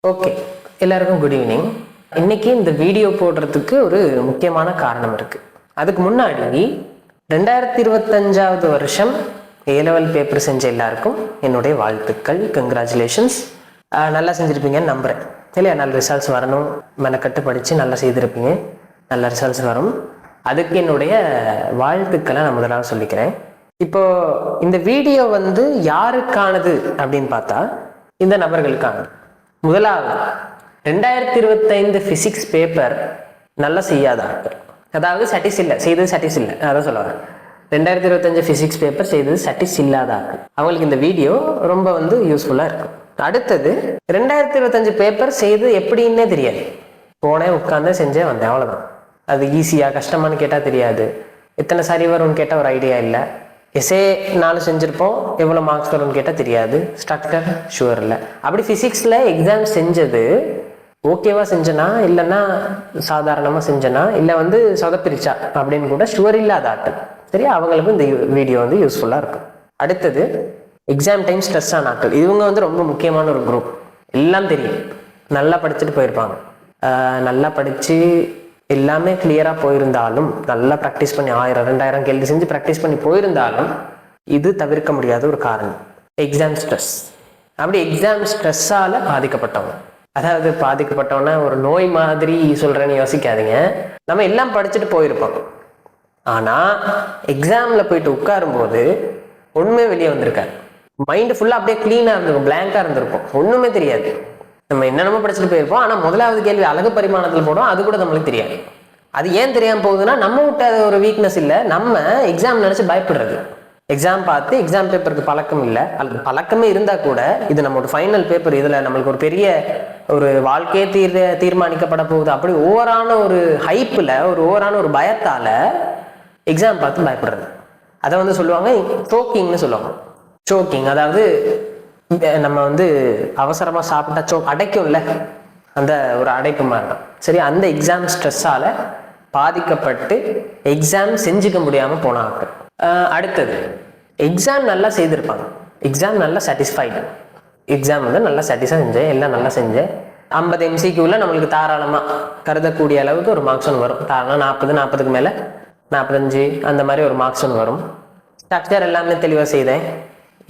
Okay, எல்லாருக்கும் good evening. இன்னைக்கு இந்த வீடியோ போடுறதுக்கு ஒரு முக்கியமான காரணம் இருக்கு. அதுக்கு முன்னாடி 2025 வருஷம் A-level பேப்பர் செஞ்ச எல்லாருக்கும் என்னுடைய வாழ்த்துக்கள், கங்க்ராச்சுலேஷன்ஸ். நல்லா செஞ்சுருப்பீங்கன்னு நம்புகிறேன் இல்லையா? நல்ல ரிசல்ட்ஸ் வரணும், மெனக்கட்டு படித்து நல்லா செய்திருப்பீங்க, நல்ல ரிசல்ட்ஸ் வரும். அதுக்கு என்னுடைய வாழ்த்துக்களை நான் முதலாக சொல்லிக்கிறேன். இப்போ இந்த வீடியோ யாருக்கானது அப்படின்னு பார்த்தா இந்த நபர்களுக்கானது. முதலாவது 2025 பிசிக்ஸ் பேப்பர் நல்லா செய்யாத ஆட்கள், அதாவது சட்டிஸ் இல்லை, செய்தது சட்டிஸ் இல்லை, அதான் சொல்லுவாங்க. 2025 பிசிக்ஸ் பேப்பர் செய்தது சட்டிஸ் இல்லாத ஆட்கள், அவங்களுக்கு இந்த வீடியோ ரொம்ப யூஸ்ஃபுல்லாக இருக்கும். அடுத்தது 2025 பேப்பர் செய்து எப்படின்னே தெரியாது, போனேன் உட்காந்து செஞ்சேன் வந்தேன், அவ்வளோதான். அது ஈஸியாக கஷ்டமானு கேட்டால் தெரியாது, எத்தனை சரி வரும்னு கேட்டால் ஒரு ஐடியா இல்லை, எஸ்ஏ 4 செஞ்சுருப்போம் எவ்வளோ மார்க்ஸ் வரும்னு கேட்டால் தெரியாது, ஸ்ட்ரக்சர் ஷுவர் இல்லை. அப்படி ஃபிசிக்ஸில் எக்ஸாம் செஞ்சது ஓகேவா செஞ்சனா இல்லைன்னா சாதாரணமாக செஞ்சனா இல்லை சொதப்பிரிச்சா அப்படின்னு கூட ஷுவர் இல்லாத ஆட்கள், சரியா? அவங்களுக்கும் இந்த வீடியோ யூஸ்ஃபுல்லாக இருக்கும். அடுத்தது எக்ஸாம் டைம் ஸ்ட்ரெஸ் ஆன ஆட்கள், இவங்க ரொம்ப முக்கியமான ஒரு குரூப். எல்லாம் தெரியும், நல்லா படிச்சுட்டு போயிருப்பாங்க, நல்லா படித்து எல்லாமே கிளியராக போயிருந்தாலும், நல்லா ப்ராக்டிஸ் பண்ணி 1000-2000 கேள்வி செஞ்சு ப்ராக்டிஸ் பண்ணி போயிருந்தாலும் இது தவிர்க்க முடியாத ஒரு காரணம், எக்ஸாம் ஸ்ட்ரெஸ். அப்படி எக்ஸாம் ஸ்ட்ரெஸ்ஸால் பாதிக்கப்பட்டவங்க, அதாவது பாதிக்கப்பட்டவனா ஒரு நோய் மாதிரி சொல்கிறேன்னு யோசிக்காதீங்க. நம்ம எல்லாம் படிச்சுட்டு போயிருப்போம், ஆனால் எக்ஸாமில் போயிட்டு உட்காரும்போது ஒன்றுமே வெளியே வந்திருக்காரு, மைண்டு ஃபுல்லாக அப்படியே க்ளீனாக இருந்திருக்கும், பிளாங்காக இருந்திருக்கும், ஒன்றுமே தெரியாது. நம்ம என்னென்னமோ படிச்சுட்டு போயிருப்போம், ஆனால் முதலாவது கேள்வி அழகு பரிமாணத்தில் போடும், அது கூட நம்மளுக்கு தெரியாது. அது ஏன் தெரியாமல் போகுதுன்னா நம்ம விட்ட ஒரு வீக்னஸ் இல்லை, நம்ம எக்ஸாம் நினச்சி பயப்படுறது. எக்ஸாம் பார்த்து எக்ஸாம் பேப்பருக்கு பழக்கம் இல்லை, அல்லது பழக்கமே இருந்தால் கூட இது நம்மளோட ஃபைனல் பேப்பர், இதில் நம்மளுக்கு ஒரு பெரிய ஒரு வாழ்க்கையே தீர்மானிக்கப்பட போகுது, அப்படி ஓவரான ஒரு ஹைப்பில் ஒரு ஓவரான ஒரு பயத்தால் எக்ஸாம் பார்த்து பயப்படுறது. அதை சொல்லுவாங்க சோக்கிங்னு சொல்லுவாங்க. சோக்கிங் அதாவது நம்ம அவசரமாக சாப்பிட்டா அடைக்கும்ல, அந்த ஒரு அடைப்பு மாதிரி தான், சரி? அந்த எக்ஸாம் ஸ்ட்ரெஸ்ஸால் பாதிக்கப்பட்டு எக்ஸாம் செஞ்சுக்க முடியாமல் போனாங்க. அடுத்தது எக்ஸாம் நல்லா செய்திருப்பாங்க, எக்ஸாம் நல்லா சாட்டிஸ்ஃபைடு, எக்ஸாம் நல்லா சாட்டிஸ்ஃபை செஞ்சேன், எல்லாம் நல்லா செஞ்சேன், 50 MCQவில் நம்மளுக்கு தாராளமாக கருதக்கூடிய அளவுக்கு ஒரு மார்க்ஸ் ஒன்று வரும், தாராளமாக 40-40க்கு மேலே 45 அந்த மாதிரி ஒரு மார்க்ஸ் ஒன்று வரும். ஸ்ட்ரக்சர் எல்லாமே தெளிவாக செய்தேன்,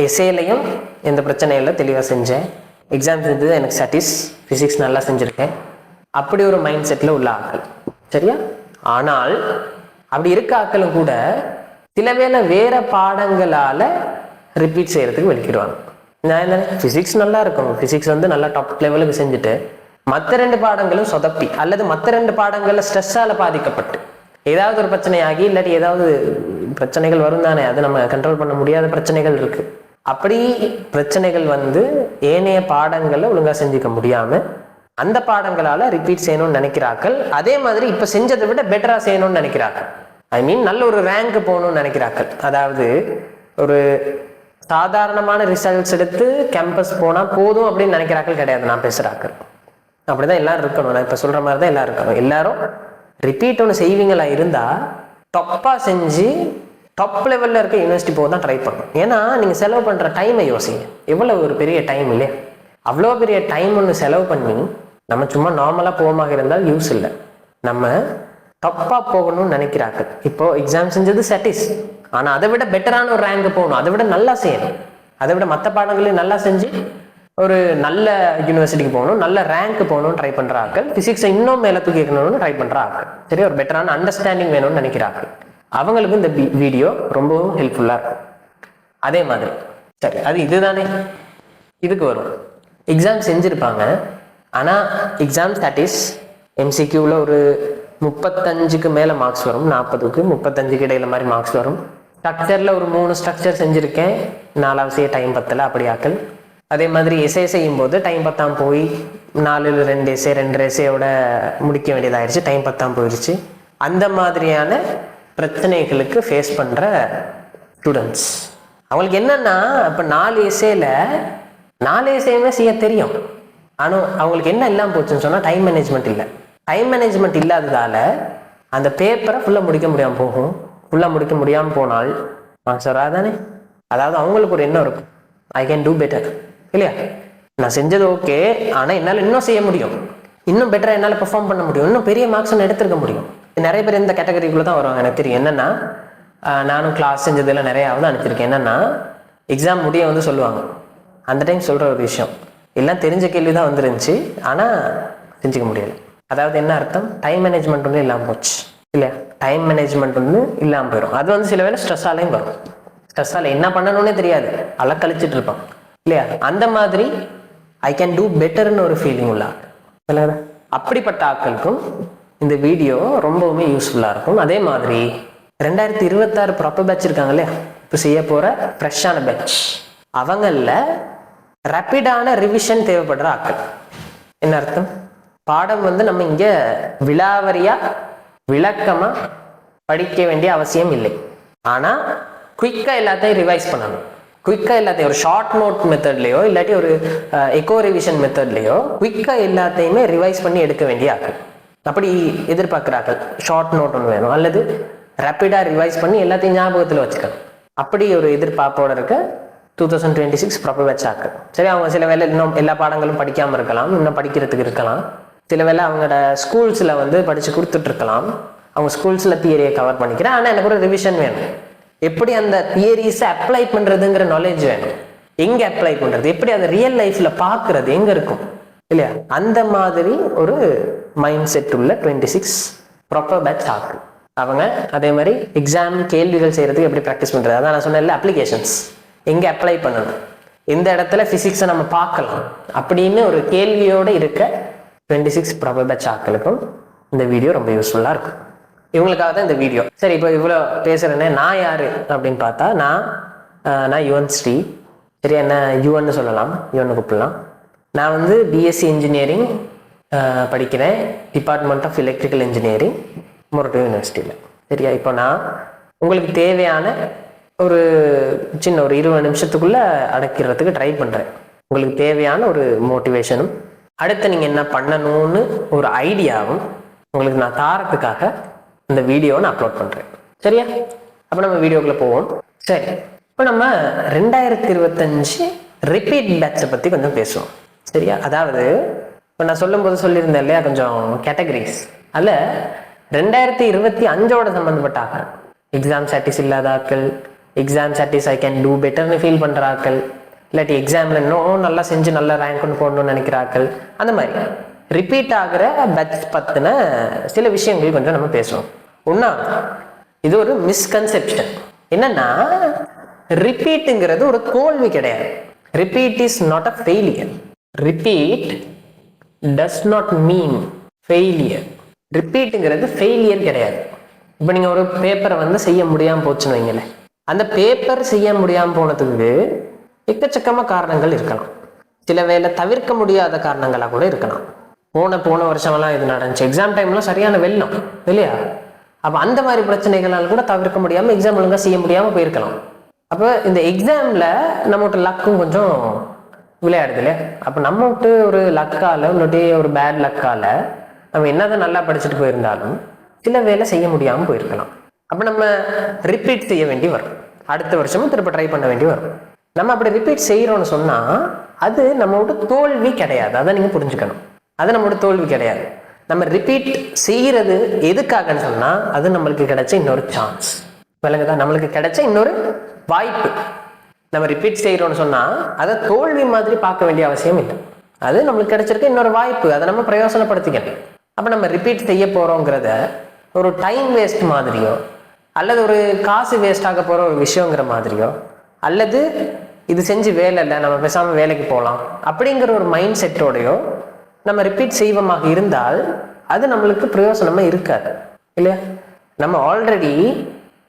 எஸ்ஏலையும் எந்த பிரச்சனையும் இல்லை, தெளிவாக செஞ்சேன், எக்ஸாம் செஞ்சது எனக்கு சாட்டிஸ், ஃபிசிக்ஸ் நல்லா செஞ்சுருக்கேன், அப்படி ஒரு மைண்ட் செட்டில் உள்ள ஆட்கள், சரியா? ஆனால் அப்படி இருக்க ஆட்களும் கூட சில வேளை வேற பாடங்களால் ரிப்பீட் செய்கிறதுக்கு வெளிக்கிடுவாங்க. நான் என்ன, ஃபிசிக்ஸ் நல்லா இருக்கும், ஃபிசிக்ஸ் நல்லா டாப் லெவலுக்கு செஞ்சுட்டு மற்ற 2 பாடங்களும் சொதப்பி அல்லது மற்ற 2 பாடங்களில் ஸ்ட்ரெஸ்ஸால் பாதிக்கப்பட்டு ஏதாவது ஒரு பிரச்சனையாகி இல்லாட்டி ஏதாவது பிரச்சனைகள் வரும் தானே, அது நம்ம கண்ட்ரோல் பண்ண முடியாத பிரச்சனைகள் இருக்கு. அப்படி பிரச்சனைகள் ஏனைய பாடங்களை ஒழுங்காக செஞ்சுக்க முடியாம அந்த பாடங்களால் ரிப்பீட் செய்யணும்னு நினைக்கிறார்கள். அதே மாதிரி இப்போ செஞ்சதை விட பெட்டராக செய்யணும்னு நினைக்கிறார்கள், ஐ மீன் நல்ல ஒரு ரேங்க் போகணும்னு நினைக்கிறார்கள். அதாவது ஒரு சாதாரணமான ரிசல்ட்ஸ் எடுத்து கேம்பஸ் போனால் போதும் அப்படின்னு நினைக்கிறார்கள் கிடையாது, நான் பேசுகிறாக்கள். அப்படிதான் எல்லாரும் இருக்கணும், நான் இப்போ சொல்கிற மாதிரி தான் எல்லாரும் இருக்கணும். எல்லாரும் ரிப்பீட் ஒன்று செய்வீங்களா இருந்தால் டப்பாக செஞ்சு டாப் லெவலில் இருக்க யூனிவர்சிட்டி போக தான் ட்ரை பண்ணணும். ஏன்னா நீங்கள் செலவு பண்ணுற டைமை யோசிங்க, எவ்வளோ ஒரு பெரிய டைம் இல்லையா? அவ்வளோ பெரிய டைம் ஒன்று செலவு பண்ணி நம்ம சும்மா நார்மலாக போகமாக இருந்தால் யூஸ் இல்லை, நம்ம டப்பாக போகணும்னு நினைக்கிறாங்க. இப்போது எக்ஸாம் செஞ்சது சாட்டிஸ், ஆனால் அதை விட பெட்டரான ஒரு ரேங்க் போகணும், அதை விட நல்லா செய்யணும், அதை விட மற்ற பாடங்களையும் நல்லா செஞ்சு ஒரு நல்ல யூனிவர்சிட்டிக்கு போகணும், நல்ல ரேங்க் போகணும்னு ட்ரை பண்ணுற ஆட்கள், ஃபிசிக்ஸை இன்னும் மேலே தூக்கி வைக்கணும்னு ட்ரை பண்ணுற ஆட்கள், சரி? ஒரு பெட்டரான அண்டர்ஸ்டாண்டிங் வேணும்னு நினைக்கிறாங்க, அவங்களுக்கு இந்த வீடியோ ரொம்பவும் ஹெல்ப்ஃபுல்லாக இருக்கும். அதே மாதிரி சரி, அது இதுதானே, இதுக்கு வரும். எக்ஸாம் செஞ்சுருப்பாங்க, ஆனால் எக்ஸாம் ஸ்டாட்டிஸ் MCQவில் ஒரு 35க்கு மேலே மார்க்ஸ் வரும், 40க்கு 35க்கு இடையில மாதிரி மார்க்ஸ் வரும். ஸ்ட்ரக்சரில் ஒரு 3 ஸ்ட்ரக்சர் செஞ்சுருக்கேன், 4வது டைம் பத்தல, அப்படி ஆக்கள். அதே மாதிரி எஸ்ஏ செய்யும் போது டைம் பத்தாம் போய் 4-2 எஸ்ஏ 2 எஸ்ஏயோட முடிக்க வேண்டியதாகிடுச்சு, டைம் பத்தாம் போயிடுச்சு. அந்த மாதிரியான பிரச்சனைகளுக்கு ஃபேஸ் பண்ணுற ஸ்டூடெண்ட்ஸ் அவங்களுக்கு என்னன்னா, இப்போ 4 எஸ்ஏல 4 எஸ்ஏயுமே செய்ய தெரியும், ஆனால் அவங்களுக்கு என்ன இல்லாமல் போச்சுன்னு சொன்னால் டைம் மேனேஜ்மெண்ட் இல்லை. டைம் மேனேஜ்மெண்ட் இல்லாததால் அந்த பேப்பரை ஃபுல்லாக முடிக்க முடியாமல் போகும். ஃபுல்லாக முடிக்க முடியாமல் போனால் மார்க்ஸ் வராதானே. அதாவது அவங்களுக்கு ஒரு எண்ணம் இருக்கும், ஐ கேன் டூ பெட்டர் இல்லையா? நான் செஞ்சது ஓகே, ஆனால் என்னால் இன்னும் செய்ய முடியும், இன்னும் பெட்டராக என்னால் பெர்ஃபார்ம் பண்ண முடியும், இன்னும் பெரிய மார்க்ஸ் நான் எடுத்துருக்க முடியும். நிறைய பேர் இந்த கேட்டகரிக்குள்ளே தான் வருவாங்க. எனக்கு தெரியும். என்னென்னா நானும் கிளாஸ் செஞ்சதில் நிறையாவது அனுப்பிச்சிருக்கேன். என்னென்னா எக்ஸாம் முடிய வந்து சொல்லுவாங்க, அந்த டைம் சொல்கிற ஒரு விஷயம், எல்லாம் தெரிஞ்ச கேள்வி தான் வந்துருந்துச்சு, ஆனால் செஞ்சுக்க முடியலை. அதாவது என்ன அர்த்தம்? டைம் மேனேஜ்மெண்ட் ஒன்று இல்லாமல் போச்சு இல்லையா? டைம் மேனேஜ்மெண்ட் ஒன்று இல்லாமல் போயிடும். அது வந்து சில வேளை ஸ்ட்ரெஸ்ஸாலையும் வரும். ஸ்ட்ரெஸ்ஸால் என்ன பண்ணணும்னே தெரியாது, அலக்கழிச்சிட்டு இருப்பான் இல்லையா? அந்த மாதிரி ஐ கேன் டூ பெட்டர்னு ஒரு ஃபீலிங் உள்ள ஆக்கள். அப்படிப்பட்ட ஆட்களுக்கும் இந்த வீடியோ ரொம்பவுமே யூஸ்ஃபுல்லாக இருக்கும். அதே மாதிரி 2026 ப்ராப்பர் பேட்ச் இருக்காங்க இல்லையா, இப்போ செய்ய போகிற ஃப்ரெஷ்ஷான பேட்ச், அவங்களில் ரேப்பிடான ரிவிஷன் தேவைப்படுற ஆட்கள். என்ன அர்த்தம்? பாடம் வந்து நம்ம இங்கே விலாவரியாக விளக்கமாக படிக்க வேண்டிய அவசியம் இல்லை, ஆனால் குயிக்காக எல்லாத்தையும் ரிவைஸ் பண்ணணும். குயிக்காக எல்லாத்தையும் ஒரு ஷார்ட் நோட் மெத்தட்லையோ இல்லாட்டி ஒரு எக்கோ ரிவிஷன் மெத்தட்லையோ குயிக்காக எல்லாத்தையுமே ரிவைஸ் பண்ணி எடுக்க வேண்டிய ஆக்கள். அப்படி எதிர்பார்க்குறாக்கள் ஷார்ட் நோட் ஒன்று வேணும், அல்லது ரேப்பிடாக ரிவைஸ் பண்ணி எல்லாத்தையும் ஞாபகத்தில் வச்சுக்கணும். அப்படி ஒரு எதிர்பார்ப்போட இருக்க 2026 ப்ராப்பர் பேட்ச் ஆக்கள். சரி, அவங்க சில வேளை இன்னும் எல்லா பாடங்களும் படிக்காமல் இருக்கலாம், இன்னும் படிக்கிறதுக்கு இருக்கலாம். சில வேளை அவங்களோட ஸ்கூல்ஸில் வந்து படித்து கொடுத்துட்ருக்கலாம், அவங்க ஸ்கூல்ஸில் தியரியை கவர் பண்ணிக்கிறேன், ஆனால் எனக்கு ஒரு ரிவிஷன் வேணும். எப்படி அந்த தியரிஸை அப்ளை பண்ணுறதுங்கிற நாலேஜ் வேணும், எங்கே அப்ளை பண்ணுறது, எப்படி அதை ரியல் லைஃப்பில் பார்க்குறது எங்கே இருக்கும் இல்லையா? அந்த மாதிரி ஒரு மைண்ட் செட் உள்ள 26 ப்ராப்பர் பேட்ச் ஆக்கள். அவங்க அதே மாதிரி எக்ஸாம் கேள்விகள் செய்கிறதுக்கு எப்படி ப்ராக்டிஸ் பண்ணுறது, அதான் நான் சொன்னேன்ல, அப்ளிகேஷன்ஸ் எங்கே அப்ளை பண்ணணும், எந்த இடத்துல ஃபிசிக்ஸை நம்ம பார்க்கலாம் அப்படின்னு ஒரு கேள்வியோடு இருக்க 26 ப்ராப்பர் பேட்ச் ஆக்களுக்கும் இந்த வீடியோ ரொம்ப யூஸ்ஃபுல்லாக இருக்கும். இவங்களுக்காக தான் இந்த வீடியோ. சரி, இப்போ இவ்வளோ பேசுகிறேன்னே, நான் யார் அப்படின்னு பார்த்தா நான் யுவன் ஸ்ரீ. சரி, என்ன யுவன்னு சொல்லலாம், யுவன் கூப்பிடலாம். நான் வந்து பிஎஸ்சி இன்ஜினியரிங் படிக்கிறேன், டிபார்ட்மெண்ட் ஆஃப் எலக்ட்ரிக்கல் இன்ஜினியரிங், மொரட்டோ யூனிவர்சிட்டியில். சரியா? இப்போ நான் உங்களுக்கு தேவையான ஒரு சின்ன ஒரு 20 நிமிஷத்துக்குள்ளே அடக்கிறதுக்கு ட்ரை பண்ணுறேன். உங்களுக்கு தேவையான ஒரு மோட்டிவேஷனும் அடுத்து நீங்கள் என்ன பண்ணணும்னு ஒரு ஐடியாவும் உங்களுக்கு நான் தாரத்துக்காக இந்த வீடியோவை நான் அப்லோட் பண்ணுறேன். சரியா? அப்போ நம்ம வீடியோக்குள்ளே போவோம். சரி, இப்போ நம்ம 2025 ரிப்பீட் பேட்சை பற்றி கொஞ்சம் பேசுவோம். சரியா? அதாவது இப்போ நான் சொல்லும்போது சொல்லியிருந்தேன் இல்லையா, கொஞ்சம் கேட்டகரிஸ். அதில் 2025ஓட சம்மந்தப்பட்ட ஆக்கள், எக்ஸாம் சாட்டிஸ் இல்லாத ஆக்கள், எக்ஸாம் சாட்டிஸ் ஐ கேன் டூ பெட்டர்னு ஃபீல் பண்ணுற ஆக்கள், இல்லாட்டி எக்ஸாமில் இன்னும் நல்லா செஞ்சு நல்ல ரேங்க் ஒன்று போடணும்னு நினைக்கிறாக்கள், அந்த மாதிரி ரிப்பீட் ஆகிற பேட்ச் பற்றின சில விஷயங்கள் கொஞ்சம் நம்ம பேசுவோம். ஒன்றா, இது ஒரு மிஸ்கன்செப்ஷன். என்னன்னா, ரிப்பீட்டுங்கிறது ஒரு தோல்வி கிடையாது. Repeat is not a failure. Repeat does not mean failure. ரிப்பீட்டுங்கிறது ஃபெயிலியர் கிடையாது. இப்போ நீங்கள் ஒரு பேப்பரை வந்து செய்ய முடியாமல் போச்சுன்னு வைங்களேன், அந்த பேப்பர் செய்ய முடியாமல் போனதுக்கு எக்கச்சக்கமாக காரணங்கள் இருக்கலாம். சில வேளை தவிர்க்க முடியாத காரணங்களாக கூட இருக்கலாம். போன வருஷமெல்லாம் இது நடந்துச்சு, எக்ஸாம் டைம்லாம் சரியான வெள்ளம் இல்லையா? அப்போ அந்த மாதிரி பிரச்சனைகளால் கூட தவிர்க்க முடியாமல் எக்ஸாம் ஒழுங்காக செய்ய முடியாமல் போயிருக்கலாம். அப்போ இந்த எக்ஸாமில் நம்மகிட்ட லக்கும் கொஞ்சம் விளையாடுது இல்லையா? அப்போ நம்மகிட்ட ஒரு லக்கால் இல்லாட்டி ஒரு பேட் லக்கால் நம்ம என்னதான் நல்லா படிச்சுட்டு போயிருந்தாலும் சில வேலை செய்ய முடியாமல் போயிருக்கலாம். அப்போ நம்ம ரிப்பீட் செய்ய வேண்டி வரும், அடுத்த வருஷமும் திரும்ப ட்ரை பண்ண வேண்டி வரும். நம்ம அப்படி ரிப்பீட் செய்கிறோன்னு சொன்னால் அது நம்மளோட தோல்வி கிடையாது. அதை நீங்கள் புரிஞ்சுக்கணும், அது நம்மளோட தோல்வி கிடையாது. நம்ம ரிப்பீட் செய்கிறது எதுக்காகன்னு சொன்னால் அது நம்மளுக்கு கிடைச்ச இன்னொரு சான்ஸ், விளங்குதா? நம்மளுக்கு கிடைச்ச இன்னொரு வாய்ப்பு. நம்ம ரிப்பீட் செய்கிறோன்னு சொன்னால் அதை தோல்வி மாதிரி பார்க்க வேண்டிய அவசியம் இல்லை. அது நம்மளுக்கு கிடைச்சிருக்க இன்னொரு வாய்ப்பு, அதை நம்ம பிரயோசனப்படுத்திக்கணும். அப்போ நம்ம ரிப்பீட் செய்ய போகிறோங்கிறத ஒரு டைம் வேஸ்ட் மாதிரியோ, அல்லது ஒரு காசு வேஸ்ட் ஆக போகிற ஒரு விஷயங்கிற மாதிரியோ, அல்லது இது செஞ்சு வேலை இல்லை நம்ம பேசாமல் வேலைக்கு போகலாம் அப்படிங்கிற ஒரு மைண்ட் செட்டோடையோ நம்ம ரிப்பீட் செய்வமாக இருந்தால் அது நம்மளுக்கு பிரயோசனமாக இருக்காது இல்லையா? நம்ம ஆல்ரெடி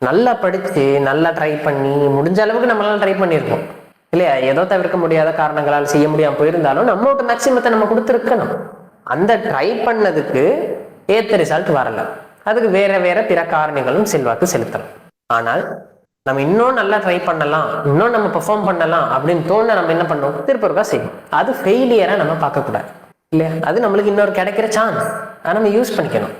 நல்லா படித்து நல்லா ட்ரை பண்ணி முடிஞ்ச அளவுக்கு நம்மளால ட்ரை பண்ணியிருக்கோம் இல்லையா? ஏதோ தவிர்க்க முடியாத காரணங்களால் செய்ய முடியாமல் போயிருந்தாலும் நம்மளோட மேக்சிமத்தை நம்ம கொடுத்துருக்கணும். அந்த ட்ரை பண்ணதுக்கு ஏற்ற ரிசல்ட் வரல, அதுக்கு வேற பிற காரணிகளும் செல்வாக்கு செலுத்தலாம். ஆனால் நம்ம இன்னும் நல்லா ட்ரை பண்ணலாம், இன்னும் நம்ம பெர்ஃபார்ம் பண்ணலாம் அப்படின்னு தோண நம்ம என்ன பண்ணோம், திருப்பருக்கா செய்யும். அது ஃபெயிலியரா நம்ம பார்க்கக்கூடாது இல்லையா? அது நம்மளுக்கு இன்னொரு கிடைக்கிற சான்ஸ், அதை நம்ம யூஸ் பண்ணிக்கணும்.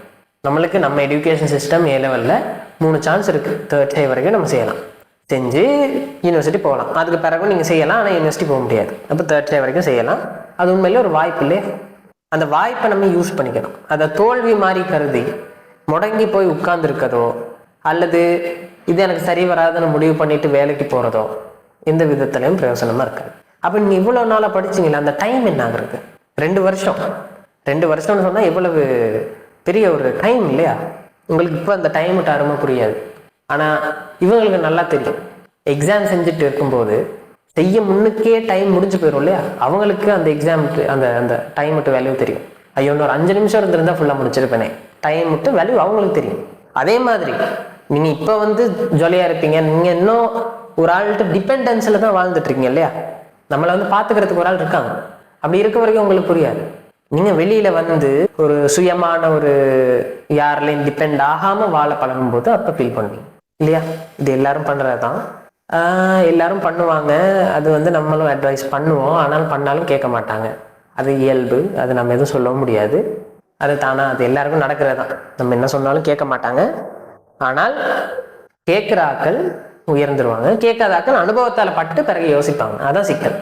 நம்மளுக்கு நம்ம எஜுகேஷன் சிஸ்டம் A லெவலில் 3 சான்ஸ் இருக்கு. 3rd வரைக்கும் நம்ம செய்யலாம். செஞ்சு யூனிவர்சிட்டி போகலாம். அதுக்கு பிறகு நீங்கள் செய்யலாம், ஆனால் யூனிவர்சிட்டி போக முடியாது. அப்போ 3rd இயர் வரைக்கும் செய்யலாம். அது உண்மையிலே ஒரு வாய்ப்பு இல்லையே. அந்த வாய்ப்பை நம்ம யூஸ் பண்ணிக்கணும். அதை தோல்வி மாதிரி கருதி முடங்கி போய் உட்கார்ந்துருக்கதோ அல்லது இது எனக்கு சரி வராதுன்னு முடிவு பண்ணிட்டு வேலைக்கு போகிறதோ எந்த விதத்துலையும் பிரயோசனமாக இருக்காது. அப்போ நீங்கள் இவ்வளோ நாளாக படிச்சிங்களா, அந்த டைம் என்ன ஆகுறது? 2 வருஷம். 2 வருஷம்னு சொன்னால் எவ்வளவு பெரிய ஒரு டைம் இல்லையா? உங்களுக்கு இப்போ அந்த டைம் விட்டு அருமை புரியாது. ஆனால் இவங்களுக்கு நல்லா தெரியும். எக்ஸாம் செஞ்சுட்டு இருக்கும்போது செய்ய முன்னுக்கே டைம் முடிஞ்சு போயிடும் இல்லையா? அவங்களுக்கு அந்த எக்ஸாமுக்கு அந்த அந்த டைம் விட்டு வேல்யூ தெரியும். ஐயோ இன்னொரு 5 நிமிஷம் இருந்திருந்தா ஃபுல்லாக முடிச்சிருப்பேனே, டைம் விட்டு வேல்யூ அவங்களுக்கு தெரியும். அதே மாதிரி நீங்கள் இப்போ ஜாலியாக இருப்பீங்க, நீங்கள் இன்னும் ஒரு ஆள்கிட்ட டிபெண்டன்ஸில் தான் வாழ்ந்துட்டு இருக்கீங்க இல்லையா? நம்மளை பார்த்துக்கிறதுக்கு ஒரு ஆள் இருக்காங்க. அப்படி இருக்க வரைக்கும் உங்களுக்கு புரியாது. நீங்கள் வெளியில் ஒரு சுயமான ஒரு யாரிலையும் டிபெண்ட் ஆகாமல் வாழ பழகும் போது அப்போ ஃபீல் பண்ணுவீங்க இல்லையா? இது எல்லாரும் பண்ணுறது தான், எல்லாரும் பண்ணுவாங்க. அது நம்மளும் அட்வைஸ் பண்ணுவோம், ஆனாலும் பண்ணாலும் கேட்க மாட்டாங்க. அது இயல்பு, அது நம்ம எதுவும் சொல்ல முடியாது. அது தானா, அது எல்லாருக்கும் நடக்கிறது தான். நம்ம என்ன சொன்னாலும் கேட்க மாட்டாங்க. ஆனால் கேட்குற ஆக்கள் உயர்ந்துருவாங்க, கேட்காத ஆக்கள் அனுபவத்தால் பட்டு பிறகு யோசிப்பாங்க. அதான் சிக்கல்.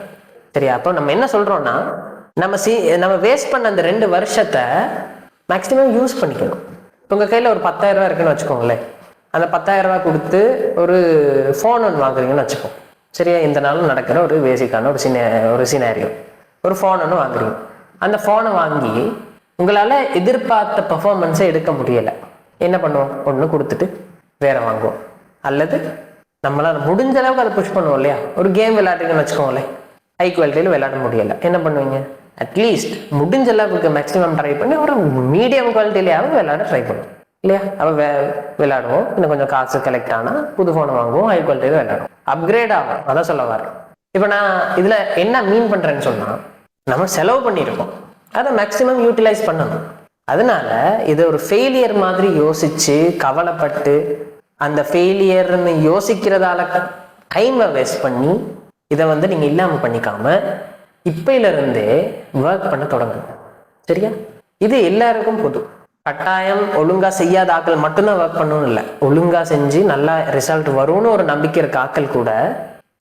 சரியா? அப்போ நம்ம என்ன சொல்கிறோன்னா, நம்ம வேஸ்ட் பண்ண அந்த 2 வருஷத்தை மேக்ஸிமம் யூஸ் பண்ணிக்கணும். இப்போ உங்கள் கையில் ஒரு 10,000 ரூபா இருக்குன்னு வச்சுக்கோங்களேன். அந்த 10,000 ரூபா கொடுத்து ஒரு ஃபோன் ஒன்று வாங்குறீங்கன்னு வச்சுக்கோங்க. சரியா? இந்த நாளும் நடக்கிற ஒரு பேசிக்கான ஒரு சினாரியோ. ஒரு ஃபோன் ஒன்று வாங்குறீங்க. அந்த ஃபோனை வாங்கி உங்களால் எதிர்பார்த்த பர்ஃபார்மன்ஸை எடுக்க முடியலை. என்ன பண்ணுவோம்? ஒன்று கொடுத்துட்டு வேற வாங்குவோம். அல்லது நம்மளால் முடிஞ்ச அளவுக்கு அதை புஷ் பண்ணுவோம் இல்லையா? ஒரு கேம் விளையாடுறீங்கன்னு வச்சுக்கோங்களேன், ஹை குவாலிட்டியில் விளையாட முடியலை. என்ன பண்ணுவீங்க? அட்லீஸ்ட் முடிஞ்ச அளவுக்கு மேக்ஸிமம் ட்ரை பண்ணி ஒரு மீடியம் குவாலிட்டியிலேயாவது விளையாட ட்ரை பண்ணுவோம் இல்லையா? அப்போ விளையாடுவோம். இன்னும் கொஞ்சம் காசு கலெக்ட் ஆனால் புது ஃபோனை வாங்குவோம், ஹை குவாலிட்டியில் விளையாடுவோம், அப்கிரேட் ஆகும். அதான் சொல்ல வரேன். இப்போ நான் இதில் என்ன மீன் பண்ணுறேன்னு சொன்னால், நம்ம செலவு பண்ணியிருக்கோம், அதை மேக்ஸிமம் யூட்டிலைஸ் பண்ணணும். அதனால இதை ஒரு ஃபெயிலியர் மாதிரி யோசிச்சு கவலைப்பட்டு அந்த ஃபெயிலியர்னு யோசிக்கிறதால டைமை வேஸ்ட் பண்ணி இதை நீங்கள் இல்லாமல் பண்ணிக்காம இப்பையிலிருந்தே ஒர்க் பண்ண தொடங்குங்க. சரியா? இது எல்லாருக்கும் பொது. கட்டாயம் ஒழுங்கா செய்யாத ஆக்கள் மட்டும்தான் ஒர்க் பண்ணணும் இல்லை. ஒழுங்கா செஞ்சு நல்லா ரிசல்ட் வரும்னு ஒரு நம்பிக்கை இருக்க ஆக்கள் கூட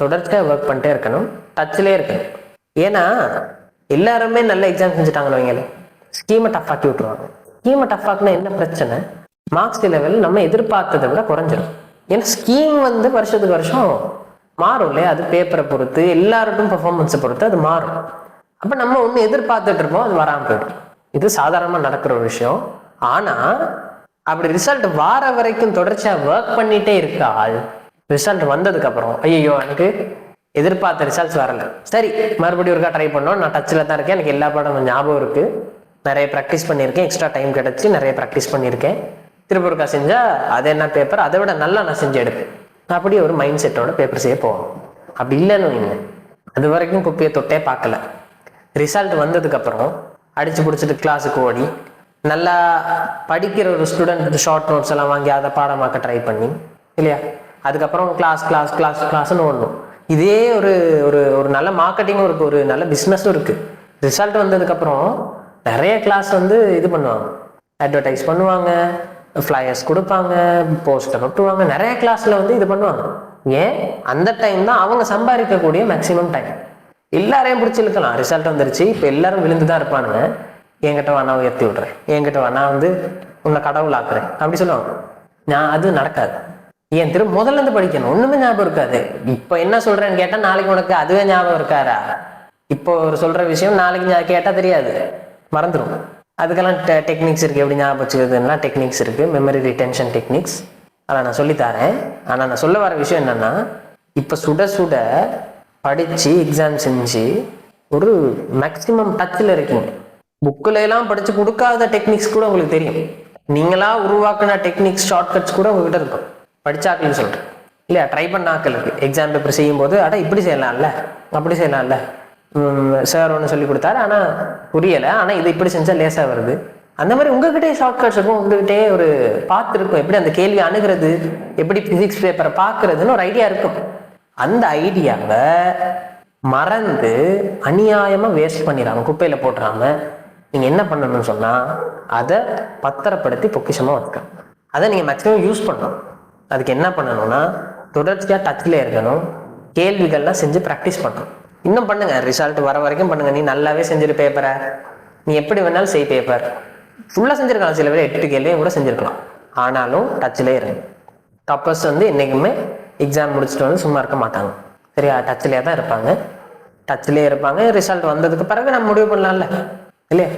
தொடர்ச்சியாக ஒர்க் பண்ணிட்டே இருக்கணும், டச்சிலே இருக்கணும். ஏன்னா எல்லாருமே நல்ல எக்ஸாம் செஞ்சுட்டாங்கன்னு வைங்களேன், ஸ்கீமை டஃப்பாக்கி விட்டுருவாங்க. ஸ்கீமை டஃப்பாக்குனா என்ன பிரச்சனை? மார்க்ஸ் லெவல் நம்ம எதிர்பார்த்ததை விட குறைஞ்சிடும். ஏன்னா ஸ்கீம் வருஷத்துக்கு வருஷம் மாறும் இல்லையா? அது பேப்பரை பொறுத்து, எல்லாருக்கும் பர்ஃபார்மன்ஸை பொறுத்து அது மாறும். அப்போ நம்ம ஒன்று எதிர்பார்த்துட்டு இருப்போம், அது வராமல் போயிடும். இது சாதாரணமாக நடக்கிற ஒரு விஷயம். ஆனால் அப்படி ரிசல்ட் வார வரைக்கும் தொடர்ச்சியாக ஒர்க் பண்ணிட்டே இருக்கால், ரிசல்ட் வந்ததுக்கு அப்புறம் ஐயோ எனக்கு எதிர்பார்த்த ரிசல்ட்ஸ் வரல, சரி மறுபடியும் ஒருக்கா ட்ரை பண்ணோம், நான் டச்சில் தான் இருக்கேன், எனக்கு எல்லா பாடம் ஞாபகம் இருக்குது, நிறைய ப்ராக்டிஸ் பண்ணியிருக்கேன், எக்ஸ்ட்ரா டைம் கிடச்சி நிறைய ப்ராக்டிஸ் பண்ணியிருக்கேன், திரும்ப ஒருக்கா செஞ்சால் அது என்ன பேப்பர் அதை விட நல்லா நான் செஞ்சு எடுப்பேன், அப்படி ஒரு மைண்ட் செட்டோட பேப்பர் செய்ய போகணும். அப்படி இல்லைன்னு வைங்க, அது வரைக்கும் குப்பையை தொட்டே பார்க்கல, ரிசல்ட் வந்ததுக்கப்புறம் அடித்து பிடிச்சிட்டு கிளாஸுக்கு ஓடி நல்லா படிக்கிற ஒரு ஸ்டூடெண்ட் ஷார்ட் நோட்ஸ் எல்லாம் வாங்கி அதை பாடமாக்க ட்ரை பண்ணி இல்லையா, அதுக்கப்புறம் கிளாஸ் கிளாஸ் கிளாஸ் கிளாஸ்ன்னு ஓடணும். இதே ஒரு ஒரு ஒரு நல்ல மார்க்கெட்டிங்கும் இருக்குது, ஒரு நல்ல பிஸ்னஸும் இருக்குது. ரிசல்ட் வந்ததுக்கப்புறம் நிறைய கிளாஸ் இது பண்ணுவாங்க, அட்வர்டைஸ் பண்ணுவாங்க, ஃப்ளையர்ஸ் கொடுப்பாங்க, போஸ்டர் ஒட்டுவாங்க, நிறைய கிளாஸில் இது பண்ணுவாங்க. ஏன்? அந்த டைம் தான் அவங்க சம்பாதிக்கக்கூடிய மேக்ஸிமம் டைம். எல்லாரையும் பிடிச்சி இழுக்கலாம். ரிசல்ட் வந்துருச்சு, இப்போ எல்லாரும் விழுந்து தான் இருப்பானுங்க, என்கிட்ட வேணா உயர்த்தி விட்றேன், என்கிட்ட வேணா உன்னை கடவுள் ஆக்குறேன் அப்படி சொல்லுவாங்க. அது நடக்காது. ஏன்? திரும்ப முதல்ல இருந்து படிக்கணும், ஒண்ணுமே ஞாபகம் இருக்காது. இப்போ என்ன சொல்றேன்னு கேட்டா நாளைக்கு உனக்கு அதுவே ஞாபகம் இருக்காரா? இப்போ ஒரு சொல்ற விஷயம் நாளைக்கு கேட்டா தெரியாது, மறந்துடும். அதுக்கெல்லாம் டெக்னிக்ஸ் இருக்கு. எப்படி ஞாபகம் வச்சுக்கிறதுனா டெக்னிக்ஸ் இருக்கு, மெமரி ரிட்டென்ஷன் டெக்னிக்ஸ், அதை நான் சொல்லித்தரேன். ஆனால் நான் சொல்ல வர விஷயம் என்னன்னா, இப்போ சுட சுட படிச்சு எக்ஸாம் செஞ்சு ஒரு மேக்சிமம் டச்சில் இருக்கீங்க. புக்கில் எல்லாம் படிச்சு கொடுக்காத டெக்னிக்ஸ் கூட உங்களுக்கு தெரியும். நீங்களா உருவாக்குன டெக்னிக்ஸ் ஷார்ட்கட்ஸ் கூட உங்ககிட்ட இருக்கும். படிச்சாக்கள் சொல்றேன் இல்லையா, ட்ரை பண்ண ஆக்களுக்கு எக்ஸாம் பேப்பர் செய்யும் போது அட இப்படி செய்யலாம்ல, அப்படி செய்யலாம்ல, சார் ஒன்று சொல்லி கொடுத்தாரு ஆனால் புரியலை, ஆனால் இது இப்படி செஞ்சால் லேசாக வருது. அந்த மாதிரி உங்ககிட்டே ஷார்ட்கட்ஸ் இருக்கும், உங்ககிட்டே ஒரு பார்த்துருக்கும் எப்படி அந்த கேள்வி அணுகிறது, எப்படி பிசிக்ஸ் பேப்பரை பார்க்கறதுன்னு ஒரு ஐடியா இருக்கும். அந்த ஐடியாவை மறந்து அநியாயமாக வேஸ்ட் பண்ணிடாம குப்பையில் போட்டுறாம நீங்கள் என்ன பண்ணணும்னு சொன்னால் அதை பத்திரப்படுத்தி பொக்கிஷமாக வைக்கணும். அதை நீங்கள் மேக்ஸிமம் யூஸ் பண்ணணும். அதுக்கு என்ன பண்ணணும்னா தொடர்ச்சியாக டச்சில் இருக்கணும், கேள்விகள்லாம் செஞ்சு ப்ராக்டிஸ் பண்ணணும். இன்னும் பண்ணுங்க, ரிசல்ட் வர வரைக்கும் பண்ணுங்க. நீ நல்லாவே செஞ்சிரு பேப்பரை, நீ எப்படி வேணாலும் செய் பேப்பர். ஃபுல்லாக செஞ்சுருக்கலாம், சில பேர் 8 கேள்வியும் கூட செஞ்சுருக்கலாம். ஆனாலும் டச்சிலே இருங்க. டாப்பர்ஸ் வந்து என்றைக்குமே எக்ஸாம் முடிச்சுட்டு வந்து சும்மா இருக்க மாட்டாங்க. சரியா? டச்சிலே தான் இருப்பாங்க. டச்சிலே இருப்பாங்க. ரிசல்ட் வந்ததுக்கு பிறகு நம்ம முடிவு பண்ணலாம்ல இல்லையா?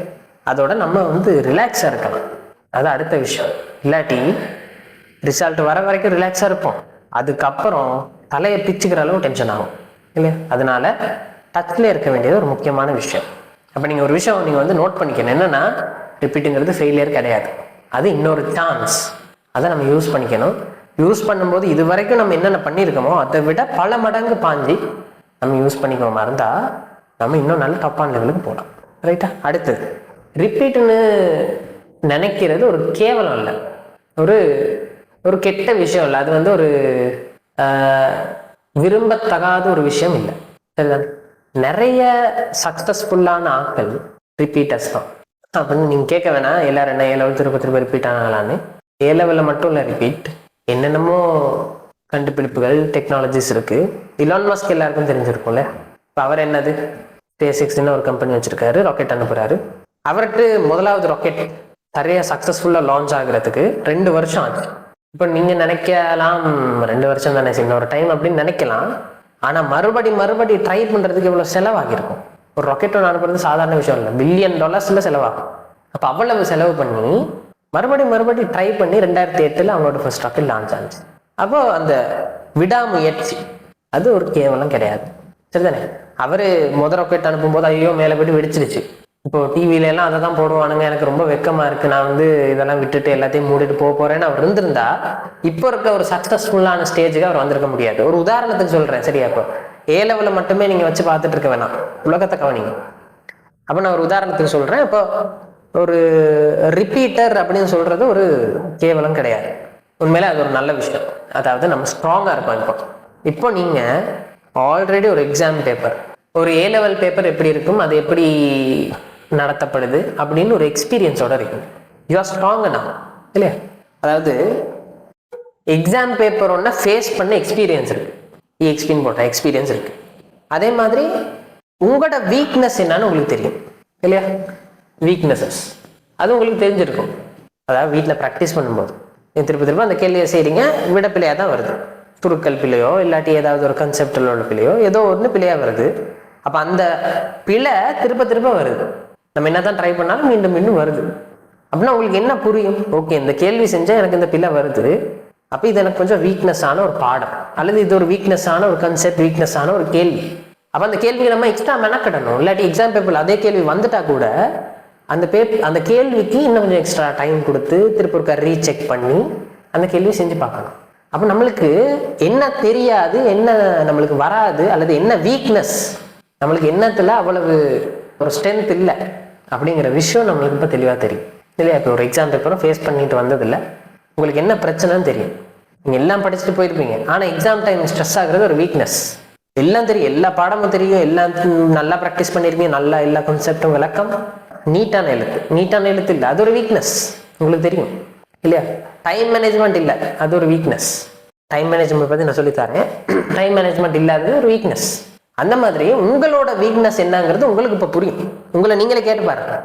அதோட நம்ம வந்து ரிலாக்ஸாக இருக்கலாம். அது அடுத்த விஷயம். இல்லாட்டி ரிசல்ட் வர வரைக்கும் ரிலாக்ஸாக இருப்போம், அதுக்கப்புறம் தலையை பிச்சுக்கிற அளவு டென்ஷன் ஆகும் இல்லையா? அதனால டச்சில் இருக்க வேண்டியது ஒரு முக்கியமான விஷயம். அப்போ நீங்கள் ஒரு விஷயம் நீங்கள் வந்து நோட் பண்ணிக்கணும், என்னென்னா ரிப்பீட்டுங்கிறது ஃபெயிலியர் கிடையாது, அது இன்னொரு சான்ஸ். அதை நம்ம யூஸ் பண்ணிக்கணும். யூஸ் பண்ணும்போது இது வரைக்கும் நம்ம என்னென்ன பண்ணியிருக்கோமோ அதை விட பல மடங்கு பாஞ்சி நம்ம யூஸ் பண்ணிக்கோமா இருந்தால் நம்ம இன்னும் நல்ல டாப்பான லெவலுக்கு போகலாம். ரைட்டா? அடுத்தது, ரிப்பீட்டுன்னு நினைக்கிறது ஒரு கேவலம் இல்லை, ஒரு கெட்ட விஷயம் இல்லை, அது வந்து ஒரு விரும்பத்தகாத ஒரு விஷயம் இல்லை. சரிதானே? நிறைய சக்ஸஸ்ஃபுல்லான ஆட்கள் ரிப்பீட்டர்ஸ் தான். அப்படின்னு நீங்கள் கேட்க வேணாம், எல்லாரும் என்ன A-level திருப்ப ரிப்பீட் ஆனாங்களான்னு. A-level மட்டும் இல்லை ரிப்பீட், என்னென்னமோ கண்டுபிடிப்புகள் டெக்னாலஜிஸ் இருக்குது. இலான் மஸ்க் எல்லாருக்கும் தெரிஞ்சிருக்கும்ல. இப்போ அவர் என்னது SpaceXன்னு ஒரு கம்பெனி வச்சுருக்காரு, ராக்கெட் அனுப்புகிறாரு. அவர்கிட்ட முதலாவது ராக்கெட் நிறைய சக்ஸஸ்ஃபுல்லாக லான்ச் ஆகுறதுக்கு 2 வருஷம் ஆச்சு. இப்போ நீங்கள் நினைக்கலாம் 2 வருஷம் தானே இன்னொரு டைம் அப்படின்னு நினைக்கலாம். ஆனால் மறுபடி ட்ரை பண்ணுறதுக்கு எவ்வளோ செலவாகிருக்கும். ஒரு ராக்கெட் ஒன்று அனுப்புறது சாதாரண விஷயம் இல்லை, $1 பில்லியன் செலவாகும். அப்போ அவ்வளவு செலவு பண்ணி மறுபடி ட்ரை பண்ணி 2008 அவங்களோட ஃபர்ஸ்ட் ராக்கெட் லான்ச் ஆச்சு. அப்போ அந்த விடாமுயற்சி அது ஒரு கேவலம் கிடையாது. சரிதானே? அவர் ராக்கெட் அனுப்பும்போது ஐயோ மேலே போய்ட்டு வெடிச்சிருச்சு. இப்போ டிவில எல்லாம் அதை தான் போடுவானுங்க, எனக்கு ரொம்ப வெக்கமா இருக்கு, நான் வந்து இதெல்லாம் விட்டுட்டு எல்லாத்தையும் மூடிட்டு போறேன்னு அவர் இருந்திருந்தா இப்போ இருக்க ஒரு சக்சஸ்ஃபுல்லான ஸ்டேஜுக்கு அவர் வந்திருக்க முடியாது. ஒரு உதாரணத்துக்கு சொல்றேன், சரியா? இப்போ A-level மட்டுமே நீங்க வச்சு பார்த்துட்டு இருக்க வேணாம், உலகத்தை கவனிங்க. அப்போ நான் ஒரு உதாரணத்துக்கு சொல்றேன். இப்போ ஒரு ரிப்பீட்டர் அப்படின்னு சொல்றது ஒரு கேவலம் கிடையாது, உண்மையில அது ஒரு நல்ல விஷயம். அதாவது நம்ம ஸ்ட்ராங்கா இருப்போம். இப்போ நீங்க ஆல்ரெடி ஒரு எக்ஸாம் பேப்பர், ஒரு A-level பேப்பர் எப்படி இருக்கும், அது எப்படி நடத்தப்படுது அப்படின்னு ஒரு எக்ஸ்பீரியன்ஸோட இருக்கு. யூ ஆர் ஸ்ட்ராங் now இல்லையா? அதாவது எக்ஸாம் பேப்பர் ஒன்னா ஃபேஸ் பண்ண எக்ஸ்பீரியன்ஸ் இருக்கு, எக்ஸ்பீரியன்ஸ் இருக்கு. அதே மாதிரி உங்களோட வீக்னஸ் என்னன்னு உங்களுக்கு தெரியும் இல்லையா? வீக்னஸஸ் அது உங்களுக்கு தெரிஞ்சிருக்கும். அதாவது வீட்டில் ப்ராக்டிஸ் பண்ணும்போது திரும்ப அந்த கேள்வியை செய்றீங்க, விட பிள்ளையாக தான் வருது, துருக்கல் பிள்ளையோ இல்லாட்டி ஏதாவது ஒரு கன்செப்டில் உள்ள பிள்ளையோ ஏதோ ஒன்று பிள்ளையாக வருது. அப்போ அந்த பிழை திரும்ப வருது, நம்ம என்ன தான் ட்ரை பண்ணாலும் மீண்டும் வருது. அப்படின்னா உங்களுக்கு என்ன புரியும்? ஓகே, இந்த கேள்வி செஞ்சால் எனக்கு இந்த பிழை வருது, அப்போ இது எனக்கு கொஞ்சம் வீக்னஸான ஒரு பாடம், அல்லது இது ஒரு வீக்னஸான ஒரு கன்செப்ட், வீக்னஸான ஒரு கேள்வி. அப்போ அந்த கேள்விக்கு நம்ம எக்ஸ்ட்ரா மெனக்கிடணும். இல்லாட்டி எக்ஸாம் பேப்பர் அதே கேள்வி வந்துட்டா கூட அந்த கேள்விக்கு இன்னும் கொஞ்சம் எக்ஸ்ட்ரா டைம் கொடுத்து திருப்பி ஒரு ரீசெக் பண்ணி அந்த கேள்வியை செஞ்சு பார்க்கணும். அப்போ நம்மளுக்கு என்ன தெரியாது, என்ன நம்மளுக்கு வராது, அல்லது என்ன வீக்னஸ், நம்மளுக்கு என்னத்துல அவ்வளவு ஒரு ஸ்ட்ரென்த் இல்லை அப்படிங்கிற விஷயம் நம்மளுக்கு இப்போ தெளிவாக தெரியும் இல்லையா? இப்போ ஒரு எக்ஸாம் பேப்பரும் ஃபேஸ் பண்ணிட்டு வந்ததில்லை, உங்களுக்கு என்ன பிரச்சனைன்னு தெரியும். நீங்கள் எல்லாம் படிச்சுட்டு போயிருப்பீங்க, ஆனால் எக்ஸாம் டைம் ஸ்ட்ரெஸ் ஆகுறது ஒரு வீக்னஸ். எல்லாம் தெரியும், எல்லா பாடமும் தெரியும், எல்லாம் நல்லா ப்ராக்டிஸ் பண்ணியிருப்பீங்க, நல்லா எல்லா கான்செப்டும் விளக்கம், நீட்டான எழுத்து இல்லை, அது ஒரு வீக்னஸ், உங்களுக்கு தெரியும் இல்லையா? டைம் மேனேஜ்மெண்ட் இல்லை, அது ஒரு வீக்னஸ். டைம் மேனேஜ்மெண்ட் பற்றி நான் சொல்லித்தரேன். டைம் மேனேஜ்மெண்ட் இல்லாதது ஒரு வீக்னஸ். அந்த மாதிரி உங்களோட வீக்னஸ் என்னங்கிறது உங்களுக்கு இப்போ புரியும். உங்களை நீங்களே கேட்டு பாருங்க,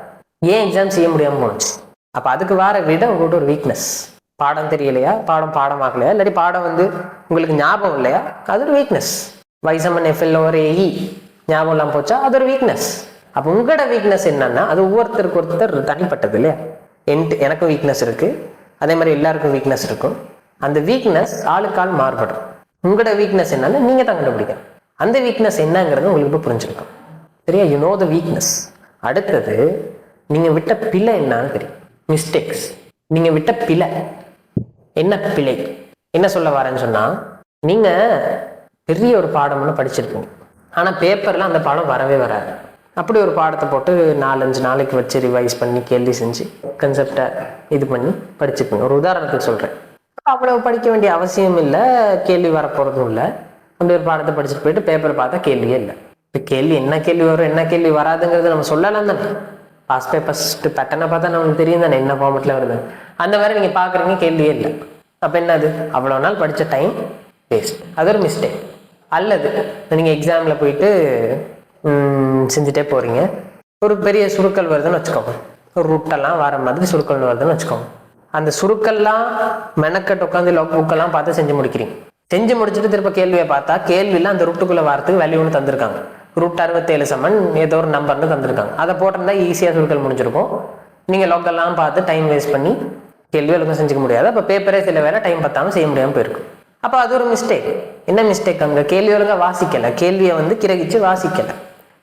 ஏன் எக்ஸாம் செய்ய முடியாமல் போச்சு? அப்போ அதுக்கு வர விட உங்களோட ஒரு வீக்னஸ். பாடம் தெரியலையா, பாடமாகலையா, இல்லாட்டி பாடம் வந்து உங்களுக்கு ஞாபகம் இல்லையா, அது ஒரு வீக்னஸ். வைசமன் FL/AE ஞாபகம் இல்லாமல் போச்சா, அது ஒரு வீக்னஸ். அப்போ உங்களோட வீக்னஸ் என்னன்னா அது ஒவ்வொருத்தருக்கு ஒருத்தர் தனிப்பட்டது இல்லையா? எனக்கும் வீக்னஸ் இருக்கு, அதே மாதிரி எல்லாருக்கும் வீக்னஸ் இருக்கும். அந்த வீக்னஸ் ஆளுக்கால் மாறுபடும். உங்களோட வீக்னஸ் என்னன்னு நீங்க தான் கண்டுபிடிக்கணும். அந்த வீக்னஸ் என்னங்கிறது உங்களுக்கு இப்போ புரிஞ்சிருக்கும், சரியா? You know the weakness. அடுத்தது, நீங்க விட்ட பிழை என்னன்னு தெரியும், மிஸ்டேக்ஸ். நீங்க விட்ட பிழை என்ன, பிழை என்ன சொல்ல வரேன்னு சொன்னா, நீங்க பெரிய ஒரு பாடம்னு படிச்சிருப்பீங்க, ஆனா பேப்பர்ல அந்த பாடம் வரவே வராது. அப்படி ஒரு பாடத்தை போட்டு 4-5 நாளைக்கு வச்சு ரிவைஸ் பண்ணி கேள்வி செஞ்சு கன்செப்டை இது பண்ணி படிச்சிருப்பீங்க. ஒரு உதாரணத்துக்கு சொல்றேன். அவ்வளவு படிக்க வேண்டிய அவசியம் இல்லை, கேள்வி வரப்போறதும் இல்லை. அப்படி ஒரு பாடத்தை படிச்சுட்டு போயிட்டு பேப்பர் பார்த்தா கேள்வியே இல்லை. இப்போ கேள்வி என்ன கேள்வி வரும், என்ன கேள்வி வராதுங்கிறது நம்ம சொல்லலாம் தானே. பாஸ் பேப்பர்ஸ் பேட்டர்னை பார்த்தா நமக்கு தெரியும் தானே என்ன ஃபார்மெட்டில் வருது. அந்த மாதிரி நீங்கள் பார்க்குறீங்க, கேள்வியே இல்லை. அப்போ என்னது, அவ்வளோ நாள் படித்த டைம் வேஸ்ட். அது ஒரு மிஸ்டேக். அல்லது நீங்கள் எக்ஸாமில் போயிட்டு செஞ்சுட்டே போகிறீங்க, ஒரு பெரிய சுருக்கல் வருதுன்னு வச்சுக்கோங்க, ஒரு ரூட்டெல்லாம் வர மாதிரி சுருக்கல் வருதுன்னு வச்சுக்கோங்க. அந்த சுருக்கெல்லாம் மெனக்கட்டு உட்காந்து லாக் புக்கெல்லாம் பார்த்து செஞ்சு முடிக்கிறீங்க. செஞ்சு முடிச்சுட்டு திருப்ப கேள்வியை பார்த்தா கேள்வியில் அந்த ரூட்டுக்குள்ளே வரத்துக்கு வேல்யூ ஒன்று தந்திருக்காங்க. ரூட் 67 சமன் ஏதோ ஒரு நம்பர்னு தந்திருக்காங்க. அதை போட்டிருந்தா ஈஸியாக சுருக்கல் முடிஞ்சிருக்கும். நீங்கள் லோக்கெல்லாம் பார்த்து டைம் வேஸ்ட் பண்ணி கேள்வி ஒழுங்காக செஞ்சுக்க முடியாது. அப்போ பேப்பரே சில வேலை டைம் பத்தாமல் செய்ய முடியாமல் போயிருக்கும். அப்போ அது ஒரு மிஸ்டேக். என்ன மிஸ்டேக்? அங்கே கேள்வி ஒழுங்காக வாசிக்கலை, கேள்வியை கிரகிச்சு வாசிக்கலை.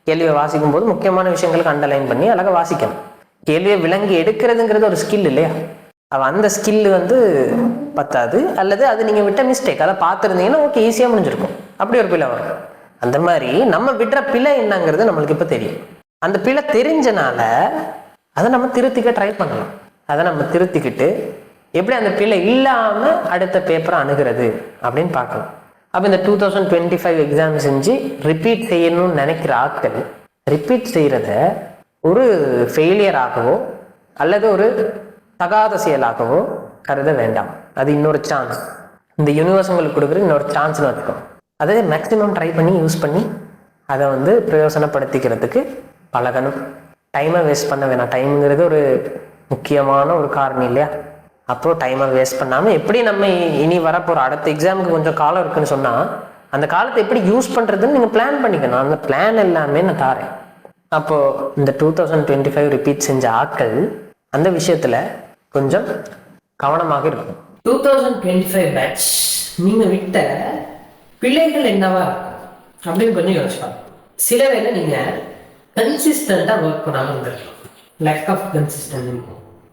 கேள்வியை வாசிக்கும் போது முக்கியமான விஷயங்களுக்கு அண்டர்லைன் பண்ணி அழகாக வாசிக்கணும். கேள்வியை விளங்கி எடுக்கிறதுங்கிறது ஒரு ஸ்கில் இல்லையா? அந்த ஸ்கில் பத்தாது, அல்லது அது நீங்கள் விட்ட மிஸ்டேக். அதை பார்த்துருந்தீங்கன்னா ஓகே, ஈஸியாக முடிஞ்சிருக்கும். அப்படி ஒரு பிழை வரும். அந்த மாதிரி நம்ம விடுற பிழை என்னங்கிறது நம்மளுக்கு இப்போ தெரியும். அந்த பிழை தெரிஞ்சனால அதை நம்ம திருத்திக்க ட்ரை பண்ணலாம். அதை நம்ம திருத்திக்கிட்டு எப்படி அந்த பிழை இல்லாமல் அடுத்த பேப்பரை அணுகிறது அப்படின்னு பார்க்கலாம். அப்போ இந்த 2025 எக்ஸாம் செஞ்சு ரிப்பீட் செய்யணும்னு நினைக்கிற ஆட்கள் ரிப்பீட் செய்கிறத ஒரு ஃபெயிலியராகவோ அல்லது ஒரு தகாத செயலாகவோ கருத வேண்டாம். அது இன்னொரு சான்ஸ், இந்த யூனிவர்ஸ் உங்களுக்கு கொடுக்குற இன்னொரு சான்ஸ்னு வச்சுக்கோம். அதை மேக்ஸிமம் ட்ரை பண்ணி யூஸ் பண்ணி அதை பிரயோசனப்படுத்திக்கிறதுக்கு பழகணும். டைமை வேஸ்ட் பண்ண வேணாம். டைமுங்கிறது ஒரு முக்கியமான ஒரு காரணம் இல்லையா? அப்புறம் டைமை வேஸ்ட் பண்ணாமல் எப்படி நம்ம இனி வரப்போகிற அடுத்த எக்ஸாமுக்கு கொஞ்சம் காலம் இருக்குன்னு சொன்னால் அந்த காலத்தை எப்படி யூஸ் பண்ணுறதுன்னு நீங்கள் பிளான் பண்ணிக்கணும். அந்த பிளான் எல்லாமே நான் தாரேன். அப்போது இந்த 2025 ரிப்பீட் செஞ்ச ஆட்கள் அந்த விஷயத்தில் கொஞ்சம் கவனமாக இருக்கும். 2025 பேட்ச் நீங்கள் விட்ட பிள்ளைகள் என்னவா அப்படின்னு கொஞ்சம் யோசிப்பாங்க. சில வேளை நீங்கள் கன்சிஸ்டண்டாக ஒர்க் பண்ணாமல் இருந்திருக்கலாம். லேக் ஆஃப்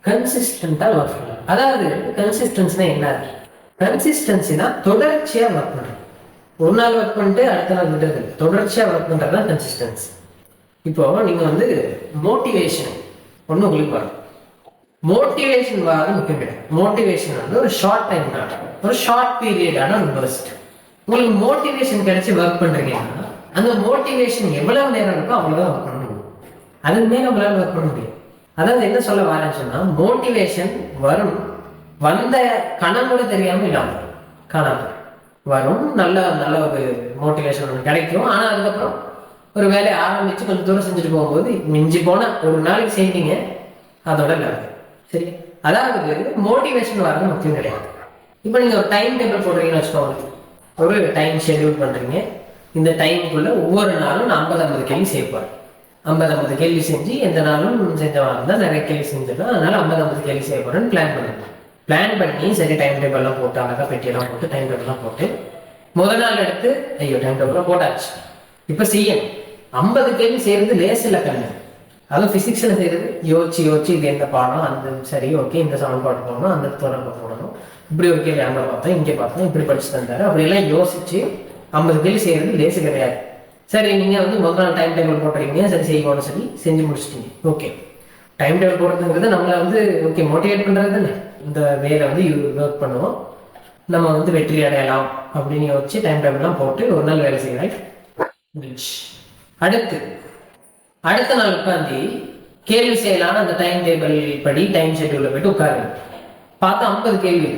கன்சிஸ்டண்டாக ஒர்க் பண்ணலாம். அதாவது கன்சிஸ்டன்ஸ்னா என்ன? கன்சிஸ்டன்சினா தொடர்ச்சியாக ஒர்க் பண்ணுறது. ஒரு நாள் ஒர்க் பண்ணிட்டு அடுத்த நாள் விடுறது, தொடர்ச்சியாக ஒர்க் பண்ணுறது தான் கன்சிஸ்டன்சி. இப்போ நீங்கள் மோட்டிவேஷன் ஒன்று உங்களுக்கு வரும். மோட்டிவேஷன் வராது முக்கியம் கிடையாது. மோட்டிவேஷன் ஒரு ஷார்ட் டைம் தான், ஒரு ஷார்ட் பீரியடான ஒரு பர்ஸ்ட். உங்களுக்கு மோட்டிவேஷன் கிடைச்சி ஒர்க் பண்ணுறீங்கன்னா அந்த மோட்டிவேஷன் எவ்வளவு நேரம் இருக்கோ அவ்வளோதான் ஒர்க் பண்ண முடியும். அதுக்கு மேலே உங்களால் ஒர்க் பண்ண முடியும். அதாவது என்ன சொல்ல வரேன்னு சொன்னால், மோட்டிவேஷன் வரும், வந்த கணம் கூட தெரியாமல் இல்லாமல் காணாமல் வரும். நல்ல நல்ல ஒரு மோட்டிவேஷன் ஒன்று கிடைக்கும். ஆனால் அதுக்கப்புறம் ஒரு வேலையை ஆரம்பித்து கொஞ்சம் தூரம் செஞ்சுட்டு போகும்போது மிஞ்சி போனால் ஒரு நாளைக்கு செய்வீங்க, அதோட இல்லை. சரி, அதாவது மோட்டிவேஷன் வரது முக்கியம் கிடையாது. இப்போ நீங்கள் ஒரு டைம் டேபிள் போடுறீங்கன்னு வச்சுக்கோங்க. ஒரு டைம் ஷெட்யூல் பண்ணுறீங்க. இந்த டைமுக்குள்ளே ஒவ்வொரு நாளும் நான் 50-50 கேள்வி செய்யப்போகிறேன். 50-50 கேள்வி செஞ்சு எந்த நாளும் செஞ்சவா இருந்தால் நிறைய கேள்வி செஞ்சிடலாம். அதனால 50-50 கேள்வி செய்ய போகிறேன்னு பிளான் பண்ணுங்க. பிளான் பண்ணி சரி டைம் டேபிள்லாம் போட்டு அழகாக பெட்டியெல்லாம் போட்டு டைம் டேபிள்லாம் போட்டு முதல் நாள் எடுத்து ஐயோ டைம் டேபிள்லாம் போட்டாச்சு, இப்போ செய்யணும். 50 கேள்வி செய்கிறது லேஸ் இல்லை கண்ணு. அதுவும் ஃபிசிக்ஸில் செய்கிறது யோசிச்சு இது எந்த பாடம், அந்த சரி ஓகே இந்த சமன்பாடு போடணும், அந்த தொடர்பு போடணும், இப்படி ஒரு கேள்வி அங்கே பார்த்தோம் இங்கே பார்த்தோம் இப்படி படிச்சு தந்தாரு அப்படியெல்லாம் யோசிச்சு 50 கேள்வி செய்கிறது லேசு கிடையாது. சரி, நீங்கள் முதல் நாள் டைம் டேபிள் போட்டுறீங்க, சரி செய்வோன்னு சொல்லி செஞ்சு முடிச்சிட்டீங்க. ஓகே, டைம் டேபிள் போடுறதுங்கிறது நம்மளை ஓகே மோட்டிவேட் பண்ணுறது தானே. இந்த வேலை ஒர்க் பண்ணுவோம், நம்ம வெற்றி அடையலாம் அப்படின்னு யோசிச்சு டைம் டேபிள்லாம் போட்டு ஒரு நாள் வேலை செய்கிறேன். அடுத்த நாள் உட்காந்து கேள்வி செய்யலான்னு அந்த டைம் டேபிள் படி டைம் ஷெட்யூலில் போயிட்டு உட்காருங்க. பார்த்தா 50 கேள்வி.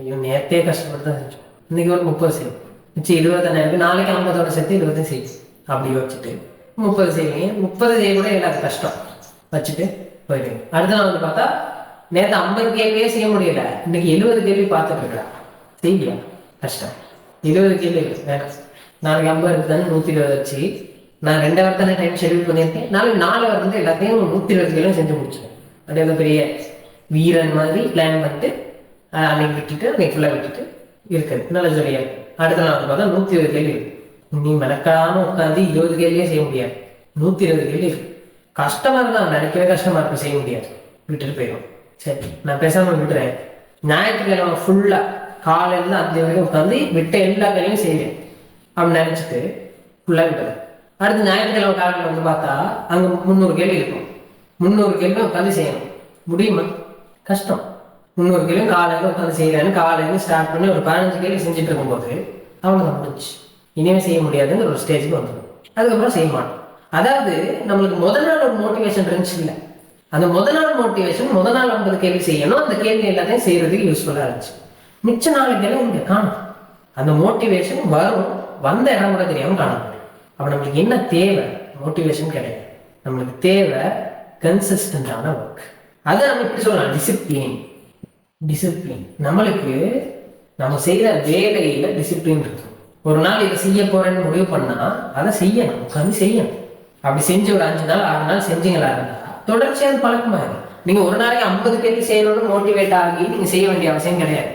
ஐயோ நேரத்தையே கஷ்டப்பட்டு தான் செஞ்சோம், இன்னைக்கு ஒரு 30 செய்யும், மிச்சம் 20 நேரம், நாளைக்கு 50ஓட சேர்த்து 20 செய்யும். அப்படி வச்சுட்டு 30 செய்வீங்க. 30 செய்ய கூட எல்லாத்துக்கும் கஷ்டம் வச்சுட்டு போயிடுங்க. அடுத்த நாள் பார்த்தா நேற்று 50 கேள்வியே செய்ய முடியல, இன்னைக்கு 70 கேள்வி பார்த்துட்டு இருக்கலாம். செய்யலாம், கஷ்டம். 20 கேள்வி வேணாம், நாளைக்கு 50 இருக்குதானே 120 வச்சு நான் 2 ஹவர் தானே டைம் ஷெட்யூல் பண்ணியிருக்கேன், நாளைக்கு 4 ஹவர் எல்லாத்தையும் 120 கேள்வி செஞ்சு முடிச்சிட்டேன். அப்படியே பெரிய வீரன் மாதிரி பிளான் பண்ணிட்டு அன்னைக்கு விட்டுட்டு அன்னைக்கு ஃபுல்லாக விட்டுட்டு இருக்குது, நல்ல ஜொலியாக இருக்கு. அடுத்த நாள் பார்த்தா 120 கேள்வி இருக்கு. நீ மெனக்காம உட்காந்து 20 கேள்வியே செய்ய முடியாது, 120 கேள்வி இருக்கு. கஷ்டமா இருந்தா நினைக்கவே கஷ்டமா இருக்கு, செய்ய முடியாது, விட்டுட்டு போயிடும். சரி நான் பேசாமல் விட்டுறேன். ஞாயிற்றுக்கிழமை ஃபுல்லா காலையில 5 வரைக்கும் உட்காந்து விட்ட எல்லா கேள்வியும் செய்வேன் அப்படின்னு நினைச்சிட்டு ஃபுல்லாக விட்டுறேன். அடுத்து ஞாயிற்றுக்கிழமை காலையில் பார்த்தா அங்கே 300 கேள்வி இருக்கும். 300 கேள்வி உட்காந்து செய்யணும், முடியுமா? கஷ்டம். 300 கேள்வி காலையில் உட்காந்து செய்யறேன்னு காலையில ஸ்டார்ட் பண்ணி ஒரு 15 கேள்வி செஞ்சுட்டு இருக்கும்போது அவங்க முடிஞ்சு இனிமே செய்ய முடியாதுங்கிற ஒரு ஸ்டேஜுக்கு வந்துடும். அதுக்கப்புறம் செய்ய மாட்டோம். அதாவது நம்மளுக்கு முதல் நாள் ஒரு மோட்டிவேஷன் இருந்துச்சு இல்லை, அந்த முதல் நாள் மோட்டிவேஷன் முதல் நாள் 50 கேள்வி செய்யணும், அந்த கேள்வி எல்லாத்தையும் செய்யறதுக்கு யூஸ்ஃபுல்லாக இருந்துச்சு. மிச்ச 4 கேள்வி இங்கே காணும். அந்த மோட்டிவேஷன் வரும், வந்த இடம் கூட தெரியாமல் காணப்படும். அப்போ நம்மளுக்கு என்ன தேவை? மோட்டிவேஷன் கிடையாது, நம்மளுக்கு தேவை கன்சிஸ்டன்டான ஒர்க். அதை நம்ம எப்படி சொல்லலாம்? டிசிப்ளின். நம்மளுக்கு நம்ம செய்கிற வேலையில் டிசிப்ளின் இருக்கும். ஒரு நாள் இதை செய்ய போறேன்னு முடிவு பண்ணா அதை செய்யணும், உட்காந்து செய்யணும். அப்படி செஞ்சு ஒரு 5 நாள் 6 நாள் செஞ்சீங்களா இருந்தா தொடர்ச்சியாக பழக்கமாயிடும். நீங்க ஒரு நாளைக்கு 50 கேள்வி செய்யணும்னு மோட்டிவேட் ஆகி நீங்க செய்ய வேண்டிய அவசியம் கிடையாது.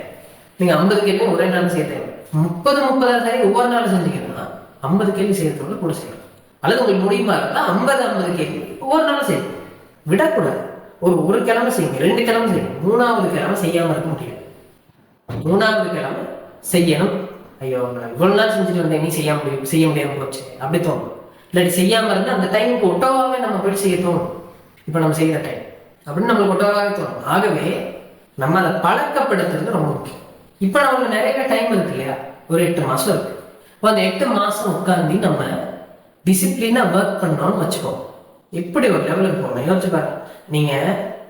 நீங்க 50 கேள்வி ஒரே நாள் செய்ய தேவை. 30 சரி ஒவ்வொரு நாளும் செஞ்சீங்கன்னா 50 கேள்வி செய்யறதோட கூட செய்யணும். அல்லது உங்களுக்கு முடியுமா இருந்தா 50 கேள்வி ஒவ்வொரு நாளும் செய்யணும். விடக்கூடாது. ஒரு கிழமை செய்யுங்க, 2 கிழமை செய்யுங்க, 3வது கிழமை செய்யாம இருக்க முடியாது. 3வது கிழமை செய்யணும். ஐயோ நான் இவ்வளவு நாள் செஞ்சுட்டு வந்தேன், நீ செய்ய முடியாம போச்சு அப்படி தோணும். இல்லாட்டி செய்யாம இருந்தா அந்த டைமுக்கு ஒட்டோவாவே நம்ம போய் செய்ய தோணும். இப்ப நம்ம செய்யற டைம் அப்படின்னு நம்மளுக்கு ஒட்டோவாவே தோணும். ஆகவே நம்ம அதை பழக்கப்படுத்துறது ரொம்ப முக்கியம். இப்ப நம்மளுக்கு நிறைய டைம் இருக்கு இல்லையா? ஒரு 8 மாசம் இருக்கு. அந்த 8 மாசம் உட்காந்து நம்ம டிசிப்ளினா ஒர்க் பண்ணோம்னு வச்சுக்கோம். எப்படி ஒரு லெவலுக்கு போகணும் யோசிச்சு பாருங்க. நீங்க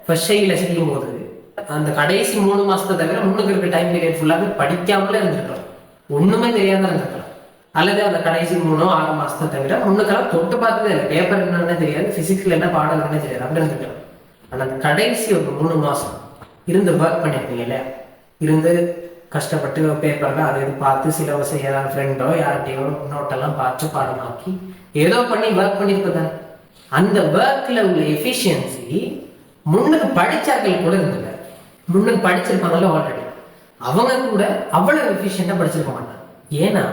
ஃபர்ஸ்ட் ஷைல செய்யும் போது அந்த கடைசி 3 மாசத்தை தவிர முன்னுக்கு இருக்க டைம் பீரியட் ஃபுல்லாக படிக்காமலே இருந்திருக்கலாம், ஒண்ணுமே தெரியாத இருந்திருக்கலாம். அல்லது அந்த கடைசி 3-6 மாசத்தை தவிர முன்னுக்கெல்லாம் தொட்டு பார்த்ததே இல்லை, பேப்பர் என்னன்னு தெரியாது, பிசிக்ஸ்ல என்ன பாடம் என்னன்னு தெரியாது, அப்படி இருந்திருக்கலாம். ஆனா அந்த கடைசி ஒரு 3 மாசம் இருந்து ஒர்க் பண்ணிருப்பீங்க இல்லையா? இருந்து கஷ்டப்பட்டு பேப்பர்ல அதை இது பார்த்து சிலபஸ் ஏதாவது ஃப்ரெண்டோ யார்கிட்டயோ நோட்டெல்லாம் பார்த்து பாடமாக்கி ஏதோ பண்ணி ஒர்க் பண்ணிருப்பதானே. அந்த ஒர்க்ல உள்ள எஃபிஷியன்சி முன்னுக்கு படிச்சாக்கள் கூட இருந்தது. முன்னுக்கு படிச்சிருப்பாங்கல்ல ஆல்ரெடி, அவங்க கூட அவ்வளவு எஃபிஷியண்டா படிச்சிருக்க மாட்டாங்க. ஏன்னா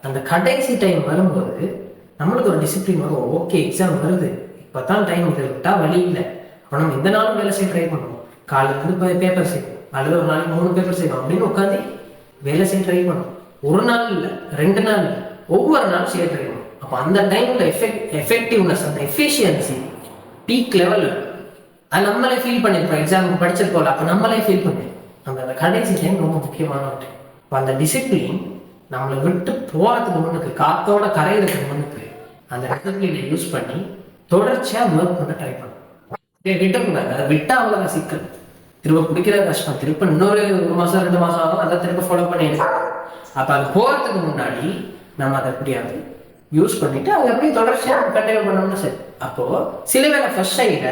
அந்த கடைசி டைம் வரும்போது நம்மளுக்கு ஒரு டிசிப்ளின் வரும். ஓகே எக்ஸாம் வருது, இப்பதான் டைம், இதை விட்டா வழி இல்லை. அப்போ நம்ம இந்த நாளும் வேலை செய்ய ட்ரை பண்ணுவோம். காலையிலிருந்து பேப்பர் செய்வோம், அல்லது ஒரு நாளைக்கு 3 பேப்பர் செய்வோம் அப்படின்னு உட்காந்து வேலை செய்ய ட்ரை பண்ணுவோம். ஒரு நாள் இல்லை, 2 நாள் இல்லை, ஒவ்வொரு நாளும் செய்ய ட்ரை பண்ணுவோம். அப்போ அந்த டைம்ல எஃபெக்டிவ்னஸ், அந்த எஃபிஷியன்சி பீக் லெவல் அது நம்மளே ஃபீல் பண்ணிருப்போம். எக்ஸாமுக்கு படிச்சிருக்கோம்ல, அப்போ நம்மளே ஃபீல் பண்ணிருப்போம். அந்த கடைசி டைம் ரொம்ப முக்கியமான ஒன்று. இப்போ அந்த டிசிப்ளின் நம்மளை விட்டு போறதுக்கு முன்னுக்கு, காத்தோட கரையிறதுக்கு முன்னுக்கு அந்த டிசிப்ளினை யூஸ் பண்ணி தொடர்ச்சியா ஒர்க் பண்ண ட்ரை பண்ணும். விட்டக்கூடாது. அதை விட்டா அவ்வளவு சிக்கல், திரும்ப பிடிக்கிறது கஷ்டம். திரும்ப இன்னொரு 1 மாசம் 2 மாசம் ஆகும், அதை திரும்ப ஃபாலோ பண்ணிடுது. அப்ப அது போறதுக்கு முன்னாடி நம்ம அதை எப்படியாவது யூஸ் பண்ணிட்டு அதை எப்படி தொடர்ச்சியா கண்டினியூ பண்ணணும்னு சரி. அப்போ சில வேலை ஃபர்ஸ்ட் சைட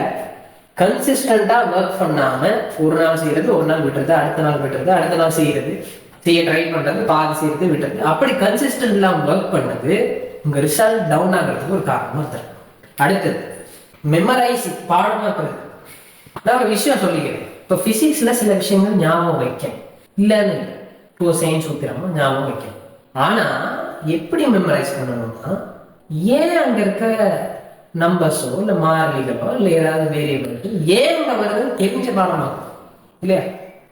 கன்சிஸ்டண்டா ஒர்க் பண்ணாம ஒரு நாள் செய்யறது, ஒரு நாள் விட்டுறது, அடுத்த நாள் விட்டுறது, அடுத்த நாள் செய்ய ட்ரை பண்றது, பாதி செய்யறது விட்டுறது, அப்படி கன்சிஸ்டன்ட் இல்லாம ஒர்க் பண்ணது உங்க ரிசல்ட் டவுன் ஆகிறதுக்கு ஒரு காரணமா தரும். அடுத்தது மெமரைஸ், பாடமாக்குறது. நான் ஒரு விஷயம் சொல்லிக்கிறேன். இப்போ பிசிக்ஸ்ல சில விஷயங்கள் ஞாபகம் வைக்கணும், இல்லைன்னு இல்லை. இப்போ சயின்ஸ் சூத்திரமா ஞாபகம் வைக்கணும். ஆனா எப்படி மெமரைஸ் பண்ணணும்னா, ஏன் அங்க இருக்க நம்பர்ஸோ இல்லை மாறிலிகளோ இல்லை ஏதாவது வேரியபிள் ஏன் அங்க வருதுன்னு தெரிஞ்ச பாடமாக்கும் இல்லையா?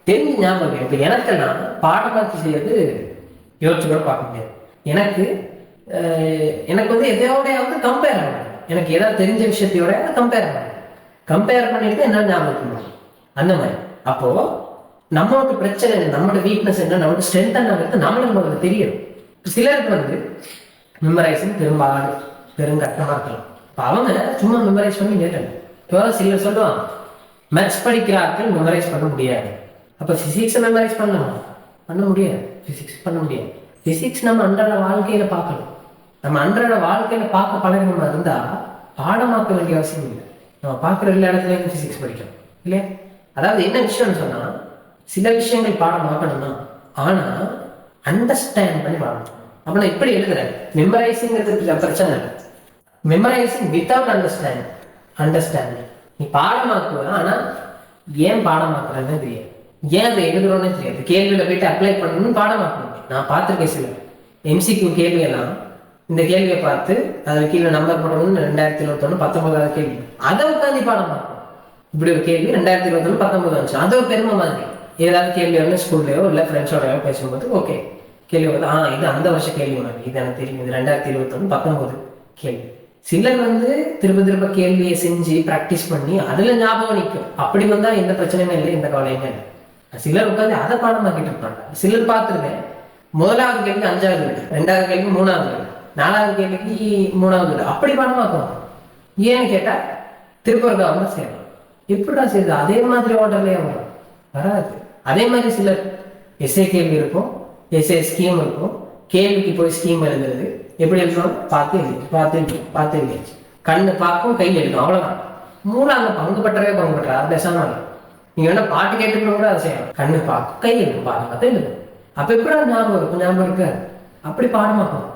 தெரிஞ்சு ஞாபகம். இப்போ எனக்கெல்லாம் பாடமாக்கி செய்யறது யோசிச்சு கூட பார்க்க முடியாது. எனக்கு எதையோடையாவது கம்பேர் பண்ணணும். எனக்கு ஏதாவது தெரிஞ்ச விஷயத்தையோட கம்பேர் பண்ணிட்டு என்ன ஞாபகம் அந்த மாதிரி. அப்போ நம்மளோட பிரச்சனை, நம்மளோட வீக்னஸ் என்ன, நம்மளோட ஸ்ட்ரென்த் என்ன நம்மளுக்கு தெரியும். சிலருக்கு மெமரைஸிங் பெருங்கட்டமா இருக்கலாம். இப்போ அவங்க சும்மா மெமரைஸ் பண்ணி நேரணும். இப்போ சிலர் சொல்லுவாங்க மேத்ஸ் படிக்கிறார்கள் மெமரைஸ் பண்ண முடியாது. அப்போ பிசிக்ஸை மெமரைஸ் பண்ண முடியாது. பிசிக்ஸ் நம்ம அன்றாட வாழ்க்கையில பார்க்கணும். நம்ம அன்றாட வாழ்க்கையில பார்க்க பழகணுமா இருந்தா பாடமாக்க வேண்டிய அவசியம் இல்லை. நம்ம பார்க்குற எல்லா இடத்துலையும் பிசிக்ஸ் படிக்கணும் இல்லையா? அதாவது என்ன விஷயம்னு சொன்னா, சில விஷயங்கள் பாடமாக்கணும் தான், ஆனா அண்டர்ஸ்டாண்ட் பண்ணி பாடணும். அப்ப நான் இப்படி எழுதுறேன், மெமரைசிங்கிறது பிரச்சனை இல்லை. Memorising without understand. நீ பாடமாக்குவ, ஆனா ஏன் பாடமாக்குறேன்னு தெரியாது, ஏன் அதை எழுதுறோன்னு தெரியாது. கேள்வியில போயிட்டு அப்ளை பண்ணணும்னு பாடமாக்கணும். நான் பார்த்துருக்கேன் சில MCQ கேள்வியெல்லாம், இந்த கேள்வியை பார்த்து அதில் கீழே நம்பர் போடணும்னு 2021 19வது கேள்வி, அதை உட்காந்து பாடமாக்கணும். இப்படி ஒரு கேள்வி 2021 19 வந்துச்சு, அது ஒரு பெருமை மாதிரி. ஏதாவது கேள்வி வந்து ஸ்கூல்லையோ இல்லை ஃப்ரெண்ட்ஸோடயோ பேசும்போது ஓகே கேள்வி வந்து இது அந்த வருஷம் கேள்வி மாதிரி, இது எனக்கு தெரியும், இது 2021 19 கேள்வி. சிலர் திரும்ப கேள்வியை செஞ்சு ப்ராக்டிஸ் பண்ணி அதுல ஞாபகம் நிற்கும். அப்படி வந்தா எந்த பிரச்சனையுமே இல்லை, எந்த கவலையுமே இல்லை. சிலர் உட்காந்து அதை பாடமாக்கிட்டு இருப்பாங்க. சிலர் பார்த்துருக்கேன், 1வது கேள்வி 5வது வீடு, 2வது கேள்வி 3வது வீடு, 4வது கேள்விக்கு 3வது வீடு, அப்படி பாடமாக்குவாங்க. ஏன்னு கேட்டா திருப்பூர் கவர்மெண்ட் செய்யலாம். எப்படிடா செய்யுது? அதே மாதிரி ஆர்டர்லயே வராது. அதே மாதிரி சிலர் எஸ்ஏ கேள்வி இருக்கும், எஸ்ஏ ஸ்கீம் இருக்கும், கேள்விக்கு போய் ஸ்கீம் எழுதுறது. எப்படி எழுதணும்? பார்த்து எழுதியாச்சு. கண்ணு பார்க்கும், கை எழுதும், அவ்வளோதான். மூணாங்க பங்குபற்றா பேசாம நீங்க வேணா பாட்டு கேட்டுக்கணும் கூட அதை செய்யலாம். கண்ணு பார்க்கும், கை எழுதும், பார்த்து எழுதும். அப்ப எப்படி ஞாபகம் இருக்கு? அப்படி பாடமாக்கணும்.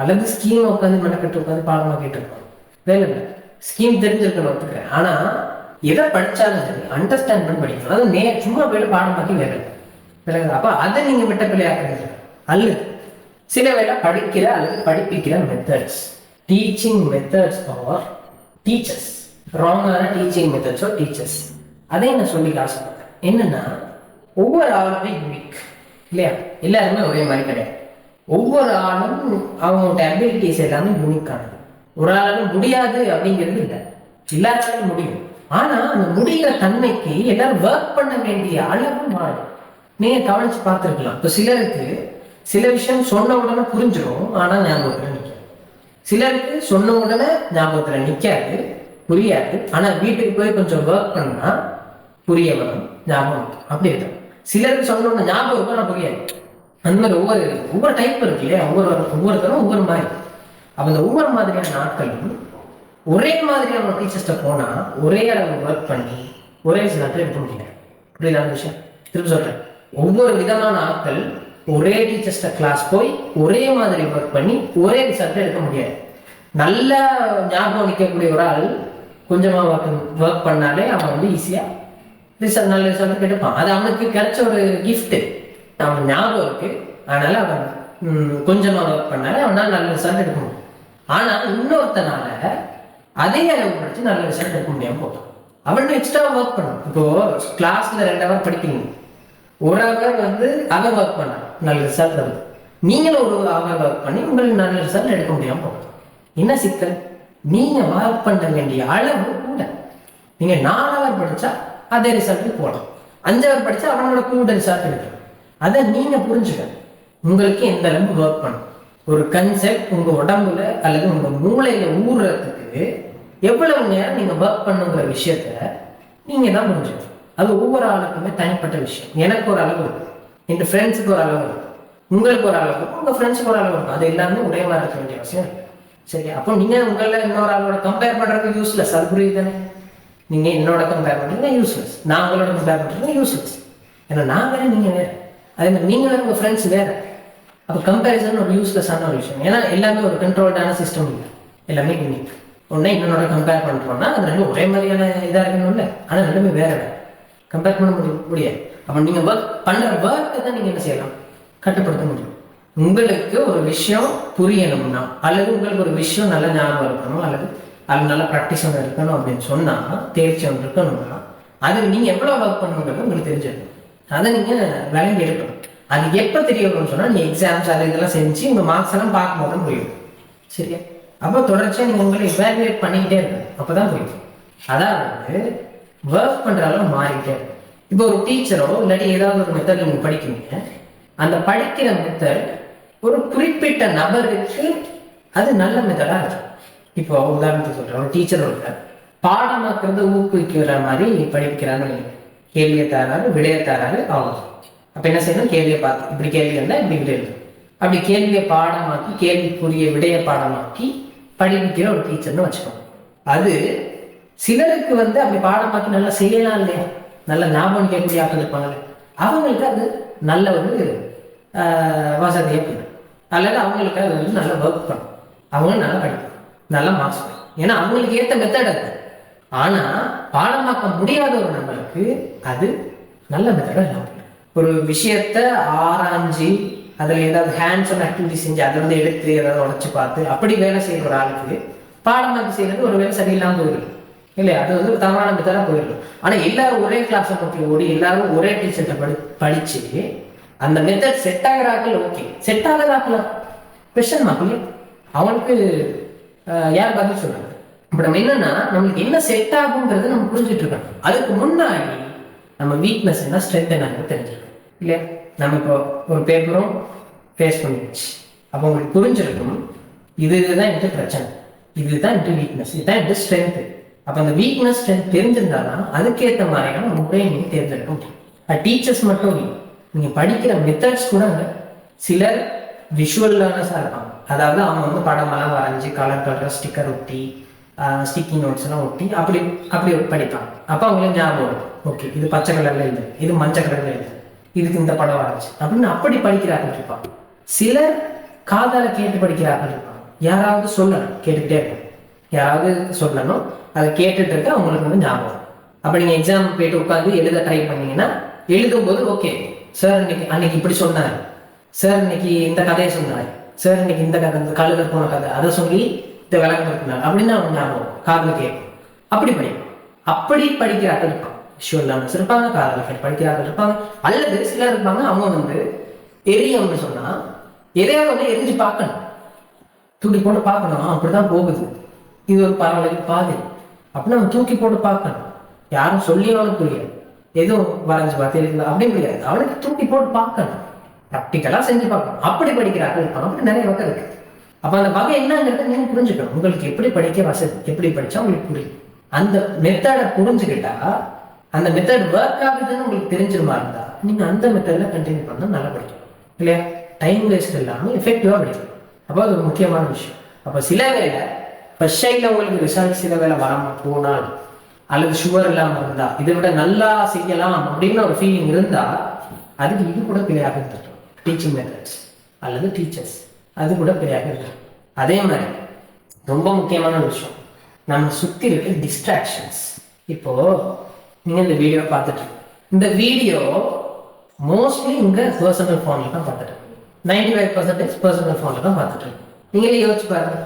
அல்லது ஸ்கீம் உட்காந்து மெனக்கட்டு உட்காந்து பாடமா கேட்டுருக்கோம். வேலை இல்லை, ஸ்கீம் தெரிஞ்சிருக்கணும் ஒத்துக்கிறேன். ஆனா எதை படிச்சாலும் சரி அண்டர்ஸ்டாண்ட் பண்ணி படிக்கணும். அது சும்மா போயிட்டு பாடமாக்கி வேலை விலகுது. அப்ப அதை நீங்க விட்ட பிள்ளையாக்குறது. அல்லது சில வேலை படிக்கிற அல்லது படிப்பிக்கிற methods, teaching methods or teachers, ராங்கான டீச்சிங் மெத்தட்ஸோ டீச்சர்ஸ், அதை நான் சொல்லி ஆசைப்பட்டேன். என்னன்னா ஒவ்வொரு ஆளுமே யூனிக் இல்லையா? எல்லாருமே ஒரே மாதிரி கிடையாது. ஒவ்வொரு ஆளும் அவங்களோட அபிலிட்டிஸ் எல்லாமே யூனிக்கானது. ஒரு ஆளும் முடியாது அப்படிங்கிறது இல்லை, எல்லாருமே முடியும். ஆனா அந்த முடிகிற தன்மைக்கு எல்லாரும் ஒர்க் பண்ண வேண்டிய அளவு மாறும். நீங்க கவனிச்சு பார்த்துருக்கலாம். இப்போ சிலருக்கு சில விஷயம் சொன்ன உடனே புரிஞ்சிடும், ஆனா ஞாபகத்துல நிற்காது. சிலருக்கு சொன்ன உடனே ஞாபகத்துல நிற்காது, புரியாது. ஆனா வீட்டுக்கு போய் கொஞ்சம் ஒர்க் பண்ணா புரிய வரும், ஞாபகம். அப்படி இருக்கும். சிலருக்கு சொன்ன உடனே ஞாபகம் இருக்கும், ஆனா புரியாது. அந்த மாதிரி ஒவ்வொரு டைப் இருக்கு இல்லையா? ஒவ்வொருத்தரும் ஒவ்வொரு மாதிரி. அப்ப இந்த ஒவ்வொரு மாதிரியான நாட்களும் ஒரே மாதிரியான டீச்சர்ஸ்ட போனா ஒரே அளவு ஒர்க் பண்ணி ஒரே சிலத்தை எடுக்க முடியாது. புரியுதா அந்த விஷயம்? திரும்ப சொல்றேன். ஒவ்வொரு விதமான ஆட்கள் ஒரே டீச்சர்ஸ்ட கிளாஸ் போய் ஒரே மாதிரி ஒர்க் பண்ணி ஒரே ரிசல்ட் எடுக்க முடியாது. நல்லா ஞாபகம் வைக்கக்கூடிய ஒரு ஆள் கொஞ்சமா ஒர்க் பண்ணாலே அவன் ஈஸியா நல்ல ரிசல்ட் எடுப்பான். அது அவனுக்கு கிடைச்ச ஒரு கிஃப்ட். அவன் ஞாபகம் இருக்கு, அதனால அவன் கொஞ்சமா ஒர்க் பண்ணாலே அவனால நல்ல ரிசல்ட் எடுக்க முடியும். ஆனா இன்னொருத்தனால அதே அளவு படிச்சு நல்ல ரிசல்ட் எடுக்க முடியாம போட்டான். அவன் எக்ஸ்ட்ரா ஒர்க் பண்ணும். இப்போ கிளாஸ்ல 2 ஹவர் படிக்கிறீங்க, 1 ஹவர் அவர் ஒர்க் பண்ண நல்ல ரிசல்ட் வருது. நீங்களும் 1 ஹவர் ஒர்க் பண்ணி உங்களுக்கு நல்ல ரிசல்ட் எடுக்க முடியாம போகும். என்ன சிக்கல்? நீங்க ஒர்க் பண்ண வேண்டிய அளவு கூட. நீங்க 4 ஹவர் படிச்சா அதே ரிசல்ட் போகலாம், 5 ஹவர் படிச்சா அவனோட கூட ரிசல்ட் எடுக்கலாம். அதை நீங்க புரிஞ்சுக்க. உங்களுக்கு எந்த அளவுக்கு ஒர்க் பண்ணும், ஒரு கன்செப்ட் உங்க உடம்புல அல்லது உங்க மூளையில ஊறுறதுக்கு எவ்வளவு நேரம் நீங்க ஒர்க் பண்ணுங்கிற விஷயத்த நீங்க தான் புரிஞ்சுக்கணும். அது ஒவ்வொரு ஆளுக்குமே தனிப்பட்ட விஷயம். எனக்கு ஒரு அளவு இருக்கும், என் ஃப்ரெண்ட்ஸுக்கு ஒரு அளவு இருக்கும், உங்களுக்கு ஒரு அளவு இருக்கும், உங்க ஃப்ரெண்ட்ஸுக்கு ஒரு அளவு இருக்கும். அது எல்லாமே ஒரே மாதிரி இருக்க வேண்டிய அவசியம் இல்லை. சரி, அப்போ நீங்க உங்களை இன்னொரு ஆளோட கம்பேர் பண்றது யூஸ்லெஸ். அது புரியுது தானே? நீங்க என்னோட கம்பேர் பண்றீங்க யூஸ்லெஸ், நான் உங்களோட கம்பேர் பண்றது யூஸ்லெஸ். ஏன்னா நான் வேற, நீங்க வேற. அதே மாதிரி நீங்க வேற, உங்க ஃப்ரெண்ட்ஸ் வேற. அப்போ கம்பேரிசன் ஒரு யூஸ்லெஸ்ஸான ஒரு விஷயம். ஏன்னா எல்லாமே ஒரு கண்ட்ரோல்டான சிஸ்டம் இல்லை, எல்லாமே யூனிக். ஒன்னே இன்னொன்னோட கம்பேர் பண்ணுறோம்னா அது ரெண்டும் ஒரே மாதிரியான இதாக இருக்கணும்ல, ஆனால் ரெண்டுமே வேற வேற, கம்பேர் பண்ண முடியாது. அப்போ நீங்கள் ஒர்க் பண்ணுற ஒர்க்கை தான் நீங்கள் என்ன செய்யலாம்? கட்டுப்படுத்த முடியும். உங்களுக்கு ஒரு விஷயம் புரியணும்னா அல்லது உங்களுக்கு ஒரு விஷயம் நல்ல ஞாபகம் இருக்கணும் அல்லது அது நல்ல ப்ராக்டிஸ் ஒன்று இருக்கணும் அப்படின்னு சொன்னால், தேர்ச்சி ஒன்று இருக்கணும்னா அது நீங்கள் எவ்வளோ ஒர்க் பண்ணணுங்கிறது உங்களுக்கு தெரிஞ்சிருக்கும். அதை நீங்கள் விளங்கி எடுக்கணும். அது எப்போ தெரிய வரும்னு சொன்னால், நீங்கள் எக்ஸாம்ஸ் அது இதெல்லாம் செஞ்சு உங்கள் மார்க்ஸ் எல்லாம் பார்க்கும்போது தான் புரியும். சரியா? அப்போ தொடர்ச்சியாக நீங்கள் உங்களை இவாலுவேட் பண்ணிக்கிட்டே இருக்கணும், அப்போ தான் புரியும். அதாவது ஒர்க் பண்ணுற அளவு மாறிக்கிட்டே இருக்கும். இப்போ ஒரு டீச்சரோ இல்லாட்டி ஏதாவது ஒரு மெத்தட் நீங்கள் படிக்கிறீங்க, அந்த படிக்கிற மெத்தட் ஒரு குறிப்பிட்ட நபருக்கு அது நல்ல மெத்தடாக இருக்கும். இப்போ உதாரணத்துக்கு சொல்கிறேன், ஒரு டீச்சர் இருக்கார், பாடமாக்குறது ஊக்குவிக்கிற மாதிரி படிக்கிறான்னு கேள்வியை தராரு, விடையை தராரு, ஆகும். அப்போ என்ன செய்யணும்? கேள்வியை பார்த்து இப்படி கேள்வி இருந்தால் இப்படி விடை எழுதும். அப்படி கேள்வியை பாடமாக்கி கேள்விக்குரிய விடையை பாடமாக்கி படிக்கிற ஒரு டீச்சர்னு வச்சுக்கோங்க. அது சிலருக்கு அப்படி பாடமாக்கி நல்லா செய்யலாம் இல்லையா, நல்ல ஞாபகம் கேட்கக்கூடிய ஆட்கள் இருப்பாங்களே, அவங்களுக்கு அது நல்ல ஒரு வசதியாக போயிடும். அல்லது அவங்களுக்கு அது நல்லா ஒர்க் பண்ணும், அவங்களும் நல்லா படிக்கும், நல்லா மார்க்ஸ் வரும். ஏன்னா அவங்களுக்கு ஏற்ற மெத்தட் அது. ஆனால் பாடமாக்க முடியாத ஒரு நபருக்கு அது நல்ல மெத்தடாக இல்லாமல் ஒரு விஷயத்த ஆராய்ச்சி அதில் ஏதாவது ஹேண்ட்ஸ் ஆன் ஆக்டிவிட்டி செஞ்சு அதை எடுத்து ஏதாவது உடச்சி பார்த்து அப்படி வேலை செய்கிற ஒரு ஆளுக்கு பாடமாக்கி செய்கிறது ஒரு வேலை சரியில்லாமல் போயிடும் இல்லையா? அது தவறான மெத்தடாக போயிடும். ஆனால் எல்லாரும் ஒரே கிளாஸை பற்றி ஓடி எல்லாரும் ஒரே டீச்சர்கிட்ட படிச்சு அந்த மெத்தட் செட் ஆகிறாக்கள் ஓகே, செட் ஆகிறாக்கள் கொஸ்டின் மார்க் அவனுக்கு யார் பதில் சொல்றாங்க? இப்போ நம்ம என்னன்னா, நம்மளுக்கு என்ன செட் ஆகுங்கிறது நம்ம புரிஞ்சுட்டு இருக்கோம். அதுக்கு முன்னாடி நம்ம வீக்னஸ் என்ன ஸ்ட்ரென்த் என்னன்னு தெரிஞ்சிருக்கோம் இல்லையா? நம்ம இப்போ ஒரு பேப்பரும் ஃபேஸ் பண்ணிடுச்சு, அப்போ உங்களுக்கு புரிஞ்சிருக்கும் இதுதான் என்கிட்ட பிரச்சனை, இதுதான் என்கிட்ட வீக்னஸ், இதுதான் என்கிட்ட ஸ்ட்ரென்த். அப்போ அந்த வீக்னஸ் ஸ்ட்ரென்த் தெரிஞ்சிருந்தாதான் அதுக்கேற்ற மாதிரியான முறையை நீங்கள் தேர்ந்தெடுக்க முடியும். டீச்சர்ஸ் மட்டும் இல்லை, நீங்கள் படிக்கிற மெத்தட்ஸ் கூட சிலர் விஷுவல் லேர்னர்ஸாக இருப்பாங்க. அதாவது அவங்க வந்து படமெல்லாம் வரைஞ்சி கலர் ஸ்டிக்கர் ஒட்டி ஸ்டிக்கி நோட்ஸ் எல்லாம் ஒட்டி அப்படி படிப்பாங்க. அப்போ அவங்களுக்கு ஞாபகம் வரும், ஓகே இது பச்சை கலர்ல இல்லை, இது மஞ்சள் கலர்ல இல்லை, இதுக்கு இந்த படம் வரைஞ்சி அப்படின்னு அப்படி படிக்கிறார்கள் இருப்பாங்க. சிலர் காதால கேட்டு படிக்கிறார்கள் இருப்பாங்க. யாராவது சொல்லணும், கேட்டுக்கிட்டே இருக்கும், யாராவது சொல்லணும், அதை கேட்டுட்டு இருக்க அவங்களுக்கு வந்து ஞாபகம். அப்போ நீங்கள் எக்ஸாம் போயிட்டு உட்காந்து எழுத ட்ரை பண்ணீங்கன்னா எழுதும்போது ஓகே சார் இன்னைக்கு அன்னைக்கு இப்படி சொன்னார், சார் இன்னைக்கு இந்த கதையை சொன்னார், சார் இன்னைக்கு இந்த கதை இந்த கழுத போன கதை அதை சொல்லி இந்த விளக்கம் இருக்கிறார் அப்படின்னு அவங்க ஞாபகம் காதில் கேட்கும். அப்படி படிக்கும். அப்படி படிக்கிறார்கள் இருப்பாங்க. விஷுவல் லேர்னர்ஸ் இருப்பாங்க, காதில் கேட்டு படிக்கிறார்கள் இருப்பாங்க. அல்லது சிலர் இருப்பாங்க அவங்க வந்து எரியம்னு சொன்னா எதையாவது வந்து எரிஞ்சு பார்க்கணும், தூக்கி போட்டு பார்க்கணும், அப்படிதான் போகுது, இது ஒரு பரவாயில்ல பாது அப்படின்னு நம்ம தூக்கி போட்டு பார்க்கணும். யாரும் சொல்லி அவனுக்கு புரியாது, எதுவும் வரைஞ்சு பார்த்து அப்படி முடியாது, அவனுக்கு தூக்கி போட்டு பார்க்கணும், ப்ராக்டிக்கலா செஞ்சு பார்க்கணும். அப்படி படிக்கிறார்கள் இருப்பாங்க. அப்படி நிறைய வகை இருக்கு. அப்ப அந்த வகை என்னங்கிறத நீங்க புரிஞ்சுக்கணும். உங்களுக்கு எப்படி படிக்க வசதி, எப்படி படிச்சா உங்களுக்கு புரியும். அந்த மெத்தடை புரிஞ்சுக்கிட்டா, அந்த மெத்தட் ஒர்க் ஆகுதுன்னு உங்களுக்கு தெரிஞ்சிருமா இருந்தா நீங்க அந்த மெத்தட்ல கண்டினியூ பண்ணா நல்லா படிக்கும் இல்லையா? டைம் வேஸ்ட் இல்லாமல் எஃபெக்டிவா படிக்கும். அப்போ அது ஒரு முக்கியமான விஷயம். அப்போ சில வேலை ஃபர்ஸ்ட் ஷைட்ல உங்களுக்கு ரிசல்ட் சில வேலை வராமல் போனால் அல்லது சுகர் இல்லாமல் இருந்தா இதை விட நல்லா செய்யலாம் அப்படின்னு ஒரு ஃபீலிங் இருந்தா அதுக்கு இது கூட பிழையாக இருந்துடும். டீச்சிங் மெத்தட்ஸ் அல்லது டீச்சர்ஸ் அது கூட பிழையாக இருக்கும். அதே மாதிரி ரொம்ப முக்கியமான விஷயம், நம்ம சுற்றி இருக்க டிஸ்ட்ராக்ஷன்ஸ். இப்போ நீங்க இந்த வீடியோ பார்த்துட்டு இந்த வீடியோ மோஸ்ட்லி உங்க பர்சனல் ஃபோன்ல தான் பார்த்துட்டு 95% பர்சனல் ஃபோன்ல தான் பார்த்துட்டு இருக்கோம். நீங்களே யோசிச்சு பாருங்க,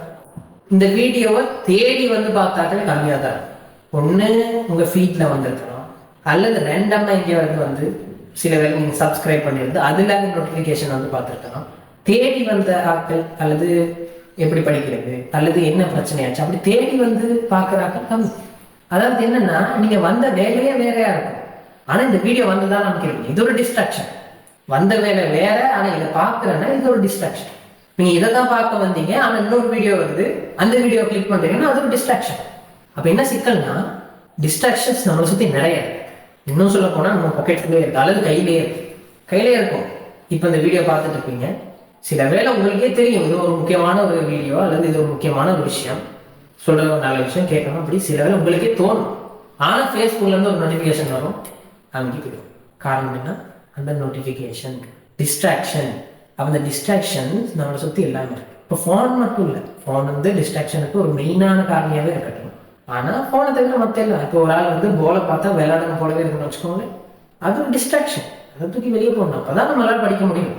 இந்த வீடியோவை தேடி வந்து பார்த்தாலே கம்மியாக தான் இருக்கும். ஒன்று உங்க ஃபீட்ல வந்திருக்கணும், அல்லது ரெண்டமா எங்கேயாவது வந்து சில வேலை நீங்க சப்ஸ்கிரைப் பண்ணியிருந்து அதுல நோட்டிஃபிகேஷன் வந்து பார்த்துருக்கணும். தேடி வந்த ஆட்கள் அல்லது எப்படி படிக்கிறது அல்லது என்ன பிரச்சனையாச்சு அப்படி தேடி வந்து பார்க்குற ஆட்கள் கம்மி. அதாவது என்னன்னா நீங்க வந்த வேலையே வேறையா இருக்கும், ஆனா இந்த வீடியோ வந்துதான் நமக்கு இருக்கு. இது ஒரு டிஸ்ட்ராக்ஷன். வந்த வேலை வேற, ஆனா இதை பார்க்கறேன்னா இது ஒரு டிஸ்ட்ராக்ஷன். நீங்க இதை தான் பார்க்க வந்தீங்க, ஆனா இன்னொரு வீடியோ வருது, அந்த வீடியோ கிளிக் பண்றீங்கன்னா அது ஒரு டிஸ்ட்ராக்ஷன். அப்ப என்ன சிக்கல்னா டிஸ்ட்ராக்ஷன்ஸ் நம்மளை சுத்தி நிறைய இருக்கு. இன்னும் சொல்ல போனா நம்ம பாக்கெட்லயே இருக்கு அல்லது கையிலே இருக்கும். இப்ப இந்த வீடியோ பார்த்துட்டு இருப்பீங்க, சில வேளை உங்களுக்கே தெரியும் இது ஒரு முக்கியமான ஒரு வீடியோ அல்லது இது ஒரு முக்கியமான ஒரு விஷயம், சொல்ற ஒரு நல்ல விஷயம் கேட்கணும், அப்படி சில வேளை உங்களுக்கே தோணும். ஆனா ஃபேஸ்புக்ல இருந்து ஒரு நோட்டிபிகேஷன் வரும், அங்கே போயிடும். காரணம் என்ன? அந்த நோட்டிஃபிகேஷன் டிஸ்ட்ராக்ஷன். அப்போ அந்த டிஸ்ட்ராக்ஷன் நம்மளை சுற்றி எல்லாமே இருக்கு. இப்போ ஃபோன் மட்டும் இல்லை, ஃபோன் வந்து டிஸ்ட்ராக்ஷனுக்கு ஒரு மெயினான காரணியாகவே இருக்கட்டும். ஆனால் ஃபோனை தவிர மற்ற எல்லாம், இப்போ ஒரு ஆள் வந்து போலை பார்த்தா விளையாடணும் போலவே இருக்குன்னு வச்சுக்கோங்களேன், அது ஒரு டிஸ்ட்ராக்ஷன். அதை தூக்கி வெளியே போடணும், அப்போ தான் நம்மளால படிக்க முடியும்.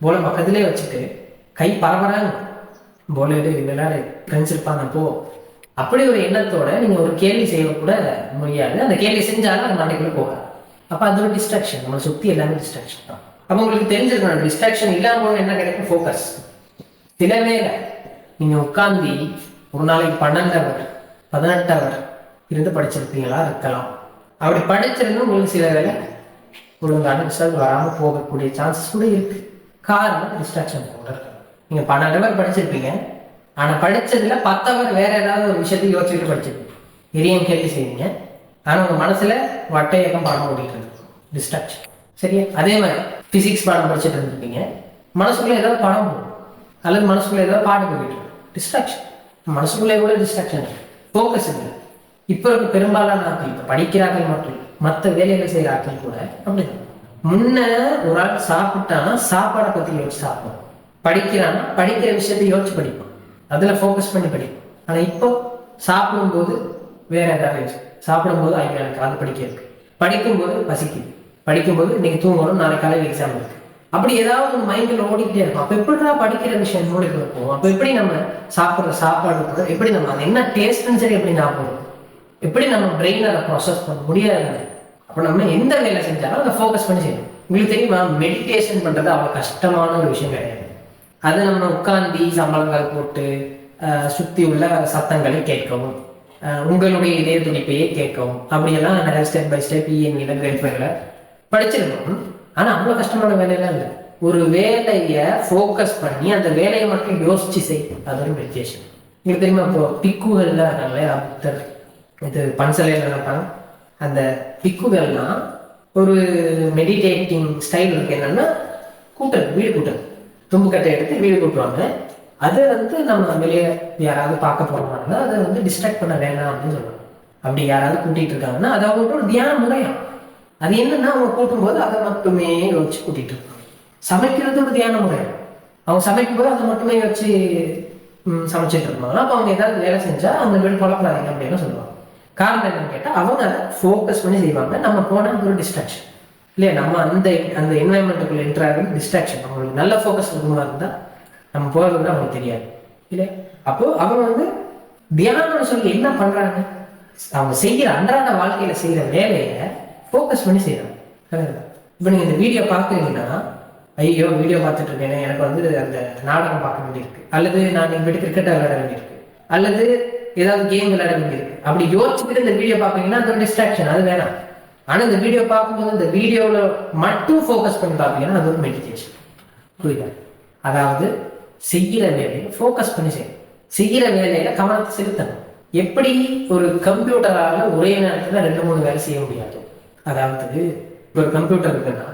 போலை பக்கத்துலேயே வச்சுட்டு கை பரபராங்க போலையில விளையாடு ஃப்ரெண்ட்ஸ் இருப்பாங்க போ, அப்படி ஒரு எண்ணத்தோட நீங்கள் ஒரு கேள்வி செய்யக்கூட முடியாது. அந்த கேள்வி செஞ்சாலும் அது மண்டைக்குள்ளே போகாது. அப்போ அது ஒரு டிஸ்ட்ராக்ஷன். நம்மளை சுற்றி எல்லாமே டிஸ்ட்ராக்ஷன் தான். அப்போ உங்களுக்கு தெரிஞ்சிருக்கணும், டிஸ்ட்ராக்ஷன் இல்லாமல் என்ன கிடைக்கும்? ஃபோக்கஸ். சில வேலை நீங்கள் உட்காந்து ஒரு நாளைக்கு 12 hour 18 hour இருந்து படிச்சிருப்பீங்களா இருக்கலாம். அப்படி படிச்சிருந்தா உங்களுக்கு சில வேலை ஒழுங்கான ரிசல்ட் வராமல் போகக்கூடிய சான்சஸ் கூட இருக்கு. காரணம் டிஸ்ட்ராக்ஷன் கூட இருக்கு. நீங்கள் 12 hour படிச்சிருப்பீங்க, ஆனால் படிச்சதுல 10 hour வேற ஏதாவது ஒரு விஷயத்தை யோசிச்சுட்டு படிச்சிருப்பீங்க, எரியும் கேள்வி செய்வீங்க, ஆனால் உங்கள் மனசில் வட்ட இயக்கம் பாடம் ஓடிட்டு இருக்கு, டிஸ்ட்ராக்ஷன். சரியா? அதே மாதிரி பிசிக்ஸ் பாடம் படிச்சுட்டு இருந்திருப்பீங்க, மனசுக்குள்ளே ஏதாவது படம் போகும் அல்லது மனசுக்குள்ளே ஏதாவது பாடம் போயிட்டு இருக்கு, டிஸ்ட்ராக்ஷன். மனசுக்குள்ளே கூட டிஸ்ட்ராக்ஷன் இருக்கு, ஃபோக்கஸ் இல்லை. இப்போ இருக்க பெரும்பாலான ஆட்கள், இப்போ படிக்கிறார்கள் மட்டும் மற்ற வேலைகள் செய்கிற ஆட்கள் கூட அப்படிதான். முன்ன ஒரு ஆள் சாப்பிட்டானா சாப்பாடை பற்றி யோசிச்சு சாப்பிடும், படிக்கிறான்னா படிக்கிற விஷயத்தை யோசிச்சு படிப்போம், அதில் ஃபோக்கஸ் பண்ணி படிப்போம். ஆனால் இப்போ சாப்பிடும்போது வேற ஏதாவது யோசிச்சு, சாப்பிடும்போது எனக்கு அது படிக்க இருக்கு, படிக்கும்போது பசிக்குது, படிக்கும்போது இன்னைக்கு தூங்கணும், நாளைக்கு காலையில் எக்ஸாம் இருக்கு, அப்படி ஏதாவது ஒரு மைண்டில் ஓடிக்கிட்டே இருக்கும். அப்போ எப்படிடா படிக்கிற விஷயம் மூளைக்கு இருக்கும்? அப்போ எப்படி நம்ம சாப்பிட்ற சாப்பாடு கூட எப்படி நம்ம அது என்ன டேஸ்ட்னு சரி எப்படி ஞாபகம், எப்படி நம்ம பிரெயினை அதை ப்ராசஸ் பண்ண முடியாது. அப்போ நம்ம எந்த வேலை செஞ்சாலும் அதை ஃபோக்கஸ் பண்ணி செய்யணும். உங்களுக்கு தெரியுமா, மெடிடேஷன் பண்ணுறது அவ்வளோ கஷ்டமான ஒரு விஷயம் கிடையாது. அது நம்ம உட்காந்து சம்பளங்கள் போட்டு சுற்றி உள்ள சத்தங்களை கேட்கவும், உங்களுடைய இதய துடிப்பையே கேட்கவும், அப்படியெல்லாம் நிறைய ஸ்டெப் பை ஸ்டெப் இஎன்இல கிரேட்ஃபைல படிச்சிருக்கோம். ஆனால் அவ்வளோ கஷ்டமான வேலையெல்லாம் இல்லை. ஒரு வேலையை ஃபோக்கஸ் பண்ணி அந்த வேலையை மட்டும் யோசிச்சு செய்யும், அது ஒரு மெடிடேஷன். உங்களுக்கு தெரியுமா, இப்போ பிக்குகள்ல இருக்காங்களே, புத்தர் இது பன்சலையில் இருப்பாங்க, அந்த பிக்குகள்லாம் ஒரு மெடிடேட்டிங் ஸ்டைல் இருக்கு. என்னன்னா கூட்டுறது, வீடு கூட்டுறது. தும்புக்கட்டை எடுத்து வீடு கூட்டுவாங்க. அதை வந்து நம்ம வெளியே யாராவது பார்க்க போறாங்க, அதை வந்து டிஸ்ட்ராக்ட் பண்ண வேணாம் அப்படின்னு சொல்லுவாங்க. அப்படி யாராவது கூட்டிட்டு இருக்காங்கன்னா அது அவங்கள்ட்ட ஒரு தியான முறையம். அது என்னன்னா அவங்க கூட்டும்போது அதை மட்டுமே யோசிச்சு கூட்டிட்டு இருப்பாங்க. சமைக்கிறது ஒரு தியான முறையம். அவங்க சமைக்கும் போது அதை மட்டுமே வச்சு சமைச்சிட்டு இருப்பாங்க. அப்போ அவங்க ஏதாவது வேலை செஞ்சா அந்த வீடு குழப்பறாங்க அப்படின்னு சொல்லுவாங்க. காரணம் என்னன்னு கேட்டால் அவங்க அதை ஃபோக்கஸ் பண்ணி செய்வாங்க. நம்ம போனால் ஒரு டிஸ்ட்ராக்ஷன் இல்லையா, நம்ம அந்த என்வாயன்மெண்ட்டுக்குள்ள என்ட்ராக டிஸ்ட்ராக்ஷன். அவங்களுக்கு நல்ல ஃபோக்கஸ் இருக்குமா இருந்தால் நம்ம போகிறது கூட அவங்களுக்கு தெரியாது இல்லையா. அப்போ அவங்க வந்து தியானம் சொல்லி என்ன பண்றாங்க, அவங்க செய்கிற அன்றாட வாழ்க்கையில செய்கிற வேலையை ஃபோக்கஸ் பண்ணி செய்யறாங்க. இப்போ நீங்கள் இந்த வீடியோ பார்க்குறீங்கன்னா, ஐயோ வீடியோ பார்த்துட்டு இருக்கேன், எனக்கு வந்து அந்த நாடகம் பார்க்க வேண்டியிருக்கு, அல்லது நான் போய்ட்டு கிரிக்கெட் விளையாட வேண்டியிருக்கு, அல்லது ஏதாவது கேம் விளையாட வேண்டியிருக்கு, அப்படி யோசிச்சுட்டு இந்த வீடியோ பார்க்குறீங்கன்னா அது ஒரு டிஸ்ட்ராக்ஷன், அது வேணாம். ஆனால் இந்த வீடியோ பார்க்கும்போது இந்த வீடியோவில் மட்டும் ஃபோக்கஸ் பண்ணி பார்ப்பீங்கன்னா அது ஒரு மெடிடேஷன். புரியுதா? அதாவது செய்கிற வேலையை ஃபோக்கஸ் பண்ணி செய்கிற வேலையில கவனத்தை செலுத்தணும். எப்படி ஒரு கம்ப்யூட்டரால ஒரே நேரத்தில் 2-3 வேலை செய்ய முடியாது. அதாவது ஒரு கம்ப்யூட்டர் இருக்குன்னா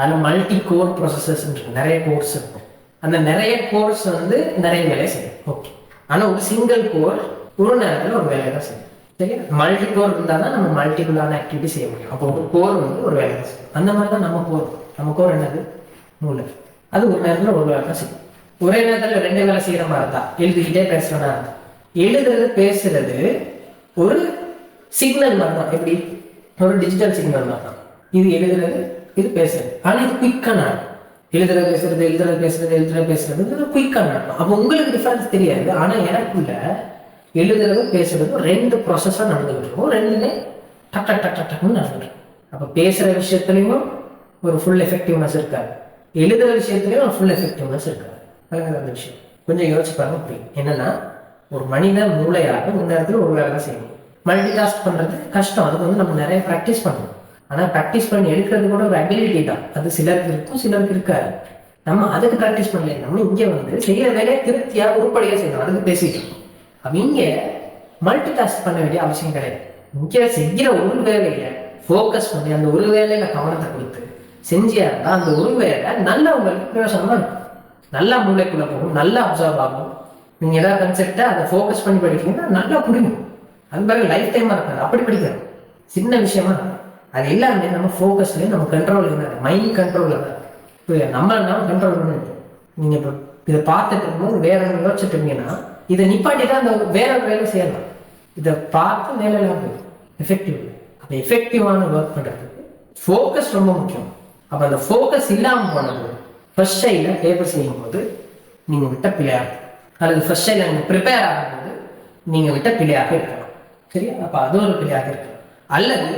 அதில் மல்டி கோர் ப்ராசஸர்ஸ் இருக்கு, நிறைய கோர்ஸ் இருக்கும். அந்த நிறைய கோர்ஸ் வந்து நிறைய வேலை செய்யும். ஓகே, ஆனால் ஒரு சிங்கிள் கோர் ஒரு நேரத்தில் ஒரு வேலையை தான் செய்யும். சரியா? மல்டி கோர் இருந்தால் தான் நம்ம மல்டிபிளான ஆக்டிவிட்டி செய்ய முடியும். அப்போ ஒரு கோர் வந்து ஒரு வேலை தான் செய்யும். அந்த மாதிரி தான் நம்ம கோர் என்னது, மூளை. அது ஒரு நேரத்தில் ஒரு வேலை தான் செய்யும். ஒரே நேரத்தில் 2 வேலை செய்கிற மாதிரி இருந்தா, எழுதிக்கிட்டே பேசுறதா இருந்தா, எழுதுறது பேசுறது ஒரு சிக்னல் மாதிரி தான். எப்படி? ஒரு டிஜிட்டல் சிக்னல் மாதிரி தான். இது எழுதுறது, இது பேசுறது. ஆனால் இது குயிக்காக நடக்கும். எழுதுறது பேசுறது குயிக்காக நடக்கும். அப்போ உங்களுக்கு டிஃபரன்ஸ் தெரியாது. ஆனால் எனக்குள்ள எழுதுறது பேசுறது 2 ப்ராசஸாக நடந்துகிட்டு இருக்கும். 2மே டக் டக் டக் டக் டக்னு நடந்துடும். அப்போ பேசுகிற விஷயத்துலையும் ஒரு ஃபுல் எஃபெக்டிவ்னஸ் இருக்காது, எழுதுகிற விஷயத்துலையும் ஒரு ஃபுல் எஃபெக்டிவ்னஸ் இருக்காது. அந்த விஷயம் கொஞ்சம் யோசிச்சு பாருங்க. அப்படி என்னன்னா, ஒரு மனித மூளையாக முன்னேறத்தில் ஒரு வேலை தான் செய்யணும். மல்டி டாஸ்க் பண்ணுறது கஷ்டம். அதுக்கு வந்து நம்ம நிறைய ப்ராக்டிஸ் பண்ணணும். ஆனால் ப்ராக்டிஸ் பண்ணி எடுக்கிறது கூட ஒரு அபிலிட்டி தான். அது சிலருக்கு இருக்கும், சிலருக்கு இருக்காது. நம்ம அதுக்கு ப்ராக்டிஸ் பண்ணல. நம்ம இங்கே வந்து செய்கிற வேலையை திருப்தியாக உருப்படியாக செய்யணும். அதுக்கு பேசிட்டு இருக்கோம். அப்போ இங்கே மல்டி டாஸ்க் பண்ண வேண்டிய அவசியம் கிடையாது. இங்கே செய்கிற ஒரு வேலையை ஃபோக்கஸ் பண்ணி அந்த ஒரு வேலையில கவனத்தை கொடுத்து செஞ்சியா இருந்தால் அந்த ஒரு வேலை நல்ல உங்களுக்கு பிரயோசனமாக இருக்கும். நல்லா மூளைக்குள்ள போகும், நல்லா அப்சர்வ் ஆகும். நீங்கள் ஏதாவது கன்செப்டை அதை ஃபோக்கஸ் பண்ணி படிக்கிறீங்கன்னா நல்லா புரியும். அது பிறகு லைஃப் டைமாக இருக்காது. அப்படி படிக்கிறோம் சின்ன விஷயமா அது எல்லாமே நம்ம ஃபோக்கஸ்லேயும் நம்ம கண்ட்ரோல் இருந்தாரு, மைண்ட் கண்ட்ரோல் தான். நம்ம கண்ட்ரோல் பண்ணிட்டு நீங்கள் இப்போ இதை பார்த்துட்டு இருக்கும்போது வேற ஒன்று யோசிச்சுட்டு இருந்தீங்கன்னா இதை நிப்பாட்டிட்டு அந்த வேற ஒரு வேலை செய்யலாம். இதை பார்த்து வேலையெல்லாம் போயிடும் எஃபெக்டிவ். அப்போ எஃபெக்டிவான ஒர்க் பண்ணுறதுக்கு ஃபோக்கஸ் ரொம்ப முக்கியம். அப்போ அந்த ஃபோக்கஸ் இல்லாமல் போனது ஃபர்ஸ்ட் சைடில் பேப்பர் செய்யும்போது நீங்கள் விட்ட பிள்ளையாக இருக்கும், அல்லது ஃபர்ஸ்ட் சைடில் நீங்கள் ப்ரிப்பேர் ஆகும்போது நீங்கள் விட்ட பிள்ளையாக இருக்கலாம். சரியா? அப்போ அது ஒரு பிள்ளையாக இருக்கலாம். அல்லது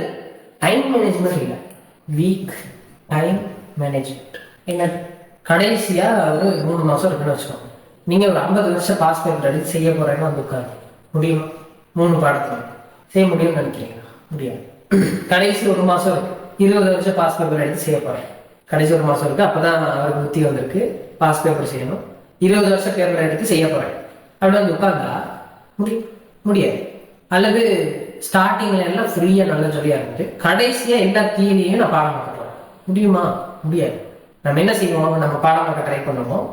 டைம் மேனேஜ்மெண்ட் இல்லை, வீக் டைம் மேனேஜ்மெண்ட். என்ன கடைசியாக ஒரு 3 மாதம் இருக்குன்னு வச்சுக்கோங்க. நீங்கள் ஒரு 50 வருஷம் பாஸ் பேப்பர் எடுத்து செய்ய போகிறேன்னு வந்து உட்காந்து முடியுமா? 3 பாடத்தில் செய்ய முடியும்னு நினைக்கிறீங்களா? முடியாது. கடைசி 1 மாதம் இருக்கு, 20 வருஷம் பாஸ் பேப்பர் எடுத்து செய்ய போகிறேன். கடைசி 1 மாதம் இருக்கு, அப்போ தான் அவருக்கு புத்தி வந்திருக்கு, பாஸ் பேப்பர் செய்யணும், 20 வருஷம் பேப்பர் எடுத்து செய்ய போகிறேன் அப்படி வந்து உட்காந்தா முடியாது. அல்லது ஸ்டார்டிங்ல எல்லாம் ஃப்ரீயாக நல்ல ஜொலியாக இருந்துட்டு கடைசியாக எல்லா தீனியும் நான் பாடம் பார்க்க போகிறேன். முடியுமா? முடியாது. நம்ம என்ன செய்வோம், நம்ம பாடம் பார்க்க ட்ரை பண்ணுவோம்.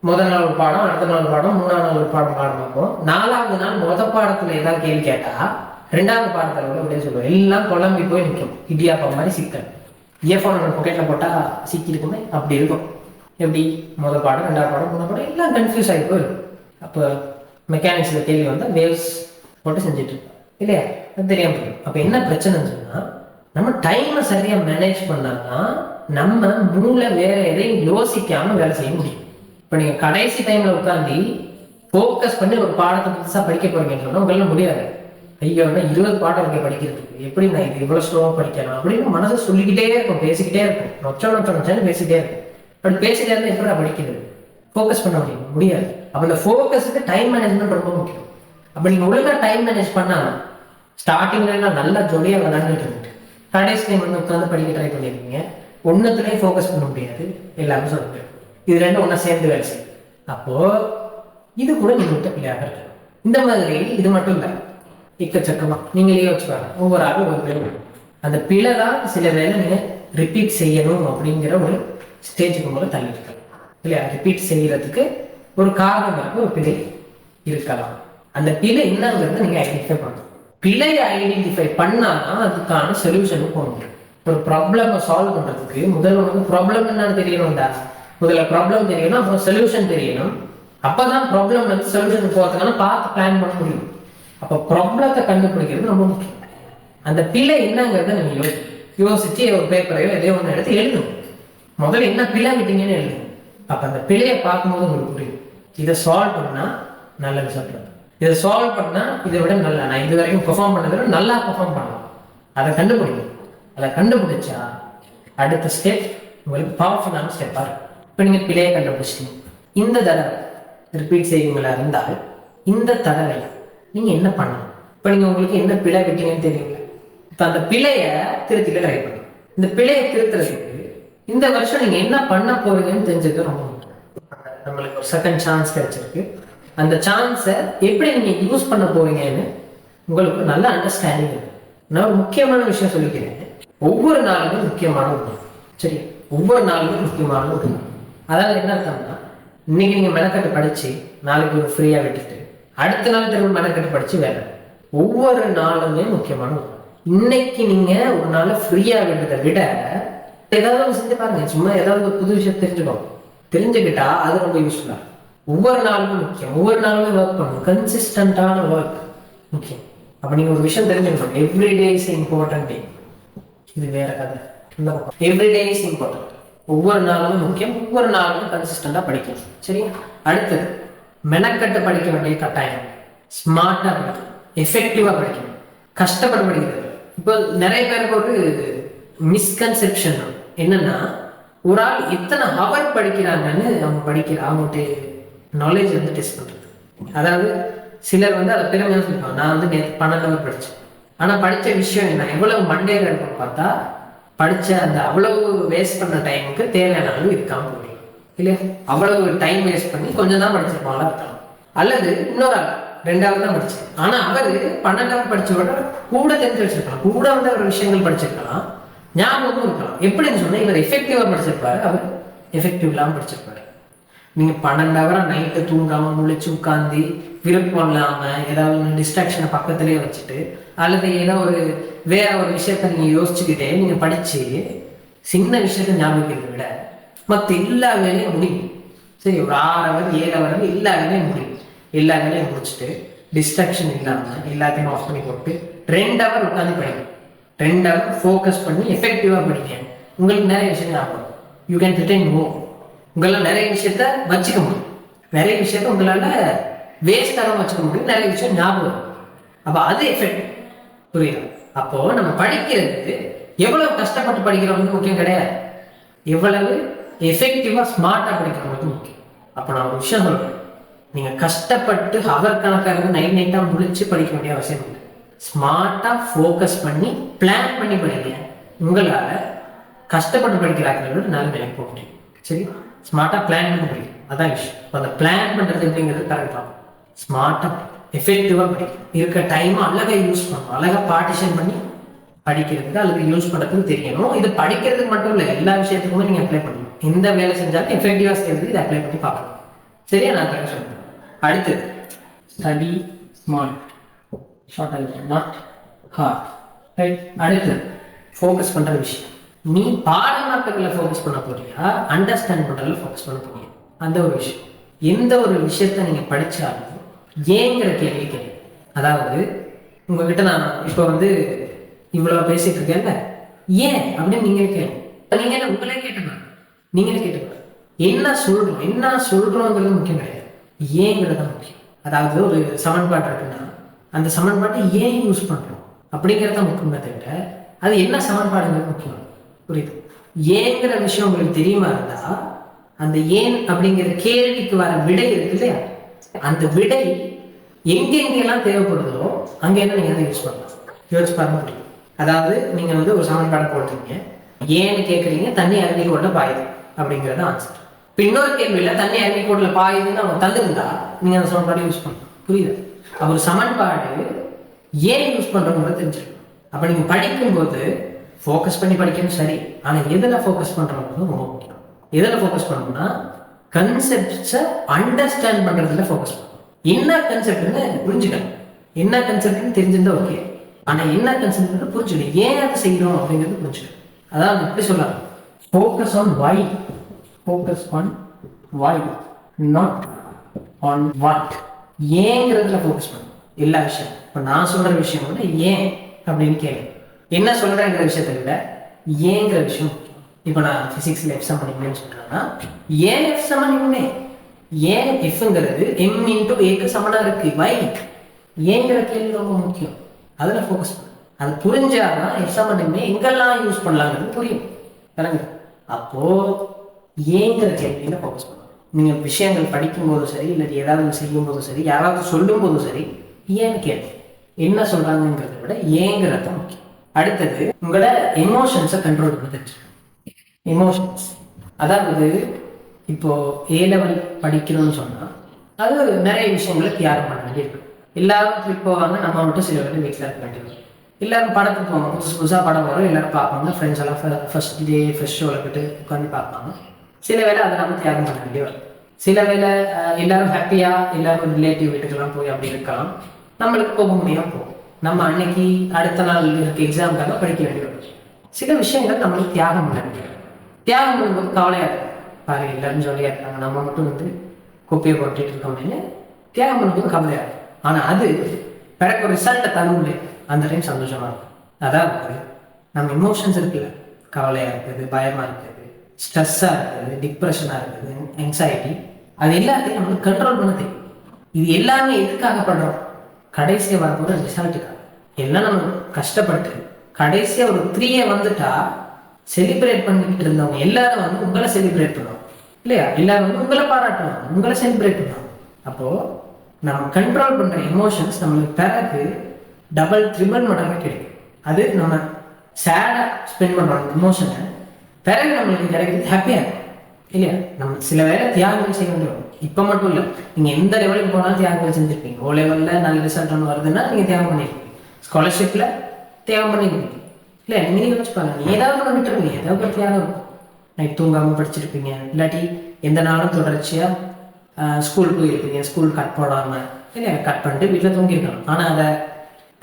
முதல் நாள் ஒரு பாடம், அடுத்த நாள் பாடம், 3ஆம் நாள் ஒரு பாடம் பார்ப்போம். 4ஆவது நாள் முதல் பாடத்தில் ஏதாவது கேள்வி கேட்டால் 2ஆவது பாடத்தில் கூட அப்படியே சொல்லுவோம். எல்லாம் குழம்பி போய் நிற்கும், இடியாப்பம் மாதிரி சிக்கல். இயர்ஃபோன் பொக்கெட்டில் போட்டால் சிக்கிருக்குமே அப்படி இருக்கும். எப்படி? முதல் பாடம், 2ஆவது பாடம், 3ஆவது பாடம் எல்லாம் கன்ஃபியூஸ் ஆகி போயிடும். அப்போ மெக்கானிக்ஸில் கேள்வி வந்தால் வேவ்ஸ் போட்டு செஞ்சுட்டு இருக்கோம் இல்லையா? அது தெரியாமல் போயிடும். அப்போ என்ன பிரச்சனைன்னு சொன்னால், நம்ம டைமை சரியாக மேனேஜ் பண்ணாதான் நம்ம மூளை வேற எதையும் யோசிக்காமல் வேலை செய்ய முடியும். இப்போ நீங்கள் கடைசி டைமில் உட்காந்து ஃபோக்கஸ் பண்ணி ஒரு பாடத்தை புதுசாக படிக்க போகிறீங்கன்னு சொன்னால் உங்களால் முடியாது. ஐயோ 20 பாடம் இங்கே படிக்கிறதுக்கு எப்படி நான் இது இவ்வளோ ஸ்லோவாக படிக்கலாம் அப்படின்னு மனசை சொல்லிக்கிட்டே இருக்கும், பேசிக்கிட்டே இருக்கும், நொச்சோன்னு பேசிக்கிட்டே இருக்கும். அப்படி பேசிட்டே இருந்தால் எப்படி படிக்கிறது? ஃபோக்கஸ் பண்ண முடியாது. அப்போ இந்த ஃபோக்கஸுக்கு டைம் மேனேஜ்மெண்ட் ரொம்ப முக்கியம். அப்போ நீங்கள் ஒழுங்காக டைம் மேனேஜ் பண்ணால் ஸ்டார்டிங்லாம் நல்லா ஜொலியாக விளாண்டுட்டு இருந்துட்டு கடைசி டைம் வந்து உட்காந்து படிக்க ட்ரை பண்ணியிருக்கீங்க, ஒன்றுத்துலேயும் ஃபோக்கஸ் பண்ண முடியாது, எல்லாமே சொல்ல முடியாது. இது 2 ஒன்றா சேர்ந்து வேலை செய்யும். அப்போது இது கூட நீங்கள் விட்ட பிள்ளையாக இருக்கலாம். இந்த மாதிரி இது மட்டும் இல்லை, எக்கச்சக்கமாக நீங்களே வச்சுப்பாங்க. ஒவ்வொரு ஆளும் ஒரு பிள்ளை, அந்த பிள்ளை தான் சில வேலை நீங்கள் ரிப்பீட் செய்யணும் அப்படிங்கிற ஒரு ஸ்டேஜுக்கு மேலே தள்ளிட்டு இல்லையா? ரிப்பீட் செய்யறதுக்கு ஒரு காரணம் இருக்கு, ஒரு பிழை இருக்கலாம். அந்த பிழை என்னங்கிறத நீங்க ஐடென்டிஃபை பண்ணணும். பிழையை ஐடென்டிஃபை பண்ணாதான் அதுக்கான சொல்யூஷனுக்கு போக முடியும். ஒரு ப்ராப்ளமை சால்வ் பண்றதுக்கு முதல்ல உனக்கு ப்ராப்ளம் என்னன்னு தெரியணும்டா. முதல்ல ப்ராப்ளம் தெரியணும், அப்புறம் சொல்யூஷன் தெரியணும். அப்பதான் ப்ராப்ளம்ல இருந்து சொல்யூஷன் போகிறதுக்கான பார்த்து பிளான் பண்ண முடியும். அப்போ ப்ராப்ளத்தை கண்டுபிடிக்கிறது ரொம்ப முக்கியம். அந்த பிழை என்னங்கிறத நீங்க யோசிச்சு ஒரு பேப்பரையோ எதையோ ஒன்று எடுத்து எழுதணும். முதல்ல என்ன பிழை விட்டீங்கன்னு எழுதணும். அப்ப அந்த பிழையை பார்க்கும்போது உங்களுக்கு புரியும், இதை சால்வ் பண்ணா நல்ல ரிசல்ட் வரும், இதை சால்வ் பண்ணா இதை விட நல்லா, நான் இது வரைக்கும் பெர்ஃபார்ம் பண்ணதை விட நல்லா பெர்ஃபார்ம் பண்ணலாம். அதை கண்டுபிடிக்கணும். அதை கண்டுபிடிச்சா அடுத்த ஸ்டெப் உங்களுக்கு பவர்ஃபுல்லான ஸ்டெப்பாக இருக்கும். இப்போ நீங்கள் பிழையை கண்டுபிடிச்சிட்டீங்க. இந்த தடவை ரிப்பீட் செய்வீங்களா இருந்தால் இந்த தடவை நீங்கள் என்ன பண்ணணும்? இப்போ நீங்கள் உங்களுக்கு என்ன பிழை விட்டீங்கன்னு தெரியல. இப்போ அந்த பிழையை திருத்திக்க ட்ரை பண்ணணும். இந்த பிழையை திருத்துறதுக்கு இந்த வருஷம் நீங்கள் என்ன பண்ண போறீங்கன்னு தெரிஞ்சது ரொம்ப முக்கியம். நம்மளுக்கு ஒரு செகண்ட் சான்ஸ் கிடைச்சிருக்கு. அந்த சான்ஸை எப்படி நீங்கள் யூஸ் பண்ண போறீங்கன்னு உங்களுக்கு நல்ல அண்டர்ஸ்டாண்டிங் இருக்கு. நான் ஒரு முக்கியமான விஷயம் சொல்லிக்கிறேன். ஒவ்வொரு நாளுமே முக்கியமான ஒன்று. சரி, ஒவ்வொரு நாளுமே முக்கியமான ஒன்று. அதாவது என்ன அர்த்தம்னா, இன்னைக்கு நீங்கள் மெனக்கட்டு படிச்சு நாளைக்கு ஒரு ஃப்ரீயாக விட்டுட்டு அடுத்த நாள் திரும்ப மெனக்கட்டு படிச்சு வேலை. ஒவ்வொரு நாளுமே முக்கியமான ஒன்று. இன்னைக்கு நீங்க ஒரு நாள் ஃப்ரீயா விடுறதை விட ஏதாவது ஒன்று செஞ்சு பாருங்க. சும்மா ஏதாவது ஒரு புது விஷயம் தெரிஞ்சுக்கிட்டா அது ரொம்ப யூஸ்ஃபுல்லா. ஒவ்வொரு நாளுமே முக்கியம். ஒவ்வொரு நாளுமே ஒர்க் பண்ணணும். கன்சிஸ்டன்டான ஒர்க் முக்கியம். அப்ப நீங்க ஒரு விஷயம் தெரிஞ்சுக்கணும். எவ்ரிடே இஸ் இம்பார்ட்டன்ட் டே. இது வேற கதை. Everyday is important. ஒவ்வொரு நாளுமே முக்கியம். ஒவ்வொரு நாளுமே கன்சிஸ்டண்டா படிக்கணும். சரி, அடுத்தது மெனக்கட்டு படிக்க வேண்டிய கட்டாயம். ஸ்மார்ட்டா படிக்கணும், எஃபெக்டிவா படிக்கணும், கஷ்டப்பட்டு படிக்கிறது. இப்போ நிறைய பேருக்கு ஒரு மிஸ்கன்செப்ஷன் என்னன்னா, ஒரு ஆள் இத்தனை ஹவர் படிக்கிறாங்கன்னு அவங்ககிட்ட நாலேஜ் வந்து டெஸ்ட் பண்றது. அதாவது சிலர் வந்து அதை பெருமையாக சொல்லுவாங்க, நான் வந்து நேற்று 12 ஹவர் படித்தேன். ஆனால் படித்த விஷயம் என்ன, எவ்வளவு மண்டேல இருக்குன்னு பார்த்தா படித்த அந்த அவ்வளவு வேஸ்ட் பண்ண டைமுக்கு தேவையான அளவு இருக்காம போயிடும் இல்லையா? அவ்வளவு டைம் வேஸ்ட் பண்ணி கொஞ்சம் தான் படிச்சிருப்பாங்களா இருக்கலாம். அல்லது இன்னொரு ஆள் 2 ஹவர் தான் படிச்சேன், ஆனா அவர் 12 ஹவர் படிச்சோட கூட தெரிஞ்சு வச்சிருக்கலாம், கூட வந்து அவர் விஷயங்கள் படிச்சிருக்கலாம், ஞாபகமும் இருக்கலாம். எப்படின்னு சொன்னா இவர் எஃபெக்டிவா படிச்சிருப்பாரு, அவர் எஃபெக்டிவ் இல்லாம படிச்சிருப்பாரு. நீங்க 12 ஹவரா நைட்டு தூங்காம முழிச்சு உட்காந்து விருப்பம் இல்லாம ஏதாவது டிஸ்ட்ராக்ஷனை பக்கத்திலேயே வச்சுட்டு அல்லது ஏதோ வேற ஒரு விஷயத்த நீங்க யோசிச்சுக்கிட்டே நீங்க படிச்சு சின்ன விஷயத்த ஞாபகிக்கிறத விட மற்ற எல்லா வேலையும் முடியும். சரி, ஒரு 6 ஹவர் 7 ஹவர் எல்லா வேலையும் முடியும். எல்லா வேலையும் முடிச்சுட்டு டிஸ்ட்ராக்ஷன் இல்லாம எல்லாத்தையும் ஆஃப் பண்ணி போட்டு 2 ஹவர் உட்காந்து படிங்க. 2 ஹவர் ஃபோக்கஸ் பண்ணி எஃபெக்டிவா படிங்க. உங்களுக்கு நிறைய விஷயம் ஞாபகம். யூ கேன் ரிட்டைன் மோர். உங்களால் நிறைய விஷயத்த வச்சுக்க முடியும். நிறைய விஷயத்த உங்களால வேஸ்டாக வச்சுக்க முடியும். நிறைய விஷயம் ஞாபகம். அப்ப அது எஃபெக்ட். புரியுது? அப்போ நம்ம படிக்கிறது எவ்வளவு கஷ்டப்பட்டு படிக்கிறவங்களுக்கு முக்கியம் கிடையாது, எவ்வளவு எஃபெக்டிவா ஸ்மார்ட்டா படிக்கிறவங்களுக்கு முக்கியம். அப்ப நான் ஒரு விஷயம் சொல்றேன், நீங்க கஷ்டப்பட்டு ஹவர் கணக்காக நைட்டா முழிச்சு படிக்க வேண்டிய அவசியம் இல்லை. ஸ்மார்ட்டா ஃபோக்கஸ் பண்ணி பிளான் பண்ணி படிங்க. உங்களால கஷ்டப்பட்டு படிக்கிறாங்க நல்ல நிலைக்கு போக முடியும். சரி, ஸ்மார்ட்டா பிளான் பண்ணி படிக்கும். அதான் விஷயம். அந்த பிளான் பண்றது எப்படிங்கிறது கரெக்டாக ஸ்மார்ட்டா எஃபெக்டிவா படிக்கும். இருக்க டைம் அழகா யூஸ் பண்ணணும். அழகா பார்ட்டிஷன் பண்ணி படிக்கிறதுக்கு அல்லது யூஸ் பண்ணுறதுக்கு தெரியணும். இது படிக்கிறதுக்கு மட்டும் இல்லை, எல்லா விஷயத்துக்குமே நீங்க அப்ளை பண்ணணும். எந்த வேலை செஞ்சாலும் எஃபெக்டிவா செய்யறதுக்கு இதை அப்ளை பண்ணி பார்க்கணும். சரியா? நான் கரெக்டாக சொல்றேன். அடுத்தது ஸ்டடி ஸ்மார்ட், ஷார்ட் ஆகிடும், நாட் ஹார்ட். ரைட். அடுத்தது ஃபோக்கஸ் பண்ற விஷயம். நீ பாடமாக்கத்துல ஃபோக்கஸ் பண்ண போறியா, அண்டர்ஸ்டாண்ட் பண்றதுல ஃபோக்கஸ் பண்ண போறியா? அந்த ஒரு விஷயம். எந்த ஒரு விஷயத்த நீங்க படிச்சாலும் ஏங்கிற கேள்வி கேள்வி. அதாவது உங்ககிட்ட நான் இப்போ வந்து இவ்வளவு பேசிட்டு இருக்கேன்ல, ஏன் அப்படின்னு நீங்களே கேள்வி. நீங்க உங்களே கேட்டுப்பாங்க, நீங்களே கேட்டுப்பாங்க. என்ன சொல்றோங்கிறது முக்கியம் கிடையாது, ஏங்கிறது முக்கியம். அதாவது ஒரு சமன்பாடு இருக்குன்னா அந்த சமன்பாட்டை ஏன் யூஸ் பண்றோம் அப்படிங்கிறத முக்கியமே தவிர அது என்ன சமன்பாடுங்கிறது முக்கியம். புரியுது? ஏங்கிற விஷயம் உங்களுக்கு தெரியுமா இருந்தா அந்த ஏன் அப்படிங்கிற கேள்விக்கு வர விடை இருக்கு இல்லையா, அந்த விடை எங்கெங்கெல்லாம் தேவைப்படுதோ அங்க என்ன நீங்க அதை யூஸ் பண்ணலாம். யோசிச்சு பார்க்க முடியும். அதாவது நீங்க வந்து ஒரு சமன்பாடு போடுறீங்க, ஏன்னு கேட்குறீங்க, தண்ணி அருவிக்கோட்ல பாயுது அப்படிங்கிறது ஆன்சர். இப்போ இன்னொரு கேள்வியில தண்ணி அருவிக்கோட்ல பாயுதுன்னு அவங்க தந்துருந்தா நீங்க அந்த சமன்பாடு யூஸ் பண்ணலாம். புரியுது? ஒரு சமன்பாடு ஏன் யூஸ் பண்றோம்னு தெரிஞ்சிருக்கும். அப்ப நீங்க படிக்கும்போது ஃபோக்கஸ் பண்ணி படிக்கணும், சரி, ஆனா எதுல ஃபோக்கஸ் பண்றோம்னு ரொம்ப முக்கியம். எதில் ஃபோக்கஸ் பண்ணணும்னா கன்செப்ட்ஸை அண்டர்ஸ்டாண்ட் பண்ணுறதுல ஃபோக்கஸ் பண்ணணும். என்ன கன்செப்ட்னு புரிஞ்சுக்கணும். என்ன கன்செப்ட்னு தெரிஞ்சிருந்தா ஓகே, ஆனால் என்ன கன்செப்ட்னு புரிஞ்சுக்கணும். ஏன் அதை செய்யணும் அப்படிங்கிறது புரிஞ்சுக்கணும். அதாவது எப்படி சொல்லலாம், focus on why, focus on why, not on what. ஏங்கிறதுல ஃபோக்கஸ் பண்ணணும் எல்லா விஷயம். இப்போ நான் சொல்கிற விஷயம் வந்து ஏன் அப்படின்னு கேளு. என்ன சொல்கிறேங்கிற விஷயத்தை விட ஏங்கிற விஷயம். இப்போ நான் ஃபிசிக்ஸில் எஃப் சமன் இம்னு சொல்கிறேன்னா ஏன் எஃப் சமன் இம்னே, ஏன் எஃப்ங்கிறது எம் இன்டூ ஏக்கு சமனாக இருக்குது, வை, ஏங்கிற கேள்வி ரொம்ப முக்கியம். அதில் ஃபோக்கஸ் பண்ணு. அது புரிஞ்சாதான் எஃப் சமன் இம்னே எங்கெல்லாம் யூஸ் பண்ணலாங்கிறது புரியும். கரெக்ட். அப்போது ஏங்கிற கேள்வியில் ஃபோக்கஸ் பண்ணணும். நீங்கள் விஷயங்கள் படிக்கும்போதும் சரி, இல்லை ஏதாவது செய்யும் போதும் சரி, யாராவது சொல்லும் போதும் சரி, ஏன்னு கேள்வி. என்ன சொல்கிறாங்கிறத விட ஏங்கிறது தான் முக்கியம். அடுத்தது உங்களோட எமோஷன்ஸை கண்ட்ரோல் பண்ண தெரிஞ்சுக்கணும். எமோஷன்ஸ் அதாவது இப்போ ஏ லெவல் படிக்கணும்னு சொன்னால் அது நிறைய விஷயங்களை தியாகம் பண்ண வேண்டியிருக்கு. எல்லாரும் ட்ரிப் போவாங்க, நம்ம மட்டும் சில வேலை வீட்டில் இருக்க வேண்டியது. எல்லாரும் படத்துக்கு போவாங்க, புதுசாக படம் வரும், எல்லாரும் பார்ப்பாங்க, ஃப்ரெண்ட்ஸ் எல்லாம் ஃபர்ஸ்ட் டே ஃபர்ஸ்ட் ஷோவில் போய்ட்டு உட்காந்து பார்ப்பாங்க. சில வேலை அதை நம்ம தியாகம் பண்ண வேண்டிய வரும். சில வேலை எல்லாரும் ஹாப்பியாக எல்லாரும் ரிலேட்டிவ் வீட்டுக்கெல்லாம் போய் அப்படி இருக்கலாம், நம்மளுக்கு போக முடியாமல் போகும். நம்ம அன்னைக்கு அடுத்த நாள் இருக்க எக்ஸாமுக்காக படிக்க வேண்டிய வரும். சில விஷயங்கள் நம்மளுக்கு தியாகம் பண்ண வேண்டிய வரும். தியாகம் பண்ணும்போது கவலையாக இருக்கும். பாரு எல்லாரும் ஜாலியாக இருக்காங்க, நம்ம மட்டும் வந்து குப்பையை போட்டுட்டு இருக்கோம் அப்படின்னு தியாகம் பண்ணும்போது கவலையாக இருக்கும். ஆனால் அது பிறகு ஒரு ரிசல்ட்டை தரும், அந்த டைம் சந்தோஷமாக இருக்கும். அதாவது நம்ம எமோஷன்ஸ் இருக்குல்ல, கவலையாக இருக்குது, பயமாக இருக்குது, ஸ்ட்ரெஸ்ஸாக இருக்குது, டிப்ரெஷனாக இருக்குது, ஆங்ஸைட்டி, அது எல்லாத்தையும் நம்மளுக்கு கண்ட்ரோல் பண்ண தெரியும். இது எல்லாமே எதுக்காக பண்ணுறோம், கடைசியாக வரப்போகிற ரிசல்ட்டுக்காக. எல்லாம் நம்ம கஷ்டப்பட்டு கடைசியாக ஒரு 3 வந்துட்டா செலிப்ரேட் பண்ணிக்கிட்டு இருந்தவங்க எல்லாரும் வந்து உங்களை செலிப்ரேட் பண்ணுவாங்க இல்லையா, எல்லாரும் வந்து உங்களை பாராட்டுவாங்க, உங்களை செலிப்ரேட் பண்ணுவாங்க. அப்போது நம்ம கண்ட்ரோல் பண்ணுற எமோஷன்ஸ் நம்மளுக்கு பிறகு டபுள் ட்ரிபிள் மடங்கு கிடைக்கும். அது நம்ம சேடாக ஸ்பெண்ட் பண்ணுறோம் எமோஷனை, பிறகு நம்மளுக்கு கிடைக்கிறது ஹாப்பியாக இருக்கும் இல்லையா. நம்ம சில வேலை தியாகங்கள் செய்ய வேண்டியது. இப்போ மட்டும் இல்லை, நீங்கள் எந்த லெவலுக்கு போனாலும் தியாகங்கள் செஞ்சுருப்பீங்க. ஓ லெவலில் நல்ல ரிசல்ட் ஒன்று வருதுன்னா நீங்கள் தியாகம் பண்ணியிருப்பீங்க, ஸ்காலர்ஷிப்பில் தியாகம் பண்ணியிருப்பீங்க இல்லை. நீங்கள் வச்சு பாருங்க, ஏதாவது ஒன்று விட்டுருப்பீங்க, ஏதாவது ஒரு தியாகம் இருக்கும். நைட் தூங்காமல் படிச்சிருப்பீங்க, இல்லாட்டி எந்த நாளும் தொடர்ச்சியாக ஸ்கூல் போயிருப்பீங்க, ஸ்கூல் கட் போடாமல் இல்லை, கட் பண்ணிட்டு வீட்டில் தூங்கியிருக்கணும், ஆனால் அதை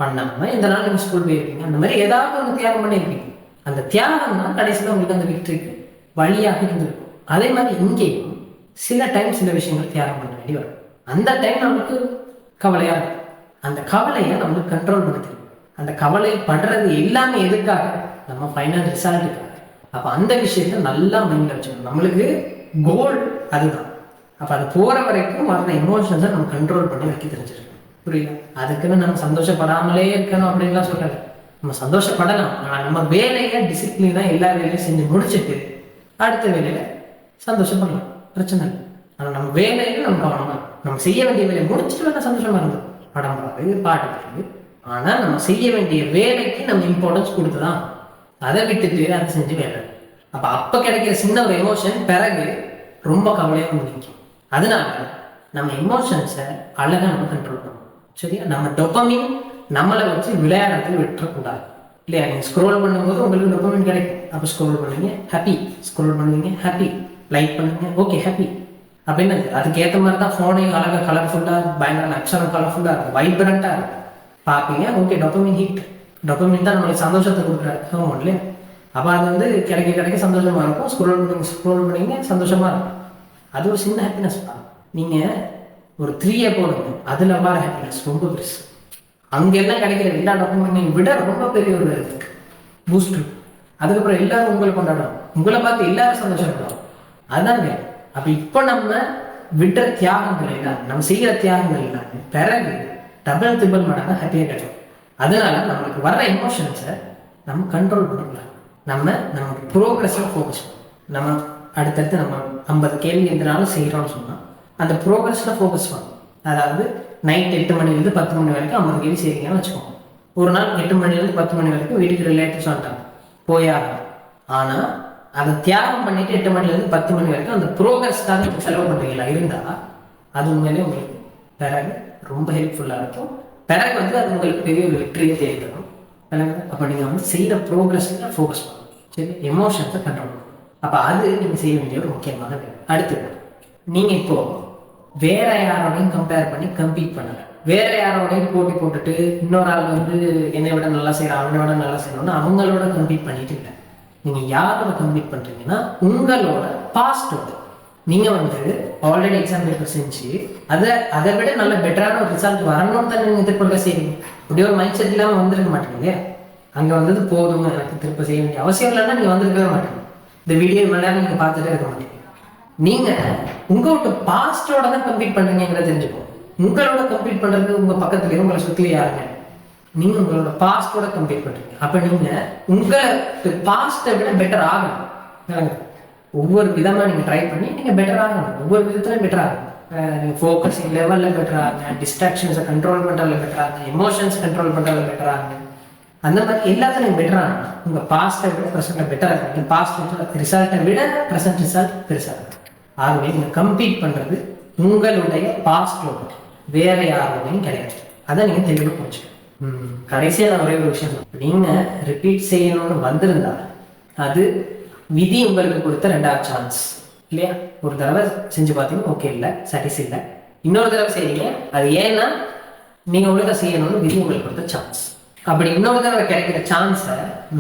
பண்ணாமல் எந்த நாள் நீங்கள் ஸ்கூல் போயிருப்பீங்க. அந்த மாதிரி ஏதாவது ஒன்று தியாகம் பண்ணியிருப்பீங்க. அந்த தியாகம் தான் கடைசியில் உங்களுக்கு அந்த விக்டரிக்கு வழியாக இருந்திருக்கும். அதே மாதிரி இங்கேயும் சில டைம் சில விஷயங்கள் தியாகம் பண்ண வேண்டி வரும். அந்த டைம் நமக்கு கவலையாக இருக்கும். அந்த கவலையை நம்மளுக்கு கண்ட்ரோல் பண்ண தெரியும். அந்த கவலை படுறது எல்லாமே எதுக்காக, நம்ம ஃபைனல் ரிசல்ட்டுக்காக. அப்போ அந்த விஷயத்த நல்லா மைண்டில் வச்சுக்கணும். நம்மளுக்கு கோல் அதுதான். அப்போ அது போகிற வரைக்கும் வர்ற எமோஷன்ஸை நம்ம கண்ட்ரோல் பண்ணி வைக்க தெரிஞ்சிருக்கணும். புரியுது? அதுக்குன்னு நம்ம சந்தோஷப்படாமலே இருக்கணும் அப்படின்லாம் சொல்லலை. நம்ம சந்தோஷப்படலாம், ஆனால் நம்ம வேலையை டிசிப்ளினாக எல்லா வேலையும் செஞ்சு முடிச்சுட்டு அடுத்த வேலையில் சந்தோஷப்படலாம், பிரச்சனை இல்லை. ஆனால் நம்ம வேலையில் நம்ம கவனமாக நம்ம செய்ய வேண்டிய வேலையை முடிச்சுட்டு வேணால் சந்தோஷமாக இருந்தோம், படம் பார்க்குறது, பாட்டு பாடுறது. ஆனால் நம்ம செய்ய வேண்டிய வேலைக்கு நம்ம இம்பார்ட்டன்ஸ் கொடுத்து தான், அதை விட்டுட்டு அதை செஞ்சு வேலை. அப்போ கிடைக்கிற சின்ன ஒரு எமோஷன் பிறகு ரொம்ப கவலையாக நிற்கும். அதனால நம்ம எமோஷன்ஸை அழகாக நம்ம கண்ட்ரோல் பண்ணணும். சரியா? நம்ம டொபமின் நம்மளை வச்சு விளையாடுறதுக்கு விட்டுறக்கூடாது இல்லையா. நீங்கள் ஸ்க்ரோல் பண்ணும்போது உங்களுக்கு டொபமின் கிடைக்கும், அப்போ ஸ்க்ரோல் பண்ணுவீங்க ஹாப்பி, ஸ்க்ரோல் பண்ணுவீங்க ஹாப்பி, லைக் பண்ணுவீங்க ஓகே ஹாப்பி அப்படின்னு. அதுக்கேற்ற மாதிரி தான் ஃபோனையும் அழகாக கலர்ஃபுல்லாக பயங்கர அக்ஷரம் கலர்ஃபுல்லாக இருக்கும், வைப்ரண்ட்டாக இருக்கும், பார்ப்பீங்க ஓகே டொபமின் ஹிட். டொபமின் தான் நம்மளுக்கு சந்தோஷத்தை கொடுக்குற ஹார்மோன் இல்லையா. அப்போ அது வந்து கிடைக்க கிடைக்க சந்தோஷமாக இருக்கும். ஸ்க்ரோல் பண்ணுவீங்க சந்தோஷமாக இருக்கும். அது ஒரு சின்ன ஹாப்பினஸ் தான். நீங்கள் ஒரு 3 போடுங்க, அதில் வர ஹாப்பினஸ் ரொம்ப பெருசு. அங்கெல்லாம் கிடைக்கிற எல்லா டொபமினையும் விட ரொம்ப பெரிய ஒரு பூஸ்ட். அதுக்கப்புறம் எல்லாரும் உங்களை கொண்டாடுறோம், உங்களை பார்த்து எல்லாரும் சந்தோஷப்படுறோம். அதுதாங்க. அப்போ இப்போ நம்ம விடுற தியாகங்கள் எல்லாம், நம்ம செய்கிற தியாகங்கள் எல்லாமே பிறகு டபுள் ட்ரிபிள் மடங்கு ஹாப்பியாக கிடைக்கும். அதனால நம்மளுக்கு வர்ற எமோஷன்ஸை நம்ம கண்ட்ரோல் பண்ணக்கூடாது. நம்ம ப்ரோக்ரஸில் ஃபோக்கஸ் பண்ணணும். நம்ம அடுத்தடுத்து நம்ம 50 கேள்வி எந்தனாலும் செய்கிறோம்னு சொன்னால் அந்த ப்ரோக்ரஸில் ஃபோக்கஸ் பண்ணணும். அதாவது நைட் 8 மணிலேருந்து 10 மணி வரைக்கும் 50 கேள்வி செய்கிறீங்கன்னு வச்சுக்கோங்க. ஒரு நாள் 8 மணிலேருந்து 10 மணி வரைக்கும் வீட்டுக்கு ரிலேட்டிவ்ஸ் வந்துட்டாங்க, போயாகணும். ஆனால் அதை தியாகம் பண்ணிட்டு 8 மணிலேருந்து 10 மணி வரைக்கும் அந்த ப்ரோக்ரஸ்க்காக செலவு பண்ணுறீங்களா இருந்தால் அது உண்மையிலே உங்களுக்கு பிறகு ரொம்ப ஹெல்ப்ஃபுல்லாக இருக்கும். பிறகு வந்து அது உங்களுக்கு பெரிய ஒரு வெற்றியை தேடித்தரும். அப்போ நீங்கள் வந்து செய்கிற ப்ரோக்ரஸில் ஃபோக்கஸ் பண்ணணும். சரி, எமோஷன்ஸை கண்ட்ரோல் பண்ணணும். அப்போ அது நீங்கள் செய்ய வேண்டிய ஒரு முக்கியமான வேலை. அடுத்தது நீங்கள் இப்போ வேற யாரோடையும் கம்பேர் பண்ணி கம்பீட் பண்ணல. வேற யாரோடையும் போட்டி போட்டுட்டு இன்னொரு ஆள் வந்து என்னை விட நல்லா செய்யறான், அவனை விட நல்லா செய்யணும்னு அவங்களோட கம்பீட் பண்ணிட்டு இல்லை. நீங்க யாரோட கம்பீட் பண்றீங்கன்னா உங்களோட பாஸ்டோட. நீங்க வந்து ஆல்ரெடி எக்ஸாம் பேப்பர் செஞ்சு அதை விட நல்ல பெட்டரான ஒரு ரிசல்ட் வரணும்னு தான் நீங்க எதிர்பார்க்க செய்வீங்க. இப்படி ஒரு மைண்ட் செட் இல்லாமல் வந்துருக்க மாட்டீங்க இல்லையா? அங்க வந்தது போதும், எனக்கு திருப்ப செய்ய வேண்டிய அவசியம் இல்லைன்னா நீங்க வந்திருக்கவே மாட்டீங்க. இந்த வீடியோ மேலே நீங்க பார்த்துட்டே இருக்க மாட்டீங்க. நீங்க உங்களோட பாஸ்டோட தான் கம்பீட் பண்றீங்கிறத தெரிஞ்சுக்கோ. உங்களோட கம்பீட் பண்றது உங்க பக்கத்துலயே உங்களை சுத்தி யாருங்க, நீங்க உங்களோட பாஸ்டோட கம்பீட் பண்றீங்க. அப்ப நீங்க உங்களுக்கு பாஸ்ட்டை விட பெட்டர் ஆகணும். ஒவ்வொரு விதமா நீங்க ட்ரை பண்ணி நீங்க பெட்டர் ஆகணும். ஒவ்வொரு விதத்துலயும் பெட்டர் ஆகணும். நீங்க ஃபோக்கஸிங் லெவல்ல பெட்டர் ஆகுங்க, டிஸ்ட்ராக்ஷன்ஸை கண்ட்ரோல் பண்றதுல பெட்டர் ஆகுங்க, எமோஷன்ஸ் கண்ட்ரோல் பண்றதுல பெட்டர் ஆகுங்க. அந்த மாதிரி எல்லாத்துலையும் பெட்டர் ஆகணும். உங்க பாஸ்ட்டை விட ப்ரெசென்ட்ல பெட்டர் ஆகுங்க. பாஸ்ட் ரிசல்ட்டை விட ப்ரெசென்ட் ரிசல்ட் பெருசா இருக்கு. ஆகவே நீங்க கம்பீட் பண்றது உங்களுடைய பாஸ்டோட, வேற யாரோடையும் கிடையாது. அதை நீங்க தெளிவாக புரிஞ்சுக்கணும். கடைசியா நான் ஒரே ஒரு விஷயம், நீங்க ரிப்பீட் செய்யணும்னு வந்திருந்தா அது விதி உங்களுக்கு கொடுத்த 2வது சான்ஸ் இல்லையா? ஒரு தடவை செஞ்சு பார்த்தீங்க, ஓகே இல்லை, சாட்டிஸ் இல்லை. இன்னொரு தடவை செய்றீங்க, அது ஏன்னா நீங்க ஒழுங்கா செய்யணும்னு விதி உங்களுக்கு கொடுத்த சான்ஸ். அப்படி இன்னொரு தடவை கிடைக்கிற சான்ஸை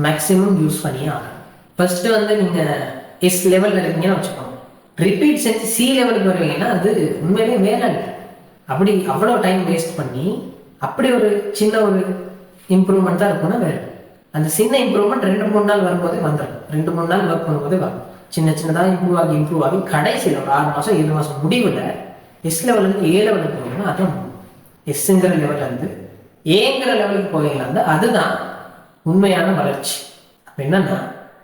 மேக்சிமம் யூஸ் பண்ணியே ஆகணும். ஃபர்ஸ்ட் வந்து நீங்க எஸ் லெவல்ல இருக்கீங்கன்னு வச்சுக்கோங்க. ரிப்பீட் செஞ்சு சி லெவலுக்கு வருவீங்கன்னா அது உண்மையிலேயே வேலை இல்லை. அப்படி அவ்வளோ டைம் வேஸ்ட் பண்ணி அப்படி ஒரு சின்ன ஒரு இம்ப்ரூவ்மெண்ட் தான் இருக்கும்னா வேறு. அந்த சின்ன இம்ப்ரூவ்மெண்ட் 2-3 நாள் வரும்போதே வந்துடும். 2-3 நாள் ஒர்க் பண்ணும்போதே வரும். சின்னதாக இம்ப்ரூவ் ஆகி கடைசியில் ஒரு 6 மாதம் 7 மாதம் முடிவில் எஸ் லெவலுக்கு ஏ லெவலுக்கு போனீங்கன்னா அதான் எஸ்ங்கிற லெவல்லேருந்து ஏங்கிற லெவலுக்கு போவீங்களா, அதுதான் உண்மையான வளர்ச்சி. அப்போ என்னன்னா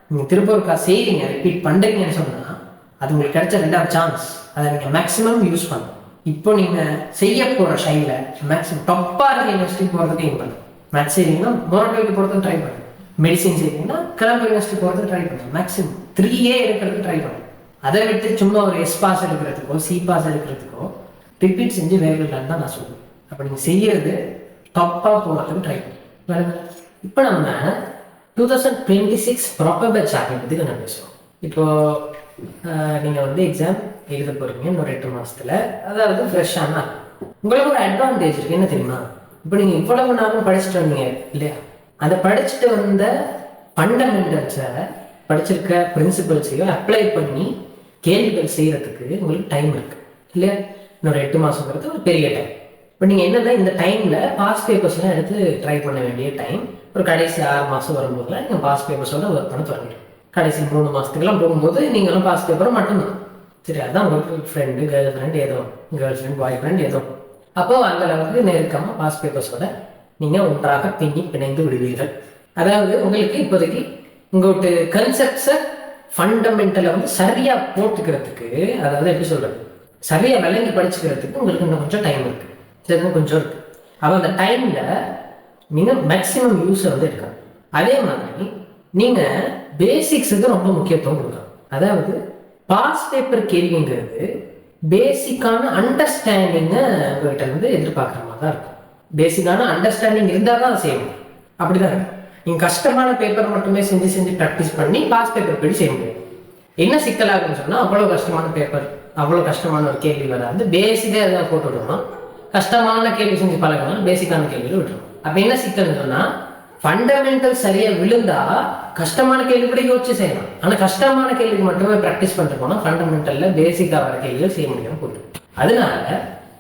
நீங்கள் திரும்ப ஒருக்கா செய்கிறீங்க, ரிப்பீட் பண்ணுறீங்கன்னு சொன்னால் அது உங்களுக்கு கிடைச்ச 2வது சான்ஸ். அதை நீங்கள் மேக்ஸிமம் யூஸ் பண்ணணும். இப்போ நீங்கள் செய்ய போகிற ஷைல மேக்ஸிமம் டாப்பாக யூனிவர்சிட்டி போகிறதுக்கு எய்ம் பண்ணுங்க. மேத்ஸ் செய்வீங்கன்னா மோரட்டோக்கு போகிறதுக்கு ட்ரை பண்ணுங்க. மெடிசின் செய்வீங்கன்னா கிளம்பு யூனிவர்சிட்டி போகிறதுக்கு ட்ரை பண்ணுங்க. மேக்ஸிமம் 3A எடுக்கிறதுக்கு ட்ரை பண்ணுங்க. அதை விட்டு சும்மா ஒரு எஸ் பாஸ் எடுக்கிறதுக்கோ சி பாஸ் எடுக்கிறதுக்கோ ரிப்பீட் செஞ்சு வேலை இல்லைன்னு தான் நான் சொல்லுவேன். அப்போ நீங்கள் செய்யறது டாப்பாக போகிறதுக்கு ட்ரை பண்ணுங்க. இப்போ நம்ம 2026 ப்ராப்பர் பேட்ச் ஆகிறதுக்கு நான் பேசுவோம். இப்போ நீங்கள் வந்து எக்ஸாம் எழுத போகிறீங்க இன்னொரு 8 மாதத்தில். அதாவது ஃப்ரெஷ்ஷானா உங்களுக்கு ஒரு அட்வான்டேஜ் இருக்குது. என்ன தெரியுமா? இப்போ நீங்கள் இவ்வளவு நாளும் படிச்சுட்டு வந்தீங்க இல்லையா? அதை படிச்சுட்டு வந்த ஃபண்டமெண்டல்ஸை, படிச்சிருக்க பிரின்சிபல்ஸையும் அப்ளை பண்ணி கேள்விகள் செய்கிறதுக்கு உங்களுக்கு டைம் இருக்குது இல்லையா? இன்னொரு 8 மாதங்கிறது ஒரு பெரிய டைம். இப்போ நீங்கள் என்னென்னா இந்த டைமில் பாஸ் பேப்பர்ஸ்லாம் எடுத்து ட்ரை பண்ண வேண்டிய டைம். ஒரு கடைசி 6 மாதம் வரும்போதுலாம் நீங்கள் பாஸ் பேப்பர்ஸோட ஒர்க் பண்ண தொடங்கிடும். கடைசி 3 மாதத்துக்கெல்லாம் போகும்போது நீங்களும் பாஸ் பேப்பரை மட்டும்தான். சரி, அதுதான் உங்களுக்கு ஃப்ரெண்டு, கேர்ள் ஃப்ரெண்ட் பாய் ஃப்ரெண்ட் ஏதோ. அப்போ அந்த அளவுக்கு நெருக்கமாக பாஸ் பேப்பர்ஸோட நீங்கள் ஒன்றாக பிணைந்து விடுவீர்கள். அதாவது உங்களுக்கு இப்போதைக்கு உங்களோட கன்செப்ட்ஸை ஃபண்டமெண்டலை வந்து சரியாக போட்டுக்கிறதுக்கு, அதாவது எப்படி சொல்கிறது, சரியாக விளங்கி படிச்சுக்கிறதுக்கு உங்களுக்கு இன்னும் கொஞ்சம் டைம் இருக்குது. சரி, கொஞ்சம் இருக்குது. அப்போ அந்த டைமில் நீங்கள் மேக்ஸிமம் யூஸை வந்து எடுக்கணும். அதே மாதிரி நீங்கள் பேசிக்ஸுக்கு ரொம்ப முக்கியத்துவம் கொடுக்கணும். அதாவது பாஸ் பேப்பர் கேள்விங்கிறது பேசிக்கான அண்டர்ஸ்டாண்டிங்கை உங்கள்கிட்ட வந்து எதிர்பார்க்குற மாதிரி தான் இருக்கும். பேசிக்கான அண்டர்ஸ்டாண்டிங் இருந்தால் தான் செய்யணும். அப்படி தான் இருக்கும். நீங்கள் கஷ்டமான பேப்பர் மட்டுமே செஞ்சு ப்ராக்டிஸ் பண்ணி பாஸ் பேப்பர் படி செய்ய முடியும். என்ன சிக்கலாகுன்னு சொன்னால், அவ்வளோ கஷ்டமான பேப்பர், அவ்வளோ கஷ்டமான ஒரு கேள்வி வராது. பேசிக்காக எதாவது போட்டு விடணும். கஷ்டமான கேள்வி செஞ்சு பழகணும், பேசிக்கான கேள்வியில் விட்டுருணும். அப்போ என்ன சிக்கல்னு சொன்னால், ஃபண்டமெண்டல் சரியாக விழுந்தா கஷ்டமான கேள்வி கூட யோசிச்சு செய்யலாம். ஆனால் கஷ்டமான கேள்விக்கு மட்டுமே ப்ராக்டிஸ் பண்ணிட்டு போனால் ஃபண்டமெண்டலில் பேசிக்காக வர கேள்விகள் செய்ய முடியாமல் போயிடும். அதனால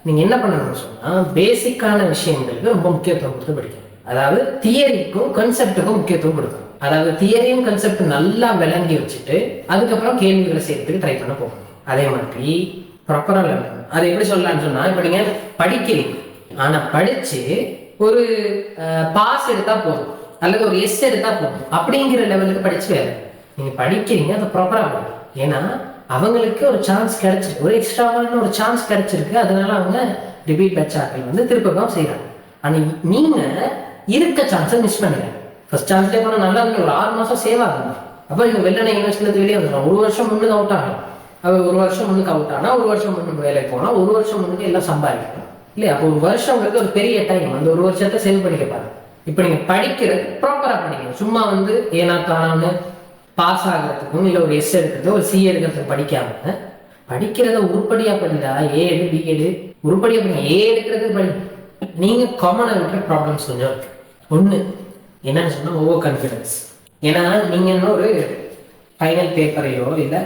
நீங்கள் என்ன பண்ணணும்னு சொன்னால், பேசிக்கான விஷயங்களுக்கு ரொம்ப முக்கியத்துவம் கொடுத்து படிக்கணும். அதாவது தியரிக்கும் கன்செப்டுக்கும் முக்கியத்துவம் கொடுக்கணும். அதாவது தியரியும் கன்செப்ட் நல்லா விளங்கி வச்சுட்டு அதுக்கப்புறம் கேள்விகளை செய்யறதுக்கு ட்ரை பண்ண போகணும். அதே மாதிரி ப்ராப்பராக விளங்கணும். அதை எப்படி சொல்லலாம்னு சொன்னால், இப்போ நீங்கள் படிக்கிறீங்க, ஆனால் படித்து ஒரு பாஸ் எடுத்தால் போதும் அல்லது ஒரு எஸ் எடுத்தால் போதும் அப்படிங்கிற லெவலுக்கு படிச்சு வேறு. நீங்கள் படிக்கிறீங்க, அதை ப்ராப்பராக படிக்கணும். ஏன்னா அவங்களுக்கு ஒரு சான்ஸ் கிடைச்சிருக்கு, ஒரு எக்ஸ்ட்ராவான ஒரு சான்ஸ் கிடைச்சிருக்கு. அதனால அவங்க ரிப்பீட் பேட்ச் ஆட்கள் வந்து திருப்பகம் செய்கிறாங்க. ஆனால் நீங்கள் இருக்க சான்ஸை மிஸ் பண்ணிடுறாங்க. ஃபர்ஸ்ட் சான்ஸ்லேயே போனால் நல்லா இருக்கு, ஒரு 6 மாதம் சேவ் ஆகணும். அப்போ நீங்கள் வெள்ளனை யூனிவர்சிட்டிலேருந்து வெளியே வந்துடும். 1 வருஷம் முன்னுக்கு அவுட் ஆகலாம். அவர் 1 வருஷம் முன்னுக்கு அவுட் ஆனால் 1 வருஷம் முன்னுக்கு வேலைக்கு போனால் 1 வருஷம் முன்னுக்கு எல்லாம் சம்பாதிக்கணும் இல்லையா? அப்போ 1 வருஷங்கிறது ஒரு பெரிய டைம். அந்த 1 வருஷத்தை சேவ் பண்ணிக்க பாருங்க. இப்போ நீங்கள் படிக்கிறது ப்ராப்பராக படிக்கணும். சும்மா வந்து ஏன்னா தானு பாஸ் ஆகிறதுக்கும் இல்லை ஒரு எஸ் எடுக்கிறது ஒரு சி எடுக்கிறதுக்கு படிக்காம படிக்கிறத உருப்படியா படிடா, ஏ எடு பி எடு, உருப்படியா படிங்க. ஏ எடுக்கிறது படி. நீங்க காமனா இருக்கிற ப்ராப்ளம்ஸ் கொஞ்சம் இருக்கு. ஒண்ணு என்னன்னு சொன்னா ஓவர் கான்ஃபிடன்ஸ். ஏன்னா நீங்க இன்னும் ஒரு ஃபைனல் பேப்பரையோ இல்லை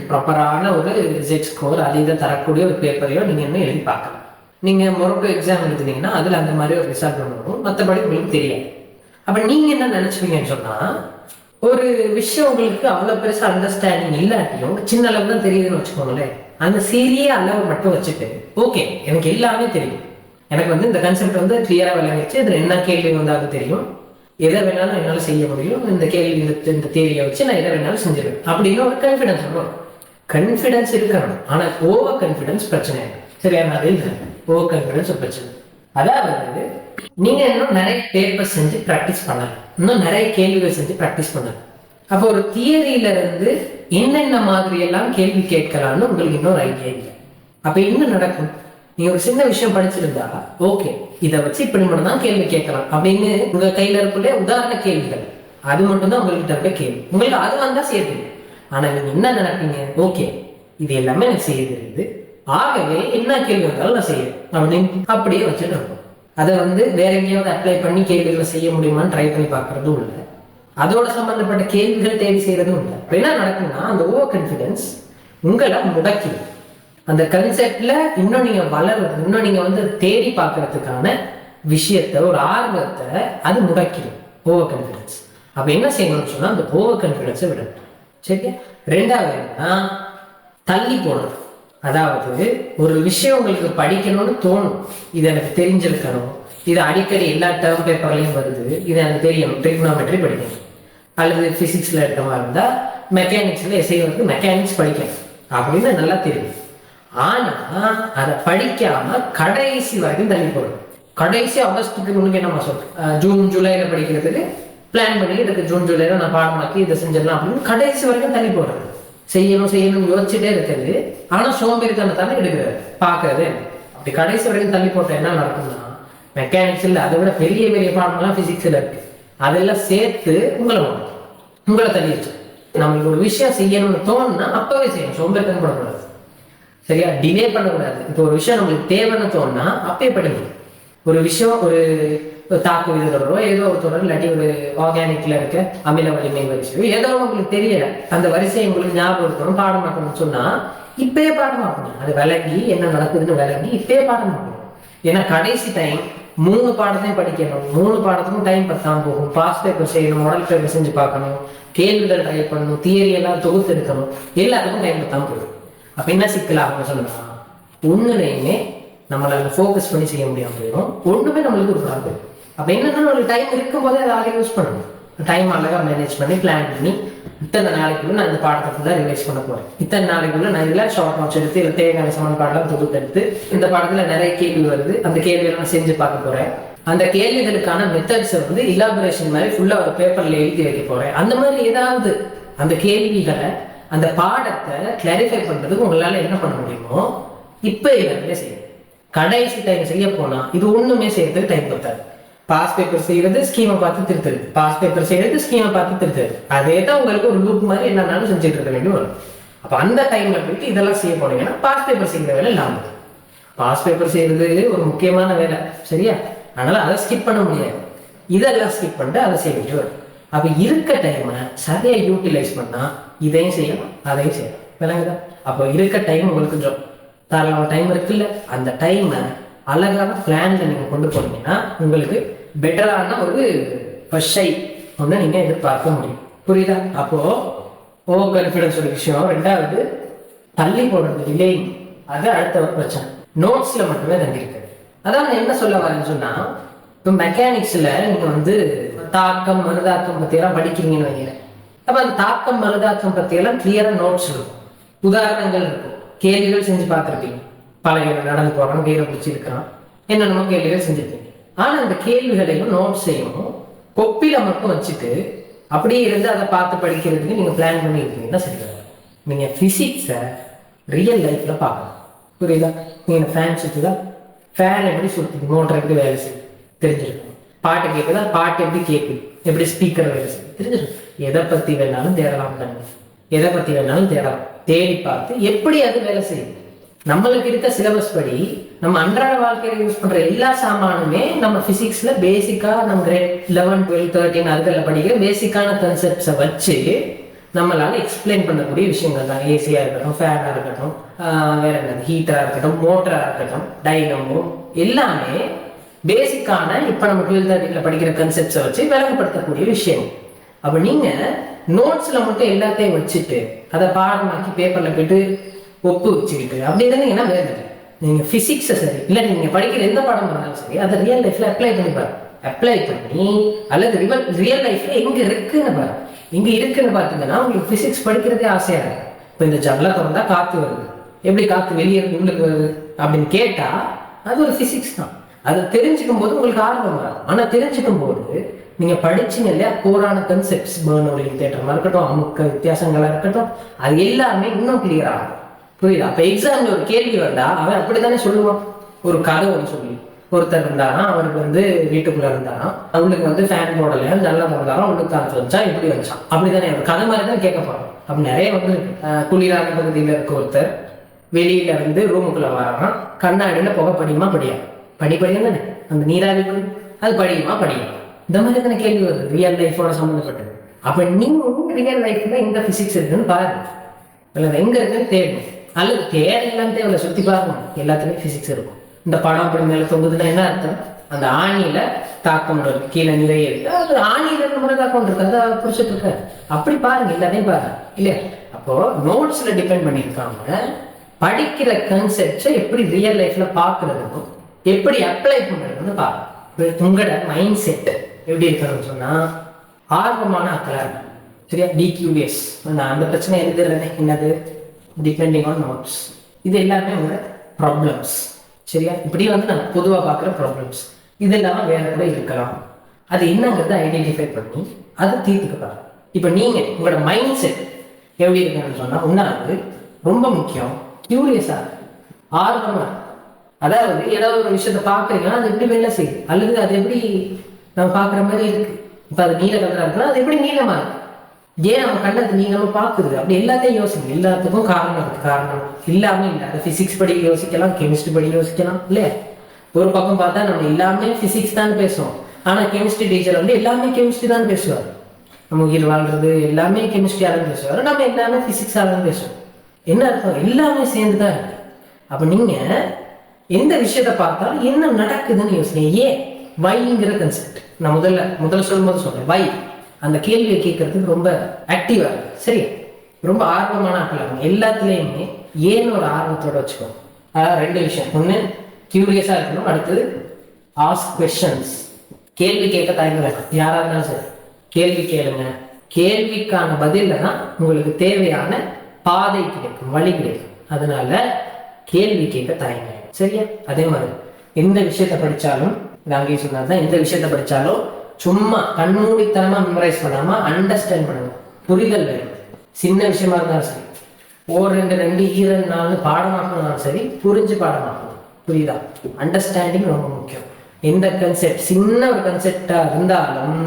ப்ராப்பரான ஒரு ரிசல்ட் ஸ்கோர் அது இதை தரக்கூடிய ஒரு பேப்பரையோ நீங்கள் இன்னும் எழுதி பார்க்கலாம். நீங்கள் மொரட்டோ எக்ஸாம் எழுதுனீங்கன்னா அதில் அந்த மாதிரி ஒரு ரிசல்ட் வரும், மற்றபடி உங்களுக்கு தெரியாது. அப்போ நீங்கள் என்ன நினச்சிப்பீங்கன்னு சொன்னால், ஒரு விஷயம் உங்களுக்கு அவ்வளோ பெருசாக அண்டர்ஸ்டாண்டிங் இல்லாட்டியும் சின்ன அளவு தான் தெரியுதுன்னு வச்சுக்கோங்களேன். அந்த சிறிய அளவை மட்டும் வச்சுட்டு ஓகே எனக்கு எல்லாமே தெரியும், எனக்கு வந்து இந்த கான்செப்ட் வந்து கிளியராக விளங்கிச்சு, இதில் என்ன கேள்வி வந்தாலும் தெரியும், எதை வேணாலும் என்னால் செய்ய முடியும், இந்த கேள்வி இந்த தேரியை வச்சு நான் எதை வேணாலும் செஞ்சிருவேன் அப்படின்னு ஒரு கான்ஃபிடன்ஸ் வரும். கான்ஃபிடன்ஸ் இருக்கணும், ஆனால் ஓவர் கான்ஃபிடன்ஸ் பிரச்சனை இல்லை. சரியா? அது இல்லை, ஓவர் கான்ஃபிடன்ஸ் ஒரு பிரச்சனை. அதாவது நீங்க இன்னும் நிறைய பேப்பர் செஞ்சு ப்ராக்டிஸ் பண்ணலாம், இன்னும் நிறைய கேள்விகள் செஞ்சு ப்ராக்டிஸ் பண்ணலாம். அப்போ ஒரு தியரியில இருந்து என்னென்ன மாதிரி எல்லாம் கேள்வி கேட்கலாம்னு உங்களுக்கு இன்னொரு ஐடியா இல்லை. அப்ப என்ன நடக்கும்? நீங்க ஒரு சின்ன விஷயம் படிச்சிருந்தா ஓகே இதை வச்சு இப்படி மட்டும் தான் கேள்வி கேட்கலாம் அப்படின்னு உங்க கையில இருக்குள்ள உதாரண கேள்விகள் அது மட்டும் தான் உங்கள்கிட்ட இருக்க கேள்வி. உங்களுக்கு அது வந்தா சேர்த்துங்க. ஆனா நீங்க என்ன நினைப்பீங்க? ஓகே இது எல்லாமே எனக்கு செய்ய தெரியுது, ஆகவே என்ன கேள்வி வந்தாலும் நான் செய்யறேன் அப்படின்னு அப்படியே வச்சுட்டு இருக்கோம். அதை வந்து வேற எங்கேயாவது அப்ளை பண்ணி கேள்விகளை செய்ய முடியுமான்னு ட்ரை பண்ணி பார்க்கறதும் இல்லை, அதோட சம்பந்தப்பட்ட கேள்விகள் தேடி செய்யறதும் இல்லை. என்ன நடக்கும்னா அந்த ஓவர் கான்ஃபிடன்ஸ் உங்களை முடக்கிடும். அந்த கன்செப்ட்ல இன்னும் நீங்க வளர்றது, இன்னும் நீங்க வந்து தேடி பார்க்கறதுக்கான விஷயத்த ஒரு ஆர்வத்தை அது முடக்கிடும் ஓவர் கான்ஃபிடன்ஸ். அப்ப என்ன செய்யணும்னு சொன்னா அந்த ஓவர் கான்ஃபிடன்ஸை விடணும். சரியா? ரெண்டாவது தள்ளி போடுறது. அதாவது ஒரு விஷயம் உங்களுக்கு படிக்கணும்னு தோணும், இது எனக்கு தெரிஞ்சிருக்கணும், இது அடிக்கடி எல்லா டேர்ம் பேப்பர்லையும் வருது, இது எனக்கு தெரியணும், ட்ரிக்னாமெட்ரி படிக்கணும், அல்லது பிசிக்ஸ்ல இருக்க மாதிரி இருந்தா மெக்கானிக்ஸ்ல எஸ்ஐ மெக்கானிக்ஸ் படிக்கணும் அப்படின்னு நல்லா தெரியும். ஆனா அதை படிக்காம கடைசி வரைக்கும் தள்ளி போடணும். கடைசி ஆகஸ்டுக்கு முன்னுக்கு என்னமா சொல்றேன், ஜூன் ஜூலைல படிக்கிறதுக்கு பிளான் பண்ணி இதுக்கு ஜூன் ஜூலைல நான் பாடமாக்கி இதை செஞ்சிடலாம் அப்படின்னு கடைசி வரைக்கும் தள்ளி போடுறது. செய்யணும் யோசிச்சுட்டே இருக்குது, ஆனா சோம்பேறித்தனத்தானே எடுக்கிறாரு பாக்குறது. அப்படி கடைசி வரைக்கும் தள்ளி போட்ட என்ன நடக்கும்னா மெக்கானிக்ஸ்ல அதை விட பெரிய பெரிய பாடம்லாம் பிசிக்ஸ்ல இருக்கு, அதெல்லாம் சேர்த்து உங்களை தள்ளி வச்சு. நம்மளுக்கு ஒரு விஷயம் செய்யணும்னு தோணுன்னா அப்பவே செய்யணும், சோம்பேறித்தனம் பண்ணக்கூடாது. சரியா? டிலே பண்ணக்கூடாது. இப்போ ஒரு விஷயம் நம்மளுக்கு தேவைன்னு தோணுனா அப்பயே படிக்கணும். ஒரு விஷயம் ஒரு தாக்கு வித தொடரோ ஏதோ ஒரு தொடர் இல்லாட்டி ஒரு ஆர்கானிக்ல இருக்க அமில வலிமை வரிசையோ ஏதோ உங்களுக்கு தெரியல, அந்த வரிசையை உங்களுக்கு ஞாபகம் இருக்கணும், பாடமாக்கணும்னு சொன்னா இப்பயே பாடமாக்கணும். அது விளங்கி என்ன நடக்குதுன்னு விளங்கி இப்பயே பாடமாக்கணும். ஏன்னா கடைசி டைம் 3 பாடத்தையும் படிக்கணும், 3 பாடத்துக்கும் டைம் பத்தாம போகும். பாஸ் பேப்பர் செய்யணும், மாடல் பேப்பர் செஞ்சு பார்க்கணும், கேள்விகள் ட்ரை பண்ணணும், தியரி எல்லாம் தொகுத்து எடுக்கணும், எல்லாத்துக்கும் டைம் பத்தாம போகும். அப்ப என்ன சிக்கலாகும் சொல்லலாம், ஒண்ணுலையுமே நம்மளால ஃபோக்கஸ் பண்ணி செய்ய முடியாம போயிடும், ஒண்ணுமே நம்மளுக்கு ஒரு ப்ராப்ளம். அப்ப என்னன்னா நம்மளுக்கு டைம் இருக்கும் போதே அதை யூஸ் பண்ணணும். டைம் அழகா மேனேஜ் பண்ணி பிளான் பண்ணி இத்தனை நாளைக்குள்ள நான் இந்த பாடத்தை ஃபுல்லாக ரிவைஸ் பண்ண போறேன், இத்தனை நாளைக்குள்ள நான் இதில் ஷார்ட் நோட்ஸ் எடுத்து இல்லை தேவையான சமன்பாடெல்லாம் தொகுத்து எடுத்து இந்த பாடத்துல நிறைய கேள்வி வருது, அந்த கேள்வியெல்லாம் செஞ்சு பார்க்க போறேன், அந்த கேள்விகளுக்கான மெத்தட்ஸை வந்து இலாபரேஷன் மாதிரி ஃபுல்லா ஒரு பேப்பர்ல எழுதி வைக்க போறேன். அந்த மாதிரி ஏதாவது அந்த கேள்விகளை அந்த பாடத்தை கிளாரிஃபை பண்றதுக்கு உங்களால என்ன பண்ண முடியுமோ இப்ப எல்லாருமே செய்யும். கடைசி டைம் செய்ய போனா இது ஒண்ணுமே செய்யறதுக்கு டைம் பத்தாது. பாஸ் பேப்பர் செய்யறது ஸ்கீமை பார்த்து திருத்துறது, பாஸ் பேப்பர் செய்யறது ஸ்கீமை பார்த்து திருத்துறது, அதே தான் உங்களுக்கு ஒரு லூப் மாதிரி என்னன்னாலும் செஞ்சுட்டு இருக்க வேண்டிய வரும். அப்ப அந்த டைம்ல போயிட்டு இதெல்லாம் செய்ய போனீங்கன்னா பாஸ் பேப்பர் செய்யற வேலை இல்லாமல். பாஸ் பேப்பர் செய்யறது ஒரு முக்கியமான வேலை, சரியா? அதனால அதை ஸ்கிப் பண்ண முடியாது, இதெல்லாம் ஸ்கிப் பண்ணிட்டு அதை செய்ய வேண்டிய வரும். அப்ப இருக்க டைமை சரியா யூட்டிலைஸ் பண்ணா இதையும் செய்யலாம் அதையும் செய்யலாம், விளங்குதா? அப்போ இருக்க டைம் உங்களுக்கு தாராளமான டைம் இருக்குல்ல, அந்த டைமை அழகான பிளான்ல நீங்க கொண்டு போனீங்கன்னா உங்களுக்கு பெட்டரான ஒரு பஷை ஒன்று நீங்க எதிர்பார்க்க முடியும். புரியுதா? அப்போ ஓவர் கான்ஃபிடன்ஸ் ஒரு விஷயம். ரெண்டாவது தள்ளி போடுறது, டிலே, அது அடுத்த ஒரு பிரச்சனை. நோட்ஸ்ல மட்டுமே தங்கியிருக்கு. அதான் என்ன சொல்ல வரேன்னு சொன்னா, இப்போ மெக்கானிக்ஸ்ல நீங்க வந்து தாக்கம் மறுதாக்கம் பத்தியெல்லாம் படிக்கிறீங்கன்னு வைக்கிறேன். அப்ப அந்த தாக்கம் மறுதாக்கம் பத்தியெல்லாம் கிளியரா நோட்ஸ் இருக்கும், உதாரணங்கள் இருக்கும், கேள்விகள் செஞ்சு பார்த்துருப்பீங்க. பழைய நடந்து போறான், கீரை பிடிச்சிருக்கான், என்னென்னமோ கேள்விகள் செஞ்சுருப்பீங்க. ஆனா அந்த கேள்விகளையும் நோட்ஸையும் கொப்பில மட்டும் வச்சுட்டு அப்படியே இருந்து அதை பார்த்து படிக்கிறதுக்கு நீங்க பிளான் பண்ணி இருக்கீங்கன்னா சரி வராது. நீங்க பிசிக்ஸை ரியல் லைஃப்ல பார்க்கணும். புரியுதா? நீங்க ஃபேன் சுற்றுதா, ஃபேன் எப்படி சுற்றுது, மோட்டர் எப்படி வேலை செய்யுது தெரிஞ்சிருக்கணும். பாட்டு கேட்குதா, பாட்டு எப்படி கேட்குது, எப்படி ஸ்பீக்கர் வேலை செய்யுது தெரிஞ்சிருக்கும். எதை பத்தி வேணாலும் தேடலாம், எதை பத்தி வேணாலும் தேடி பார்த்து எப்படி அது வேலை செய்யுது. நம்மளுக்கு இருக்க சிலபஸ் படி நம்ம அன்றாட வாழ்க்கையில யூஸ் பண்ற எல்லா சாமானுமே நம்ம பிசிக்ஸ்ல பேசிக்கா நம்ம கிரேட் 11, 12, 13 அதுல படிக்கிற பேசிக்கான கான்செப்ட்ஸை வச்சு நம்மளால எக்ஸ்பிளைன் பண்ணக்கூடிய விஷயங்கள் தான். ஏசியா இருக்கட்டும், ஃபேனா இருக்கட்டும், வேற என்ன ஹீட்டரா இருக்கட்டும், மோட்டரா இருக்கட்டும், டைனமோ, எல்லாமே பேசிக்கான இப்ப நம்ம 12th 13th படிக்கிற கான்செப்ட்ஸை வச்சு விளங்கப்படுத்தக்கூடிய விஷயம். அப்ப நீங்க நோட்ஸ்ல மட்டும் எல்லாத்தையும் வச்சுட்டு அதை பாடமாக்கி பேப்பர்ல போயிட்டு ஒப்பு வச்சுக்கிட்டு அப்படி இருந்தீங்கன்னா வேலை. நீங்க பிசிக்ஸை சரி இல்லை நீங்க படிக்கிற எந்த பாடம் இருந்தாலும் சரி அதை ரியல் லைஃப்ல அப்ளை பண்ணி பாரு. அப்ளை பண்ணி அல்லது ரியல் லைஃப்ல எங்க இருக்குன்னு பாரு. இங்க இருக்குன்னு பார்த்தீங்கன்னா உங்களுக்கு பிசிக்ஸ் படிக்கிறதே ஆசையா இருக்கு. இப்போ இந்த ஜன்னலை திறந்தா காத்து வருது, எப்படி காத்து வெளியே இருந்து உள்ளுக்கு வருது அப்படின்னு கேட்டா அது ஒரு பிசிக்ஸ் தான். அதை தெரிஞ்சுக்கும் போது உங்களுக்கு ஆர்வம் வரும். ஆனா தெரிஞ்சுக்கும் போது நீங்க படிச்சீங்க இல்லையா, கோரான கன்செப்ட்ஸ், பர்னோலியின் தேற்றமா இருக்கட்டும், அமுக்க வித்தியாசங்களா இருக்கட்டும், அது எல்லாமே இன்னும் கிளியர் ஆகும். புரியுதா? அப்ப எக்ஸாம்ல ஒரு கேள்வி வந்தா அவன் அப்படித்தானே சொல்லுவான். ஒரு கதை ஒன்று சொல்லி ஒருத்தர் இருந்தாராம், அவருக்கு வீட்டுக்குள்ள இருந்தாராம், அவங்களுக்கு ஃபேன் போடலையா, நல்லா இருந்தாலும் அவங்களுக்கு காற்று வந்துச்சா, இப்படி வந்துச்சான், அப்படித்தானே ஒரு கதை மாதிரி தான் கேட்க போறோம். அப்படி நிறைய குளிரான பகுதியில இருக்க ஒருத்தர் வெளியில ரூமுக்குள்ள வரான், கண்ணாடியில புகை படியுமா படியாது, படிப்படியும் தானே அந்த நீராவி அது படியுமா படியும், இந்த மாதிரி தானே கேள்வி வருது ரியல் லைஃபோட சம்மந்தப்பட்டது. அப்ப நீங்க ரியல் லைஃப்ல இந்த பிசிக்ஸ் இருக்குன்னு பாருங்க, அல்லது எங்க இருக்குன்னு தேடணும், அல்லது தேவையில்லாம தேவையில்ல சுத்தி பார்க்கணும், எல்லாத்துலயும் பிசிக்ஸ் இருக்கும். இந்த படம் அப்படி மேல தொங்குதுன்னா என்ன அர்த்தம்? அந்த ஆணியில தாக்கம் இருக்கு, கீழே நிறைய இருக்கு, அது ஆணியில இருந்த மாதிரி தாக்கம் இருக்கு, அதை பிடிச்சிட்டு இருக்க. அப்படி பாருங்க, எல்லாத்தையும் பாருங்க இல்லையா? அப்போ நோட்ஸ்ல டிபெண்ட் பண்ணியிருக்காங்க. படிக்கிற கான்செப்ட்ஸை எப்படி ரியல் லைஃப்ல பாக்குறதுக்கும் எப்படி அப்ளை பண்றதுன்னு பாருங்க. உங்களோட மைண்ட் செட் எப்படி இருக்கணும்னு சொன்னா ஆர்வமான ஆக்கலா இருக்கு, சரியா? டிக்யூஎஸ் நான் அந்த பிரச்சனை எழுதுறேன், என்னது டிபெண்டிங் ஆன் நோட்ஸ். இது எல்லாமே உங்க ப்ராப்ளம்ஸ், சரியா? இப்படி நம்ம பொதுவாக பார்க்குற ப்ராப்ளம்ஸ் இது இல்லாமல் வேற கூட இருக்கலாம். அது என்னங்கிறத ஐடென்டிஃபை பண்ணி அதை தீர்த்துக்கலாம். இப்போ நீங்க உங்களோட மைண்ட் செட் எப்படி இருக்குன்னு சொன்னா ஒன்றாவது ரொம்ப முக்கியம், கியூரியஸா ஆர்வமா. அதாவது ஏதாவது ஒரு விஷயத்த பார்க்குறீங்கன்னா அது எப்படி வேலை செய்யுது, அல்லது அது எப்படி நம்ம பார்க்குற மாதிரி இருக்கு. இப்போ அது நீல கலரா இருக்குன்னா அது எப்படி நீளமா இருக்கு, ஏன் நம்ம கண்ணது நீங்களும் பார்க்குது, அப்படி எல்லாத்தையும் யோசிங்க. எல்லாத்துக்கும் காரணம் இருக்கு, காரணம் இல்லாம இல்லை. அது பிசிக்ஸ் படி யோசிக்கலாம், கெமிஸ்ட்ரி படி யோசிக்கலாம் இல்லையா? ஒரு பக்கம் பார்த்தா நம்ம எல்லாமே பிசிக்ஸ் தான் பேசுவோம், ஆனா கெமிஸ்ட்ரி டீச்சர் எல்லாமே கெமிஸ்ட்ரி தான் பேசுவார். நம்ம உயிர் வாழ்றது எல்லாமே கெமிஸ்ட்ரியால பேசுவார், நம்ம எல்லாமே பிசிக்ஸால பேசுவோம். என்ன அர்த்தம்? எல்லாமே சேர்ந்துதான் இருக்கு. அப்ப நீங்க எந்த விஷயத்த பார்த்தாலும் என்ன நடக்குதுன்னு யோசிங்க. ஏன் வைங்கிற கன்செப்ட் நான் முதல்ல சொல்லும்போது சொன்னேன். வை அந்த கேள்வியை கேட்கறதுக்கு ரொம்ப ஆக்டிவா இருக்கு, சரி? ரொம்ப ஆர்வமான ஆக்கலாம். எல்லாத்துலேயுமே ஏன்னு ஒரு ஆர்வத்தோட வச்சுக்கணும். அதாவது ரெண்டு விஷயம், ஒன்று கியூரியஸா இருக்கணும், அடுத்தது ஆஸ்க் கொஸ்டின்ஸ். கேள்வி கேட்க தயங்க வேண்டாம், யாரா இருந்தாலும் சரி கேள்வி கேளுங்க. கேள்விக்கான பதில தான் உங்களுக்கு தேவையான பாதை கிடைக்கும், வழி கிடைக்கும். அதனால கேள்வி கேட்க தயங்க, சரியா? அதே மாதிரி எந்த விஷயத்த படிச்சாலும் அங்கேயே சொன்னாதான், எந்த விஷயத்த படிச்சாலும் சும்மா கண்மூடித்தனமா மெமரைஸ் பண்ணாம அண்டர்ஸ்டாண்ட் பண்ணணும், புரிதல் வேணும். சின்ன விஷயமா இருந்தாலும் சரி, ஒரு 2 4 பாடமாக்கணும் சரி, புரிஞ்சு பாடமாக்கணும். புரியுதா? அண்டர்ஸ்டாண்டிங் ரொம்ப முக்கியம். எந்த கன்செப்ட் சின்ன ஒரு கன்செப்டா இருந்தாலும்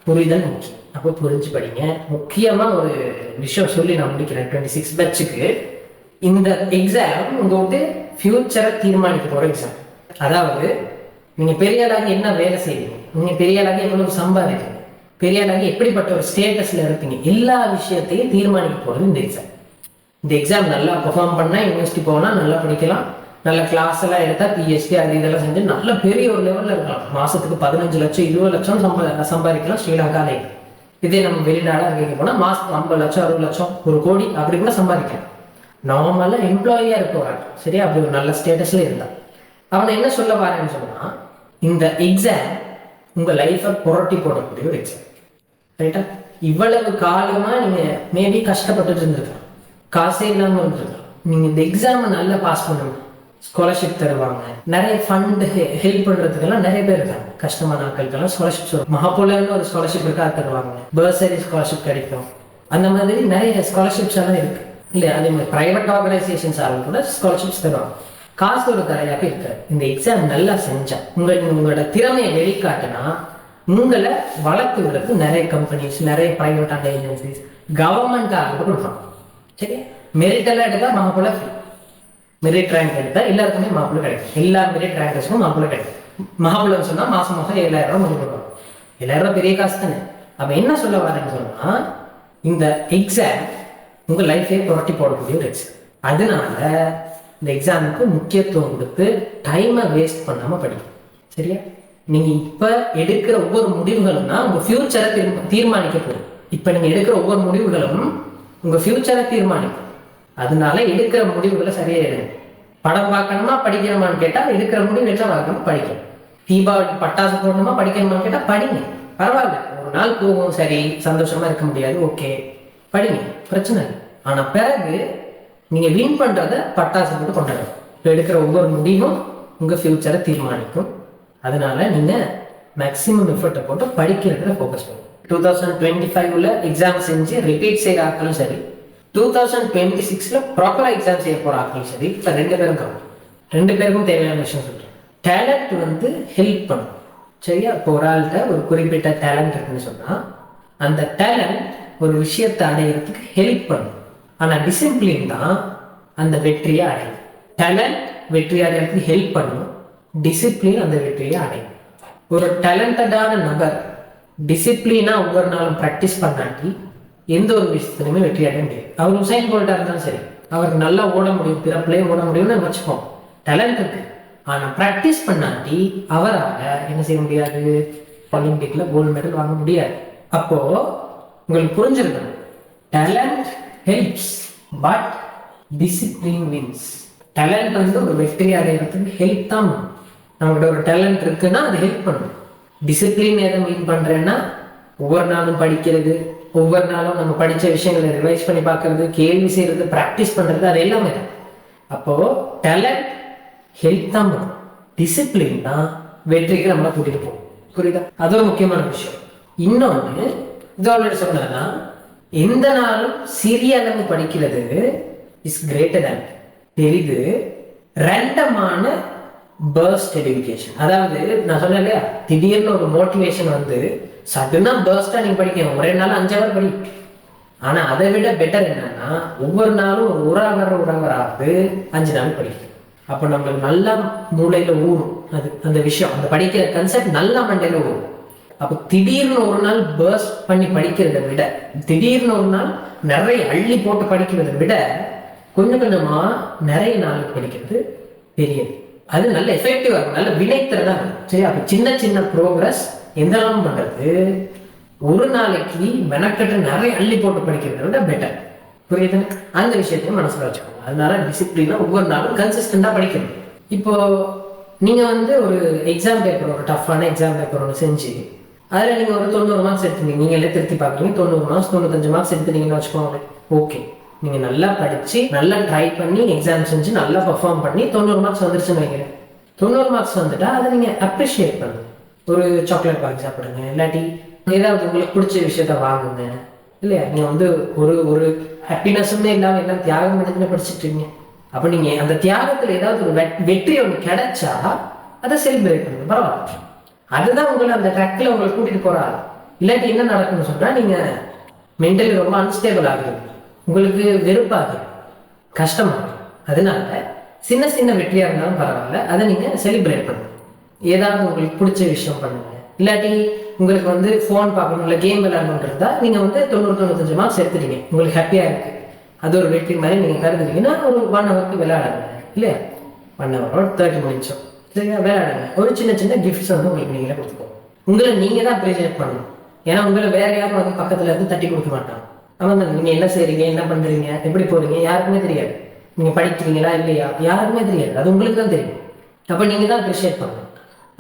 புரிதல் முக்கியம். அப்போ புரிஞ்சு படிங்க. முக்கியமா ஒரு விஷயம் சொல்லி நான் முடிக்கிறேன். 26 பேட்சுக்கு இந்த எக்ஸாம் உங்களுக்கு ஃபியூச்சரை தீர்மானிக்க போற எக்ஸாம். அதாவது நீங்க பெரிய ஆளாக என்ன வேலை செய்வீங்க, நீங்க பெரிய ஆளாக எவ்வளவு சம்பாதிப்பீங்க, பெரிய ஆளாக எப்படிப்பட்ட ஒரு ஸ்டேட்டஸ்ல இருப்பீங்க, எல்லா விஷயத்தையும் தீர்மானிக்க போறது இந்த எக்ஸாம். இந்த எக்ஸாம் நல்லா பெர்ஃபார்ம் பண்ணா யூனிவர்சிட்டி போனா நல்லா படிக்கலாம், நல்ல கிளாஸ் எல்லாம் எடுத்தா பிஹெச்டி அது இதெல்லாம் செஞ்சு நல்ல பெரிய ஒரு லெவல்ல இருக்கலாம். மாசத்துக்கு 15 லட்சம் 20 லட்சம் சம்பாதிக்கலாம் ஸ்ரீலங்காலே. இதே நம்ம வெளிநாடா கேட்க போனா மாசத்துக்கு 50 லட்சம் 60 லட்சம் 1 கோடி அப்படி கூட சம்பாதிக்கலாம். நார்மலா எம்ப்ளாயியா இருக்க சரியா, அப்படி ஒரு நல்ல ஸ்டேட்டஸ்ல இருந்தா அவனை என்ன சொல்ல பாருன்னு சொன்னா, இந்த எக்ஸாம் உங்க லைஃபை புரட்டி போடக்கூடிய ஒரு எக்ஸாம், ரைட்டா? இவ்வளவு காலமா நீங்க மேபி கஷ்டப்பட்டுட்டு இருந்திருக்கலாம், காசே இல்லாம இருந்திருக்கலாம். நீங்க இந்த எக்ஸாமை நல்லா பாஸ் பண்ணணும், ஸ்காலர்ஷிப் தருவாங்க, நிறைய ஃபண்ட் ஹெல்ப் பண்றதுக்கெல்லாம் நிறைய பேர் இருக்காங்க. கஷ்டமான ஆட்களுக்கெல்லாம் ஸ்காலர்ஷிப், மகாபோலன்னு ஒரு ஸ்காலர்ஷிப் இருக்கா தருவாங்க, பர்சரி ஸ்காலர்ஷிப் கிடைக்கும். அந்த மாதிரி நிறைய ஸ்காலர்ஷிப்ஸ் எல்லாம் இருக்கு இல்லையா? அதே மாதிரி பிரைவேட் ஆர்கனைசேஷன்ஸ் கூட ஸ்காலர்ஷிப்ஸ் தருவாங்க. காசு ஒரு தரையாக இருக்காது. இந்த எக்ஸாம் நல்லா செஞ்சா உங்களோட திறமையை வெளிக்காட்டினா உங்களை வளர்த்து விடுறது நிறைய கம்பெனிஸ், நிறைய பிரைவேட்டான ஏஜென்சிஸ், கவர்மெண்டாக கொடுப்பாங்க, சரியா? மெரிட்டெல்லாம் எடுத்தால் மாப்பிள்ளை ஃப்ரீ. மெரிட் ரேங்க் எடுத்தால் எல்லாருக்குமே மாப்பிள்ளை கிடைக்கும். எல்லா மெரிட் ரேங்கர்ஸுக்கும் மாப்பிள்ளை கிடைக்கும். மாப்பிள்ளைன்னு சொன்னால் மாதம் 7,000 முடிவு பண்ணுவாங்க. 7,000 பெரிய காசு தானே. அப்போ என்ன சொல்ல வரேன்னு சொன்னால், இந்த எக்ஸாம் உங்கள் லைஃபே புரட்டி போடக்கூடிய ஒரு எக்ஸாம். அதனால இந்த எக்ஸாமுக்கு முக்கியத்துவம் கொடுத்து டைமை வேஸ்ட் பண்ணாமல் படிக்கும். சரியா? நீங்கள் இப்போ எடுக்கிற ஒவ்வொரு முடிவுகளும் தான் உங்கள் ஃபியூச்சரை தீர்மானிக்க போகும். இப்போ நீங்கள் எடுக்கிற ஒவ்வொரு முடிவுகளும் உங்கள் ஃபியூச்சரை தீர்மானிக்கும். அதனால எடுக்கிற முடிவுகளை சரியா எடுங்க. படம் பார்க்கணுமா படிக்கணுமான்னு கேட்டால் எடுக்கிற முடிவு என்ன பார்க்கணும், படிக்கணும். தீபாவளி பட்டாசு போடணுமா படிக்கணுமான்னு கேட்டால் படிங்க, பரவாயில்ல. ஒரு நாள் போகும், சரி சந்தோஷமா இருக்க முடியாது, ஓகே படிங்க, பிரச்சனை இல்லை. ஆனால் பிறகு நீங்கள் வின் பண்ணுறத பட்டாசு போட்டு கொண்டாடணும். இப்போ எடுக்கிற ஒவ்வொரு முடிவும் உங்கள் ஃபியூச்சரை தீர்மானிக்கும். அதனால நீங்கள் மேக்ஸிமம் எஃபர்ட்டை போட்டு படிக்கிறதுல ஃபோக்கஸ் பண்ணுங்க. 2025 எக்ஸாம் செஞ்சு ரிப்பீட் செய்கிற ஆட்களும் சரி, 2026 ப்ராப்பராக எக்ஸாம் செய்ய போகிற ஆட்களும் சரி, இப்போ 2 பேருக்கும் தேவையான விஷயம் சொல்கிறேன். டேலண்ட் ஹெல்ப் பண்ணும். சரியா? இப்போ ஒரு ஆள்கிட்ட ஒரு குறிப்பிட்ட டேலண்ட் இருக்குன்னு சொன்னால் அந்த டேலண்ட் ஒரு விஷயத்தை அடையிறதுக்கு ஹெல்ப் பண்ணும். ஆனால் டிசிப்ளின் தான் அந்த வெற்றியை அடையும். டேலண்ட் வெற்றி அடையிறதுக்கு ஹெல்ப் பண்ணும், டிசிப்ளின் அந்த வெற்றியை அடையும். ஒரு டேலண்டடான நபர் டிசிப்ளினா ஒவ்வொரு நாளும் ப்ராக்டிஸ் பண்ணாட்டி எந்த ஒரு விஷயத்துலையுமே வெற்றி அடைய முடியாது. அவர் உசைன் போல்ட்டா இருந்தாலும் சரி, அவருக்கு நல்லா ஓட முடியும், பிறப்பிலே ஓட முடியும்னு வச்சுப்போம், டேலண்ட் இருக்கு. ஆனால் ப்ராக்டிஸ் பண்ணாட்டி அவரால் என்ன செய்ய முடியாது, ஒலிம்பிக்ல கோல்டு மெடல் வாங்க முடியாது. அப்போ உங்களுக்கு புரிஞ்சிருக்கணும், talent helps but discipline wins. Talent ஒரு வெற்றி அடைகிறதுக்கு ஹெல்ப் தான். நம்மகிட்ட ஒரு டேலண்ட் இருக்குன்னா அது ஹெல்ப் பண்ணும். டிசிப்ளின் எதை மீன் பண்றேன்னா, ஒவ்வொரு நாளும் படிக்கிறது, ஒவ்வொரு நாளும் நம்ம படிச்ச விஷயங்களை ரிவைஸ் பண்ணி பார்க்கறது, கேள்வி செய்யறது, ப்ராக்டிஸ் பண்றது, அது எல்லாமே தான். அப்போ டேலண்ட் ஹெல்ப் தான் பண்ணும், டிசிப்ளின் தான் வெற்றிக்கு நம்மளை கூட்டிட்டு போகும். புரியுதா? அது ஒரு முக்கியமான விஷயம். இன்னொன்று இது ஆல்ரெடி சொன்னா, எந்த நாளும் சிறிய அளவு படிக்கிறது இஸ் கிரேட்டர் தேன் பெரிது ரேண்டமான பர்ஸ்ட் எஜுகேஷன். அதாவது நான் சொன்னேன் இல்லையா, திடீர்னு ஒரு மோட்டிவேஷன் சடனா பர்ஸ்டா நீங்க படிக்கணும், ஒரே நாள் 5 hour படி. ஆனா அதை விட பெட்டர் என்னன்னா, ஒவ்வொரு நாளும் ஒரு ஆவது 5 நாள் படிக்கணும். அப்போ நம்மளுக்கு நல்லா மூளையில ஊறும் அந்த விஷயம், அந்த படிக்கிற கன்செப்ட் நல்லா மண்டையில ஊறும். அப்போ திடீர்னு ஒரு நாள் பர்ஸ்ட் பண்ணி படிக்கிறத விட, திடீர்னு ஒரு நாள் நிறைய அள்ளி போட்டு படிக்கிறத விட, கொஞ்சம் கொஞ்சமா நிறைய நாள் படிக்கிறது பெரியது. அது நல்ல எஃபெக்டிவா இருக்கும், நல்ல வினைத்திறனா இருக்கும். சரி, அப்போ சின்ன சின்ன ப்ரோக்ரஸ் எந்த நாளும் பண்றது ஒரு நாளைக்கு மெனக்கட்டு நிறைய அள்ளி போட்டு படிக்கிறத விட பெட்டர். புரியுது? அந்த விஷயத்தையும் மனசுல வச்சுக்கோங்க. அதனால டிசிப்ளினா ஒவ்வொரு நாளும் கன்சிஸ்டண்டா படிக்கணும். இப்போ நீங்க ஒரு எக்ஸாம் பேப்பர், ஒரு டஃப்பான எக்ஸாம் பேப்பர் ஒன்று செஞ்சு அதில் நீங்கள் ஒரு 90 மார்க்ஸ் எடுத்துங்க, நீங்களே திருத்தி பார்க்குறீங்க, 90 மார்க்ஸ் 95 மார்க்ஸ் எடுத்துட்டீங்கன்னு வச்சுக்கோங்க. ஓகே, நீங்கள் நல்லா படித்து நல்லா ட்ரை பண்ணி எக்ஸாம் செஞ்சு நல்லா பர்ஃபார்ம் பண்ணி 90 மார்க்ஸ் வந்துருச்சுன்னு வைக்கிறேன். 90 மார்க்ஸ் வந்துட்டா அதை நீங்கள் அப்ரிஷியேட் பண்ணுங்க. ஒரு சாக்லேட் வாங்கி சாப்பிடுங்க, இல்லாட்டி ஏதாவது உங்களுக்கு பிடிச்ச விஷயத்த வாங்குங்க. இல்லையா? நீங்கள் ஒரு ஹாப்பினஸுமே இல்லாமல் எல்லாம் தியாகம் பண்ணி படிச்சுட்டு இருக்கீங்க. அப்போ நீங்கள் அந்த தியாகத்தில் ஏதாவது ஒரு வெற்றி ஒன்று கிடைச்சா அதை செலிப்ரேட் பண்ணுங்க, பரவாயில்ல. அதுதான் உங்களை அந்த ட்ராக்ல உங்களை கூட்டிட்டு போறாரு. இல்லாட்டி என்ன நடக்குன்னு சொன்னா, நீங்க மென்டலி ரொம்ப அன்ஸ்டேபிள் ஆகுது, உங்களுக்கு வெறுப்பாகுது, கஷ்டமாகுது. அதனால சின்ன சின்ன வெற்றியா இருந்தாலும் பரவாயில்ல, அதை நீங்க செலிப்ரேட் பண்ணுங்க. ஏதாவது உங்களுக்கு பிடிச்ச விஷயம் பண்ணுங்க. இல்லாட்டி உங்களுக்கு ஃபோன் பார்க்கணும், இல்லை கேம் விளையாடணுன்றதா நீங்க 90-95 மார்க்ஸ் எடுத்துட்டீங்க, உங்களுக்கு ஹாப்பியா இருக்கு, அது ஒரு வெற்றி மாதிரி நீங்க கருதுறீங்கன்னா ஒரு 1 hour விளையாடுங்க. இல்லையா? 1 hour 30 நிமிஷம் சரியா விளையாடுங்க. ஒரு சின்ன சின்ன கிஃப்ட்ஸ் உங்களுக்கு நீங்களே கொடுத்துக்கோங்க. உங்களை நீங்க தான் அப்ரிஷியேட் பண்ணணும். ஏன்னா உங்களை வேற யாரும் பக்கத்துல இருந்து தட்டி கொடுக்க மாட்டாங்க. ஆமாம், நீங்க என்ன செய்றீங்க, என்ன பண்றீங்க, எப்படி போறீங்க, யாருக்குமே தெரியாது. நீங்க படிக்கிறீங்களா இல்லையா யாருக்குமே தெரியாது, அது உங்களுக்கு தான் தெரியும். அப்ப நீங்க தான் அப்ரிஷியேட் பண்ணணும்.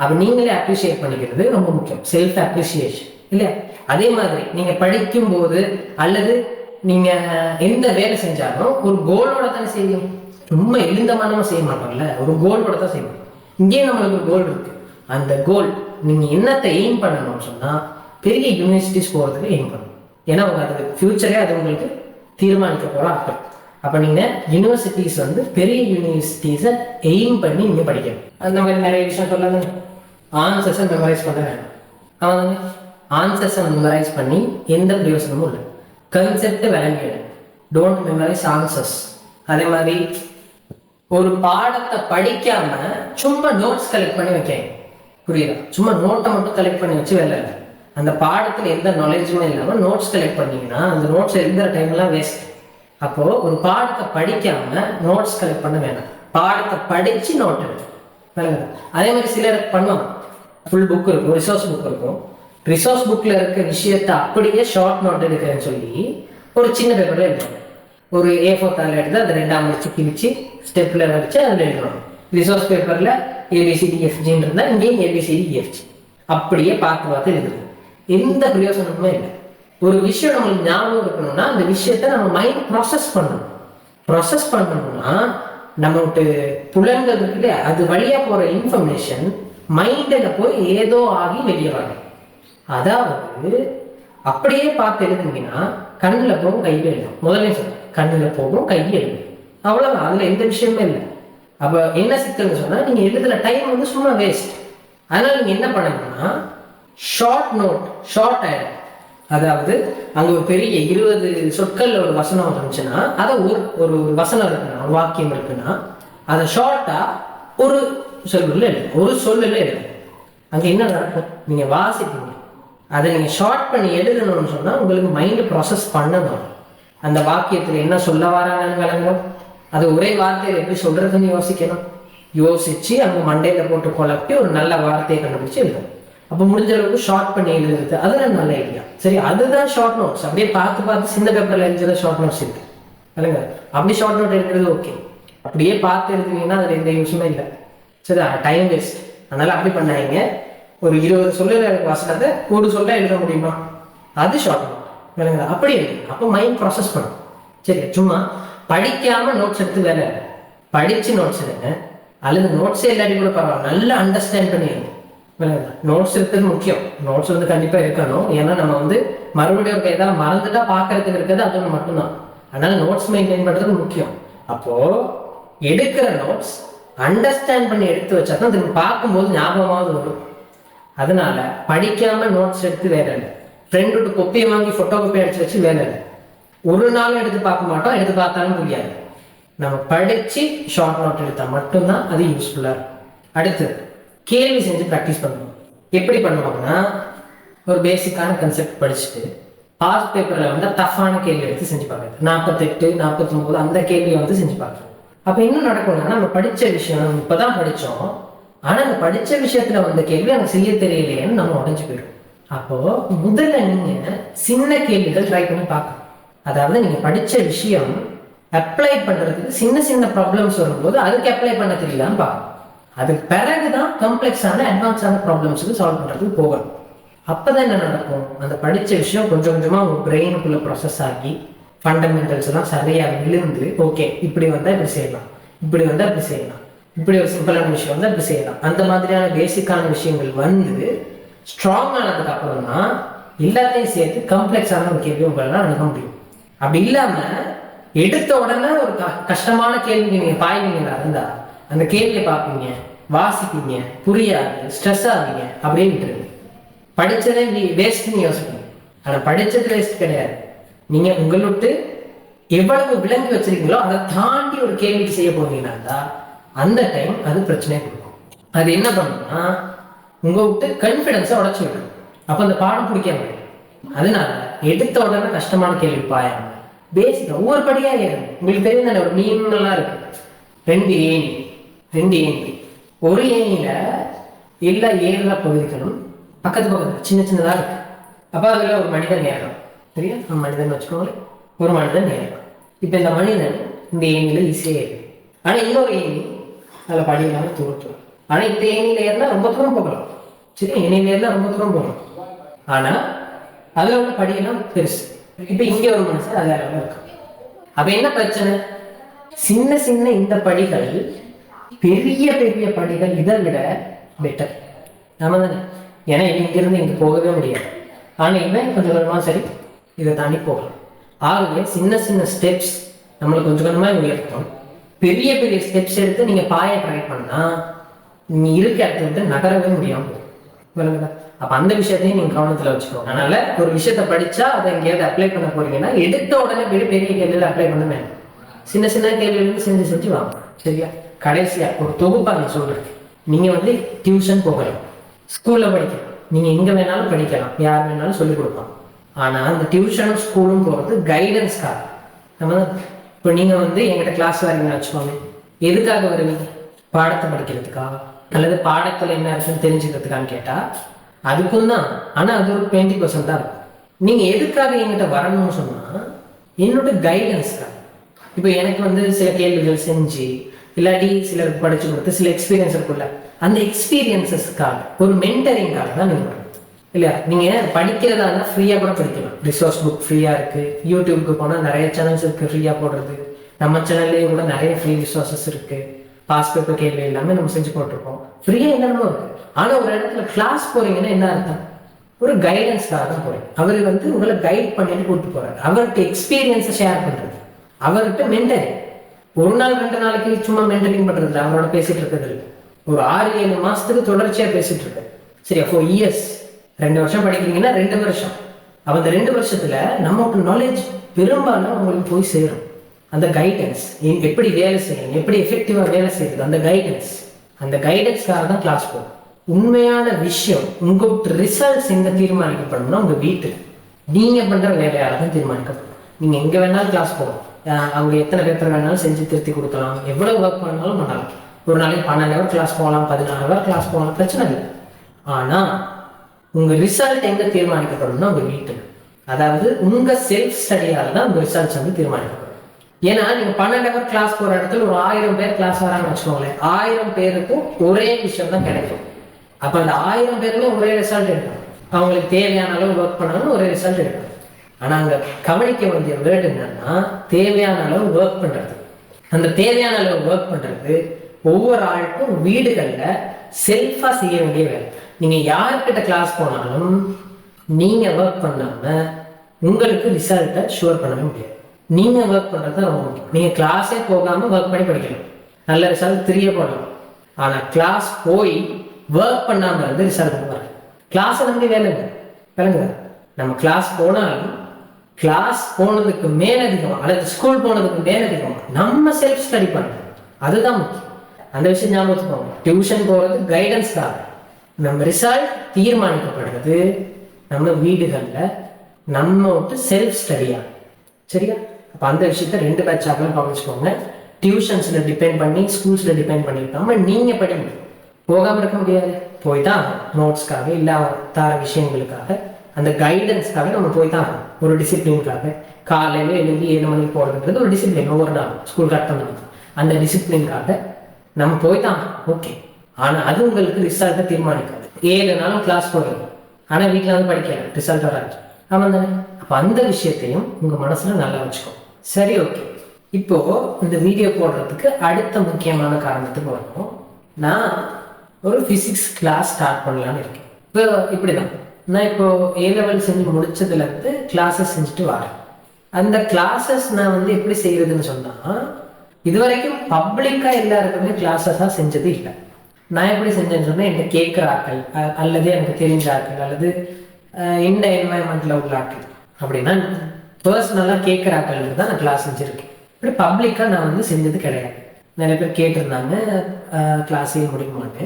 அப்ப நீங்களே அப்ரிஷியேட் பண்ணிக்கிறது ரொம்ப முக்கியம், செல்ஃப் அப்ரிசியேஷன். இல்லையா? அதே மாதிரி நீங்க படிக்கும் போது அல்லது நீங்க எந்த வேலை செஞ்சாலும் ஒரு கோலோட தானே செய்யணும். ரொம்ப எழுந்தமானமா செய்ய மாட்டோம்ல, ஒரு கோலோட தான் செய்யணும். இங்கே நம்மளுக்கு ஒரு கோல் இருக்கு. அந்த கோல் நீங்க என்னத்தை எய்ம் பண்ணணும்னு சொன்னா, பெரிய யூனிவர்சிட்டிஸ் போறதுக்கு எய்ம் பண்ணணும். ஏன்னா அது ஃபியூச்சரே அது உங்களுக்கு தீர்மானிக்க போற ஆட்கள். அப்ப நீங்க யூனிவர்சிட்டிஸ் பெரிய யூனிவர்சிட்டிஸை எய்ம் பண்ணி நீங்க படிக்கணும். அந்த மாதிரி நிறைய விஷயம் சொல்லாங்க. ஆன்சர்ஸை மெமரைஸ் பண்ண வேணும். ஆன்சர்ஸை மெமரைஸ் பண்ணி எந்த பிரயோசனமும் இல்லை. கன்செப்ட் விளங்கிடும். Don't memorise answers. அதே மாதிரி ஒரு பாடத்தை படிக்காம சும்மா நோட்ஸ் கலெக்ட் பண்ணி வைக்காங்க. புரியுதா? சும்மா நோட்டை மட்டும் கலெக்ட் பண்ணி வச்சு வேலை இல்லை. அந்த பாடத்துல எந்த நாலேஜுமே இல்லாமல் நோட்ஸ் கலெக்ட் பண்ணீங்கன்னா அந்த நோட்ஸ் எழுதுற டைம்லாம் வேஸ்ட். அப்போ ஒரு பாடத்தை படிக்காம நோட்ஸ் கலெக்ட் பண்ண வேணாம், பாடத்தை படிச்சு நோட் எடுத்து. அதே மாதிரி சிலர் பண்ணுவாங்க, ஃபுல் புக் இருக்கும், ரிசோர்ஸ் புக் இருக்கும், ரிசோர்ஸ் புக்ல இருக்க விஷயத்த அப்படியே ஷார்ட் நோட் எடுக்கிறேன்னு சொல்லி ஒரு சின்ன பேப்பர்ல எழுதுவாங்க. ஒரு A4 தாள் எடுத்து அதை 2ஆ முடிச்சு கிழிச்சு ஸ்டெப்ல வச்சு அதில் எழுதுவாங்க. ரிசோர்ஸ் பேப்பர்ல ABCDFGன்னு இருந்தால் இங்கேயும் ABCDFG அப்படியே பார்த்து பார்த்து எழுதுவோம். எந்த பிரயோசனமுமே இல்லை. ஒரு விஷயம் நம்மளுக்கு ஞாபகம் இருக்கணும்னா அந்த விஷயத்த நம்ம மைண்ட் ப்ராசஸ் பண்ணணும். ப்ராசஸ் பண்ணணும்னா நம்மளுக்கு புலன்கள் இருக்குல்ல, அது வழியா போற இன்ஃபர்மேஷன் மைண்டில் போய் ஏதோ ஆகி வெளியே வரும். அதாவது அப்படியே பார்த்து எழுதுனீங்கன்னா கண்ணில் போகும் கையில் எழுதும். முதல்ல சொல்றேன், கண்ணில் போகும் கையில் எழுதும், அவ்வளவுதான். அதுல எந்த விஷயமே இல்லை. அப்ப என்ன சிக்கல்னு சொன்னா நீங்க எழுதுற டைம் வந்து சும்மா வேஸ்ட். அதனால நீங்க என்ன பண்ணணும்னா ஷார்ட் நோட், ஷார்ட் ஆயிடும். அதாவது அங்க ஒரு பெரிய 20 சொற்கள்ல ஒரு வசனம் இருந்துச்சுன்னா அதை ஒரு வசனம் இருக்குன்னா, ஒரு வாக்கியம் இருக்குன்னா அதை ஷார்ட்டா ஒரு சொல்லுல எழுது, ஒரு சொல்லுல எழுது. அங்க என்ன நடக்கும்? நீங்க வாசிப்பீங்க, அதை நீங்க ஷார்ட் பண்ணி எழுதணும்னு சொன்னா உங்களுக்கு மைண்ட் ப்ராசஸ் பண்ணணும். அந்த வாக்கியத்துல என்ன சொல்ல வராங்கன்னு விளங்கணும். அது ஒரே வார்த்தையில எப்படி சொல்றதுன்னு யோசிக்கணும். யோசிச்சு அங்க மண்டையில போட்டு குழப்பி ஒரு நல்ல வார்த்தையை கண்டுபிடிச்சு எழுதணும். அப்போ முடிஞ்ச அளவுக்கு ஷார்ட் பண்ணி எழுதுறது அதுதான் நல்ல ஐடியா. சரி, அதுதான் ஷார்ட் நோட்ஸ். அப்படியே பார்த்து பார்த்து சின்ன பேப்பர்ல எழுதுற ஷார்ட் நோட்ஸ் இருக்கு இல்லைங்க. அப்படி ஷார்ட் நோட் எழுதுறது ஓகே. அப்படியே பார்த்து எழுதுவீங்கன்னா அதுல எந்த யூஸுமே இல்லை. சரி, டைம் வேஸ்ட். அதனால அப்படி பண்ணாங்க. ஒரு 20 சொல்ல வசனத்தை ஒரு சொல்ல எழுத முடியுமா? அது ஷார்ட் நோட் இல்லைங்களா? அப்படி எழுது. அப்போ மைண்ட் ப்ராசஸ் பண்ணும். சரி, சும்மா படிக்காம நோட்ஸ் எடுத்து வேலை இல்லை, படிச்சு நோட்ஸ் எடுங்க. அல்லது நோட்ஸே இல்லாட்டி கூட பரவாயில்ல, நல்லா அண்டர்ஸ்டாண்ட் பண்ணி நோட்ஸ் இருக்கிறது முக்கியம். நோட்ஸ் வந்து கண்டிப்பா இருக்கணும். ஏன்னா நம்ம வந்து மறுபடியும் ஏதாவது மறந்துட்டா பாக்குறதுக்கு இருக்கிறது அது ஒன்று மட்டும்தான். அதனால நோட்ஸ் மெயின்டைன் பண்றது முக்கியம். அப்போ எடுக்கிற நோட்ஸ் அண்டர்ஸ்டாண்ட் பண்ணி எடுத்து வச்சா தான் அதுக்கு பார்க்கும்போது ஞாபகமாவது வரும். அதனால படிக்காம நோட்ஸ் எடுத்து வேலை இல்லை. ஃப்ரெண்ட் விட்டு கொப்பியை வாங்கி போட்டோ காப்பி அடிச்சு வச்சு வேலை இல்லை. ஒரு நாளும் எடுத்து பார்க்க மாட்டோம், எடுத்து பார்த்தாலும் புரியாது. நம்ம படிச்சு ஷார்ட் நோட் எடுத்தா மட்டும்தான் அது யூஸ்ஃபுல்லா இருக்கும். அடுத்து கேள்வி செஞ்சு ப்ராக்டிஸ் பண்ணணும். எப்படி பண்ணுவாங்கன்னா ஒரு பேசிக்கான கன்செப்ட் படிச்சுட்டு பாஸ் பேப்பர்ல வந்து டஃப்பான கேள்வி எடுத்து செஞ்சு பார்க்குறது. 48, 49 அந்த கேள்வியை வந்து செஞ்சு பார்க்குறது. அப்ப என்ன நடக்கும்னா நம்ம படிச்ச விஷயம் இப்பதான் படிச்சோம், ஆனா அந்த படிச்ச விஷயத்துல வந்த கேள்வி எனக்கு செய்ய தெரியலையேன்னு நம்ம உடஞ்சு போயிடும். அப்போ முதல்ல நீங்க சின்ன கேள்விகள் ட்ரை பண்ணி பார்க்கணும். அதாவது நீங்க படிச்ச விஷயம் அப்ளை பண்றதுக்கு சின்ன சின்ன ப்ராப்ளம்ஸ் வரும்போது அதுக்கு அப்ளை பண்ண தெரியலான்னு பார்க்கணும். அதுக்கு பிறகுதான் காம்ப்ளெக்ஸான அட்வான்ஸான ப்ராப்ளம்ஸுக்கு சால்வ் பண்றதுக்கு போகணும். அப்பதான் என்ன நடக்கும்? அந்த படிச்ச விஷயம் கொஞ்சம் கொஞ்சமா உங்க பிரெயினுக்குள்ள ப்ராசஸ் ஆகி ஃபண்டமெண்டல்ஸ் எல்லாம் சரியா விழுந்து, ஓகே இப்படி வந்தா இப்படி செய்யலாம், இப்படி வந்தா இப்படி செய்யலாம், இப்படி ஒரு சிம்பிளான விஷயம் வந்தா இப்படி செய்யலாம், அந்த மாதிரியான பேசிக்கான விஷயங்கள் வந்து ஸ்ட்ராங் ஆனதுக்கு அப்புறம் தான் எல்லாத்தையும் சேர்த்து காம்ப்ளெக்ஸான ஒரு கேள்வி உங்களால அணுக முடியும். அப்படி இல்லாம எடுத்த உடனே ஒரு கஷ்டமான கேள்வி நீங்க பாய்வீங்களா இருந்தா அந்த கேள்வியை பார்ப்பீங்க, வாசிப்பீங்க, புரியாது, ஸ்ட்ரெஸ் ஆவீங்க, அப்படியே விட்டுருங்க. படிச்சதே வேஸ்ட்னு யோசிப்பீங்க. ஆனா படிச்சது வேஸ்ட் கிடையாது. நீங்க உங்களோட்டு எவ்வளவு விளங்கி வச்சிருக்கீங்களோ அதை தாண்டி ஒரு கேள்விக்கு செய்ய போவீங்கன்னா அந்த டைம் அது பிரச்சனையை கொடுக்கும். அது என்ன பண்ணும்னா உங்க விட்டு கான்ஃபிடன்ஸை உடச்சி விடும். அப்ப அந்த பாடம் பிடிக்காம. அதனால எடுத்த உடனே கஷ்டமான கேள்வி பாயாம பேசிக்கா ஒவ்வொரு படியா ஏறும். உங்களுக்கு தெரியும் தானே, ஒரு மீன்லாம் இருக்கு, 2 ஏணி. ஒரு ஏணியில எல்லா ஏறுற பகுதிகளும் பக்கத்து சின்ன சின்னதா இருக்கு. அப்ப அதுல ஒரு மனிதன் ஏறும். சரியா? மனிதன் வச்சுக்கோங்க, ஒரு மனிதன் ஏறும். இப்ப இந்த மனிதன் இந்த ஏணியில ஈஸியா ஏறும். ஆனா இன்னொரு ஏணி அதுல படியில்லாம தூரம். ஆனா இந்த ஏணியில ஏறினா ரொம்ப தூரம் போகலாம். சரி, ஏணியில ஏறினா ரொம்ப தூரம் போகலாம். ஆனா அதுல உள்ள படியெல்லாம் பெருசு. இப்ப இங்க ஒரு மனுஷன் அது அளவுல இருக்கு. அப்ப என்ன பிரச்சனை? சின்ன சின்ன இந்த படிகள் பெரிய பெரிய படிகள் இதை விட பெட்டர். நம்ம தானே, ஏன்னா இங்கிருந்து இங்க போகவே முடியாது. ஆனா இவன் கொஞ்சம் கொஞ்சமா சரி இதை தாண்டி போகலாம். ஆகவே சின்ன சின்ன ஸ்டெப்ஸ் நம்மளுக்கு கொஞ்சம் கொஞ்சமா உயர்த்தும். பெரிய பெரிய ஸ்டெப்ஸ் எடுத்து நீங்க பாய ட்ரை பண்ணா நீ இருக்க இடத்துல விட்டு நகரவே முடியாம. விளங்குதா? அப்ப அந்த விஷயத்தையும் நீங்க கவனத்துல வச்சுக்கோங்க. அதனால ஒரு விஷயத்த படிச்சா அதை எங்கேயாவது அப்ளை பண்ண போறீங்கன்னா எடுத்த உடனே பெரிய கேள்வியில அப்ளை பண்ண வேண்டாம். சின்ன சின்ன கேள்விகளுக்கு செஞ்சு வாங்க. சரியா? கடைசியா ஒரு தொகுப்பா நீ சொல்றேன். நீங்க வந்து டியூஷன் போகலாம், ஸ்கூல்ல படிக்கலாம், நீங்க எங்க வேணாலும் படிக்கலாம், யார் வேணாலும் சொல்லிக் கொடுப்பாங்க. ஆனா அந்த டியூஷனும் ஸ்கூலும் போறது கைடன்ஸ்க்காக. நம்ம இப்போ நீங்க வந்து எங்கிட்ட கிளாஸ் வரீங்கன்னு வச்சுக்கோங்க, எதுக்காக வருவீங்க? பாடத்தை படிக்கிறதுக்கா அல்லது பாடத்துல என்ன இருக்குன்னு தெரிஞ்சுக்கிறதுக்கான்னு கேட்டா அதுக்கும் தான். ஆனா அது ஒரு 20% தான் இருக்கும். நீங்க எதுக்காக என்கிட்ட வரணும்னு சொன்னா என்னோட கைடன்ஸ்க்காக. இப்போ எனக்கு வந்து சில கேள்விகள் செஞ்சு இல்லாட்டி சிலருக்கு படிச்சு கொடுத்து சில எக்ஸ்பீரியன்ஸ் இருக்குல்ல, அந்த எக்ஸ்பீரியன்சஸ்க்காக ஒரு மென்டரிங்காக தான் நீங்க வரணும் இல்லையா? நீங்க படிக்கிறதா இருந்தால் ஃப்ரீயா கூட படிக்கலாம். ரிசோர்ஸ் புக் ஃப்ரீயா இருக்கு, யூடியூப்க்கு போனா நிறைய சேனல்ஸ் இருக்கு ஃப்ரீயா போடுறது. நம்ம சேனல்லேயே கூட நிறைய ஃப்ரீ ரிசோர்சஸ் இருக்கு. பாஸ் பேப்பர் கேள்வி எல்லாமே நம்ம செஞ்சு போட்டிருக்கோம், ஃப்ரீயா என்னென்னமோ இருக்கு. ஆனா ஒரு இடத்துல கிளாஸ் போறீங்கன்னா என்ன அர்த்தம்? ஒரு கைடன்ஸ்க்காக தான் போறீங்க. அவர் வந்து உங்களை கைட் பண்ணிட்டு கூப்பிட்டு போறாரு, அவர்கிட்ட எக்ஸ்பீரியன்ஸை ஷேர் பண்றது, அவர்கிட்ட மென்டரிங். ஒரு நாள் 2 நாளைக்கு சும்மா மென்டரிங் பண்றது, அவரோட பேசிட்டு இருக்கிறது இல்லை. ஒரு 6-7 மாசத்துக்கு தொடர்ச்சியா பேசிட்டு இருக்கு. சரியா? 4 years, 2 வருஷம் படிக்கிறீங்கன்னா 2 வருஷம். அப்ப அந்த 2 வருஷத்துல நமக்கு நாலேஜ் பெரும்பாலும் உங்களுக்கு போய் சேரும். அந்த கைடன்ஸ், எப்படி வேலை செய்யணும், எப்படி எஃபெக்டிவா வேலை செய்யுது, அந்த கைடன்ஸ்க்காக தான் கிளாஸ் போகும். உண்மையான விஷயம் உங்க ரிசல்ட்ஸ் எங்க தீர்மானிக்கப்படணும்னா உங்க வீட்டுல நீங்க பண்ற வேலையால தான் தீர்மானிக்கப்படும். நீங்க எங்க வேணாலும் கிளாஸ் போகலாம், அவங்க எத்தனை பேப்பர் வேணாலும் செஞ்சு திருத்தி கொடுக்கலாம், எவ்வளவு ஒர்க் பண்ணாலும் பண்ணலாம். ஒரு நாளைக்கு 12 hour கிளாஸ் போகலாம், 16 hour கிளாஸ் போகலாம், பிரச்சனை இல்லை. ஆனா உங்க ரிசல்ட் எங்க தீர்மானிக்கப்படும்னா உங்க வீட்டுல. அதாவது உங்க செல்ஃப் ஸ்டடியால தான் உங்க ரிசல்ட்ஸ் வந்து தீர்மானிக்கப்படும். ஏன்னா நீங்க 12 hour கிளாஸ் போற இடத்துல ஒரு 1000 பேர் கிளாஸ் வராங்கன்னு வச்சுக்கோங்களேன், 1000 பேருக்கும் ஒரே விஷயம் தான் கிடைக்கும். அப்ப அந்த 1000 பேருமே ஒரே ரிசல்ட் எடுக்கும். அவங்களுக்கு தேவையான அளவு ஒர்க் பண்ணாலும் ஒரே ரிசல்ட் எடுக்கும். ஆனா அங்க கவனிக்க வேண்டிய வேர்டு என்னன்னா தேவையான அளவு ஒர்க் பண்றது. அந்த தேவையான அளவு ஒர்க் பண்றது ஒவ்வொரு ஆளுக்கும் வீடுகள்ல செல்ஃபா செய்ய வேண்டிய வேலை. நீங்க யாருக்கிட்ட கிளாஸ் போனாலும் நீங்க ஒர்க் பண்ணாம உங்களுக்கு ரிசல்ட்டை ஷுவர் பண்ணவே முடியாது. நீங்க ஒர்க் பண்றது ரொம்ப முக்கியம். நீங்க கிளாஸே போகாம ஒர்க் பண்ணி படிக்கணும், நல்ல ரிசல்ட் 3 போடலாம். ஆனா கிளாஸ் போய் ஒர்க் பண்ணாம இருந்து ரிசல்ட் வராது. கிளாஸ் நம்பி வேலை இல்லை, விளங்குதா? நம்ம கிளாஸ் போனாலும் கிளாஸ் போனதுக்கு மேலதிகமா அல்லது ஸ்கூல் போனதுக்கு மேலதிகமா நம்ம செல்ஃப் ஸ்டடி பண்ணணும், அதுதான் முக்கியம். அந்த விஷயம் ஞாபகத்துக்கோங்க. டியூஷன் போறது கைடன்ஸ்க்காக, நம்ம ரிசல்ட் தீர்மானிக்கப்படுறது நம்ம வீடுகள்ல நம்மோட்டு செல்ஃப் ஸ்டடியா. சரியா? அப்ப அந்த விஷயத்த 2 பேட்சாக கவனிச்சுக்கோங்க. டியூஷன்ஸ்ல டிபெண்ட் பண்ணி ஸ்கூல்ஸ்ல டிபெண்ட் பண்ணிருக்காம நீங்க படிக்க போகாம இருக்க முடியாது. போய் தான் நோட்ஸ்க்காக இல்ல தார விஷயங்களுக்காக அந்த கைடன்ஸ்க்காக நம்ம போய் தான் ஒரு டிசிப்ளின்காக காலையில எழுதி 7 மணிக்கு போறதுன்றது ஒரு டிசிப்ளின். ஒவ்வொரு நாள் ஸ்கூல் கட் பண்ணாங்க அந்த டிசிப்ளின்காக நம்ம போய் தான் ஓகே. ஆனா அது உங்களுக்கு ரிசல்ட்டை தீர்மானிக்காது. 7 நாளும் கிளாஸ் போடுறது ஆனா வீட்டுல வந்து படிக்கல, ரிசல்ட் வராது. ஆமா தானே? அப்ப அந்த விஷயத்தையும் உங்க மனசுல நல்லா வச்சுக்கோ. சரி, ஓகே. இப்போ இந்த வீடியோ போடுறதுக்கு அடுத்த முக்கியமான காரணத்துக்கு வரணும். நான் ஒரு பிசிக்ஸ் கிளாஸ் ஸ்டார்ட் பண்ணலான்னு இருக்கேன். இப்போ இப்படிதான் நான் இப்போ A level செஞ்சு முடிச்சதுல இருந்து கிளாஸஸ் செஞ்சுட்டு வரேன். அந்த கிளாஸஸ் நான் வந்து எப்படி செய்யறதுன்னு சொன்னா, இது வரைக்கும் பப்ளிக்கா எல்லாருக்குமே கிளாஸஸா செஞ்சது இல்லை. நான் எப்படி செஞ்சேன்னு சொன்னா, என்ன கேட்கிற ஆட்கள் அல்லது எனக்கு தெரிஞ்ச ஆட்கள் அல்லது இந்த என்வாயன்மெண்ட்ல உள்ள ஆட்கள் அப்படின்னா பர்சனலா கேட்கிற ஆட்களுக்கு தான் நான் கிளாஸ் செஞ்சிருக்கேன். இப்படி பப்ளிக்கா நான் வந்து செஞ்சது கிடையாது. நிறைய பேர் கேட்டிருந்தாங்க கிளாஸ் செய்ய முடியுமான்னு.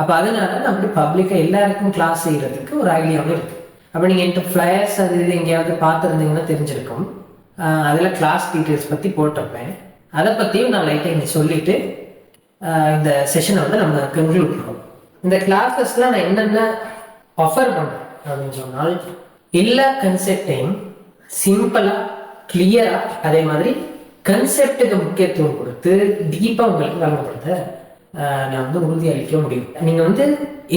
அப்ப அதனால நான் அப்படி பப்ளிக்கா எல்லாருக்கும் கிளாஸ் செய்யறதுக்கு ஒரு ஐடியாவும் இருக்கு. அப்ப நீங்க என்கிட்ட ஃபிளையர்ஸ் அது இது எங்கேயாவது பார்த்துருந்தீங்கன்னா தெரிஞ்சிருக்கும். அதுல கிளாஸ் டீட்டெயில்ஸ் பத்தி போட்டிருப்பேன். அதை பத்தியும் நான் லைட்டா இங்க சொல்லிட்டு இந்த செஷனை வந்து நம்ம கன்க்ளூட் பண்ணுவோம். இந்த கிளாஸஸ்ல நான் என்னென்ன ஆஃபர் பண்றேன் அப்படின்னு சொன்னால், எல்லா கன்செப்டையும் சிம்பிளா கிளியரா அதே மாதிரி கன்செப்டுக்கு முக்கியத்துவம் கொடுத்து டீப்பா உங்களுக்கு வழங்கப்படுத்த நான் வந்து உறுதி அளிக்க முடியும். நீங்க வந்து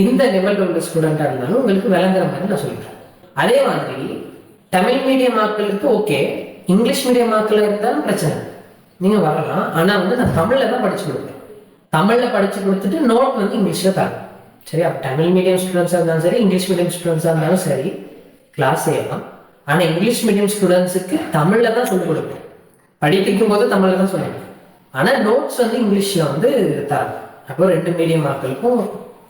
எந்த லெவலில் உள்ள ஸ்டூடெண்டா இருந்தாலும் உங்களுக்கு விளங்குற மாதிரி நான் சொல்லிக்கிறேன். அதே மாதிரி தமிழ் மீடியம் மக்களுக்கு ஓகே, இங்கிலீஷ் மீடியம் மக்கள் இருந்தாலும் பிரச்சனை நீங்க வரலாம். ஆனா வந்து நான் தமிழ்ல தான் படிச்சு கொடுப்பேன். தமிழ்ல படிச்சு கொடுத்துட்டு நோட் வந்து இங்கிலீஷ்ல தரேன். சரி, அப்ப தமிழ் மீடியம் ஸ்டூடெண்ட்ஸா இருந்தாலும் சரி, இங்கிலீஷ் மீடியம் ஸ்டூடெண்ட்ஸா இருந்தாலும் சரி கிளாஸ் செய்யலாம். ஆனா இங்கிலீஷ் மீடியம் ஸ்டூடெண்ட்ஸுக்கு தமிழ்ல தான் சொல்லிக் கொடுப்பேன். படிப்பிக்கும் போது தமிழ்ல தான் சொல்லுவேன். ஆனா நோட்ஸ் வந்து இங்கிலீஷ்ல வந்து தரேன். அப்போ 2 மீடியம் மக்களுக்கும்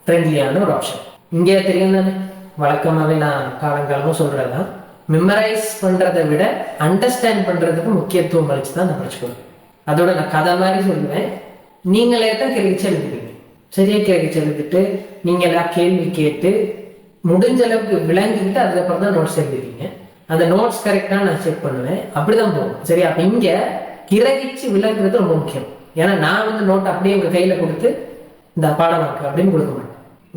ஃப்ரெண்ட்லியான ஒரு ஆப்ஷன். இங்கே தெரியும் தானே, வழக்கமாகவே நான் காலங்காலமும் சொல்கிறதான், மெமரைஸ் பண்ணுறதை விட அண்டர்ஸ்டாண்ட் பண்ணுறதுக்கு முக்கியத்துவம் அளிச்சு தான் நான் படிச்சுக்கணும். அதோட நான் கதை மாதிரி சொல்லுவேன், நீங்களே தான் கேள்விச்சு எழுதுவீங்க. சரியா கேள்விச்சு எழுதிட்டு நீங்கள் எல்லாம் கேள்வி கேட்டு முடிஞ்ச அளவுக்கு விளங்கிக்கிட்டு அதுக்கப்புறம் தான் நோட்ஸ் எழுதுவீங்க. அந்த நோட்ஸ் கரெக்டாக நான் செக் பண்ணுவேன், அப்படிதான் போகும். சரியா? அப்போ இங்கே கிரகிச்சு விளங்குறது ரொம்ப முக்கியம். ஏன்னா நான் வந்து நோட் அப்படியே உங்கள் கையில் கொடுத்து இந்த பாடமாக்கு அப்படின்னு கொடுக்க மாட்டேன்.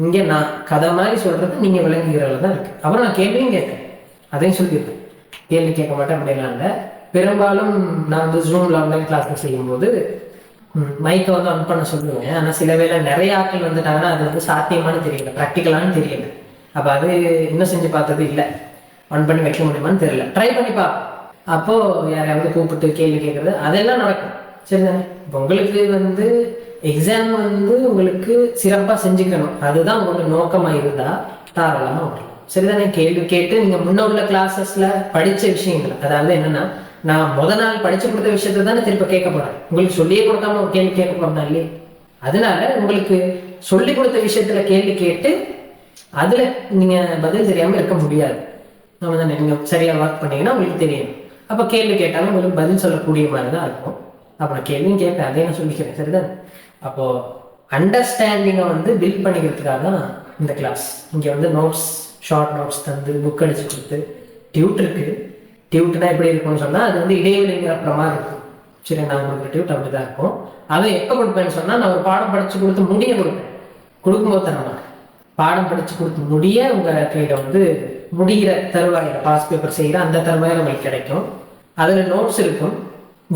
இங்கே நான் கதை மாதிரி சொல்றது நீங்கள் விளங்குகிறதுல தான் இருக்கு. அப்புறம் நான் கேள்வியும் கேட்பேன், அதையும் சொல்லியிருக்கேன். கேள்வி கேட்க மாட்டேன் அப்படிலாம் இல்லை. பெரும்பாலும் நான் வந்து ஜூம்ல ஆன்லைன் கிளாஸ் செய்யும்போது மைக்கை வந்து ஆன் பண்ண சொல்லுவேன். ஆனால் சில வேளை நிறைய ஆட்கள் வந்துட்டாங்கன்னா அது வந்து சாத்தியமானு தெரியல, ப்ராக்டிக்கலானு தெரியல. அப்போ அது இன்னும் செஞ்சு பார்த்தது இல்லை, ஆன் பண்ணி வைக்க முடியுமான்னு தெரியல. ட்ரை பண்ணி பார்ப்போம். அப்போது யாரையாவது கூப்பிட்டு கேள்வி கேட்குறது அதெல்லாம் நடக்கும். சரிதானே? இப்போ உங்களுக்கு வந்து எக்ஸாம் வந்து உங்களுக்கு சிறப்பாக செஞ்சுக்கணும், அதுதான் உங்களுக்கு நோக்கமாக இருந்தால் தாராளமாக வரலாம். சரிதானே? கேள்வி கேட்டு நீங்கள் முன்ன உள்ள கிளாஸஸில் படித்த விஷயங்கள், அதாவது என்னென்னா நான் நாள் படிச்சு கொடுத்த விஷயத்தை தானே திரும்ப கேட்க போறேன். உங்களுக்கு சொல்லியே கொடுக்காம ஒரு கேள்வி கேட்க போறேன் இல்லையே. அதனால உங்களுக்கு சொல்லி கொடுத்த விஷயத்துல கேள்வி கேட்டு அதுல நீங்க பதில் தெரியாம இருக்க முடியாது. நம்ம தானே, நீங்க சரியா ஒர்க் பண்ணீங்கன்னா உங்களுக்கு தெரியும். அப்ப கேள்வி கேட்டாலும் உங்களுக்கு பதில் சொல்லக்கூடிய மாதிரி தான் இருக்கும். அப்புறம் கேள்வியும் கேட்பேன், அதே நான் சொல்லிக்கிறேன். சரிதான்? அப்போ அண்டர்ஸ்டாண்டிங்கை வந்து பில்ட் பண்ணிக்கிறதுக்காக தான் இந்த கிளாஸ். இங்க வந்து நோட்ஸ், ஷார்ட் நோட்ஸ் தந்து புக் அடிச்சு கொடுத்து டியூட் இருக்கு. டியூட்னா எப்படி இருக்கும்னு சொன்னால் அது வந்து இடைவெளிங்கிற அப்புறமா இருக்கும். சரி, நான் உங்களுக்கு டியூட் அப்படி தான் இருக்கும். அதை எப்போ கொடுப்பேன்னு சொன்னால் நான் ஒரு பாடம் படித்து கொடுத்து முடிய கொடுப்பேன். கொடுக்கும்போது தரமாட்டேன். பாடம் படித்து கொடுத்து முடிய உங்கள் கையில் வந்து முடிகிற தருவாயில் பாஸ் பேப்பர் செய்கிற அந்த தருவாயில் உங்களுக்கு கிடைக்கும். அதில் நோட்ஸ் இருக்கும்,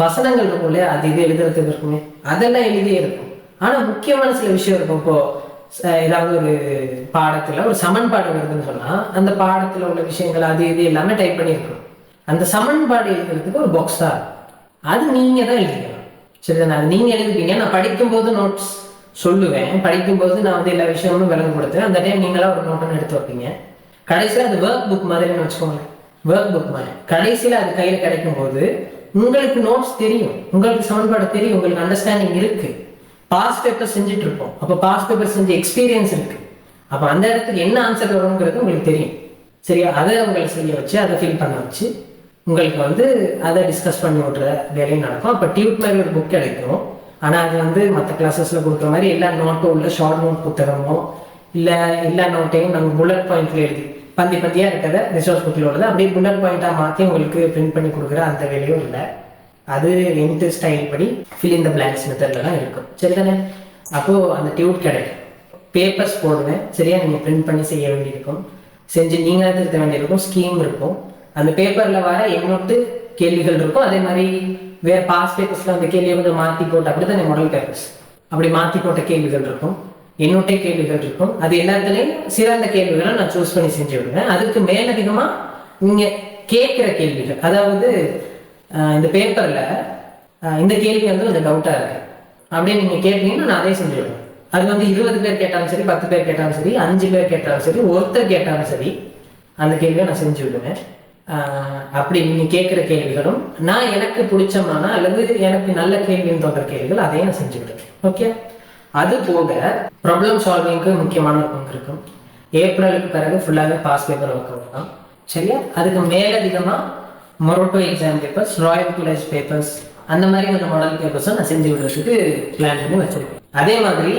வசனங்கள் இருக்கும் இல்லையா, அது இது எழுதுறதுக்கு இருக்குமே, அதெல்லாம் எழுதியே இருக்கும். ஆனால் முக்கியமான சில விஷயம் இருக்கும். இப்போது ஏதாவது ஒரு பாடத்தில் ஒரு சமன்பாடு வருதுன்னு சொன்னால் அந்த பாடத்தில் உள்ள விஷயங்கள் அது இது எல்லாமே டைப் பண்ணியிருக்கணும். அந்த சமன்பாடு எழுதுறதுக்கு ஒரு பாக்ஸ் தான், அது நீங்க தான் எழுதிக்கலாம். சரிதானே? அது நீங்க எழுதுப்பீங்க. நான் படிக்கும்போது நோட்ஸ் சொல்லுவேன், படிக்கும்போது நான் வந்து எல்லா விஷயமும் விளங்க கொடுத்தேன். அந்த டைம் நீங்களா ஒரு நோட்டுன்னு எடுத்து வைப்பீங்க. கடைசியில் அது ஒர்க் புக் மாதிரின்னு வச்சுக்கோங்க, ஒர்க் புக் மாதிரி. கடைசியில் அது கையில் கிடைக்கும் போது உங்களுக்கு நோட்ஸ் தெரியும், உங்களுக்கு சமன்பாடு தெரியும், உங்களுக்கு அண்டர்ஸ்டாண்டிங் இருக்கு. பாஸ் பேப்பர் செஞ்சுட்டு இருப்போம், அப்போ பாஸ் பேப்பர் செஞ்ச எக்ஸ்பீரியன்ஸ் இருக்கு. அப்போ அந்த இடத்துக்கு என்ன ஆன்சர் வருங்கிறது உங்களுக்கு தெரியும். சரியா? அதை உங்களை செய்ய வச்சு அதை ஃபில் பண்ண வச்சு உங்களுக்கு வந்து அதை டிஸ்கஸ் பண்ணி விட்ற வேலையும் நடக்கும். அப்போ டியூட் மாதிரி ஒரு புக் கிடைக்கும். ஆனால் அது வந்து மற்ற கிளாஸஸில் கொடுக்குற மாதிரி எல்லா நோட்டும் உள்ள ஷார்ட் நோட் புத்தகமோ இல்லை எல்லா நோட்டையும் நாங்கள் புல்லட் பாயிண்ட்ல எழுதி பந்தி பந்தியாக இருக்கிறத ரிசோர்ஸ் புக்கில் உள்ளது அப்படியே புல்லட் பாயிண்டாக மாற்றி உங்களுக்கு பிரிண்ட் பண்ணி கொடுக்குற அந்த வேலையும் இல்லை. அது எந்த ஸ்டைல் படி ஃபில் இன் த பிளாங்க்ஸ் மெத்தடில் தான் இருக்கும். சரிதானே? அப்போது அந்த டியூட் கிடைக்கும். பேப்பர்ஸ் போடுவேன். சரியா? நீங்கள் பிரிண்ட் பண்ணி செய்ய வேண்டியிருக்கும், செஞ்சு நீங்கள் திருத்த வேண்டியிருக்கும். ஸ்கீம் இருக்கும். அந்த பேப்பரில் வர எண்ணூட்டு கேள்விகள் இருக்கும். அதே மாதிரி வேறு பாஸ் பேப்பர்ஸில் அந்த கேள்வியை கொஞ்சம் மாற்றி போட்டு அப்படி தானே மாடல் பேப்பர்ஸ் அப்படி மாற்றி போட்ட கேள்விகள் இருக்கும், எண்ணூட்டே கேள்விகள் இருக்கும். அது எல்லாத்துலேயும் சிறந்த கேள்விகளை நான் சூஸ் பண்ணி செஞ்சு விடுவேன். அதுக்கு மேலதிகமாக நீங்கள் கேட்குற கேள்விகள், அதாவது இந்த பேப்பரில் இந்த கேள்வி வந்து கொஞ்சம் டவுட்டாக இருக்கு அப்படின்னு நீங்கள் கேட்டீங்கன்னா நான் அதே செஞ்சு விடுவேன். அது வந்து 20 பேர் கேட்டாலும் சரி, 10 பேர் கேட்டாலும் சரி, 5 பேர் கேட்டாலும் சரி, ஒருத்தர் கேட்டாலும் சரி, அந்த கேள்வியை நான் செஞ்சு விடுவேன். அப்படி நீங்க கேட்குற கேள்விகளும் நான் எனக்கு பிடிச்சமான அல்லது எனக்கு நல்ல கேள்வின்னு தோன்ற கேள்விகள் அதையும் நான் செஞ்சு விடுவேன். ஓகே? அது போக ப்ராப்ளம் சால்விங்க்கு முக்கியமான ஒரு பங்கு இருக்கும். ஏப்ரலுக்கு பிறகு ஃபுல்லாகவே பாஸ் பேப்பர் ஒர்க் அவுட். சரியா? அதுக்கு மேலதிகமாக மொரோட்டோ exam papers, Royal College papers, அந்த மாதிரி கொஞ்சம் மாடல் பேப்பர்ஸும் நான் செஞ்சு விடுறதுக்கு பிளான் பண்ணி வச்சிருக்கேன். அதே மாதிரி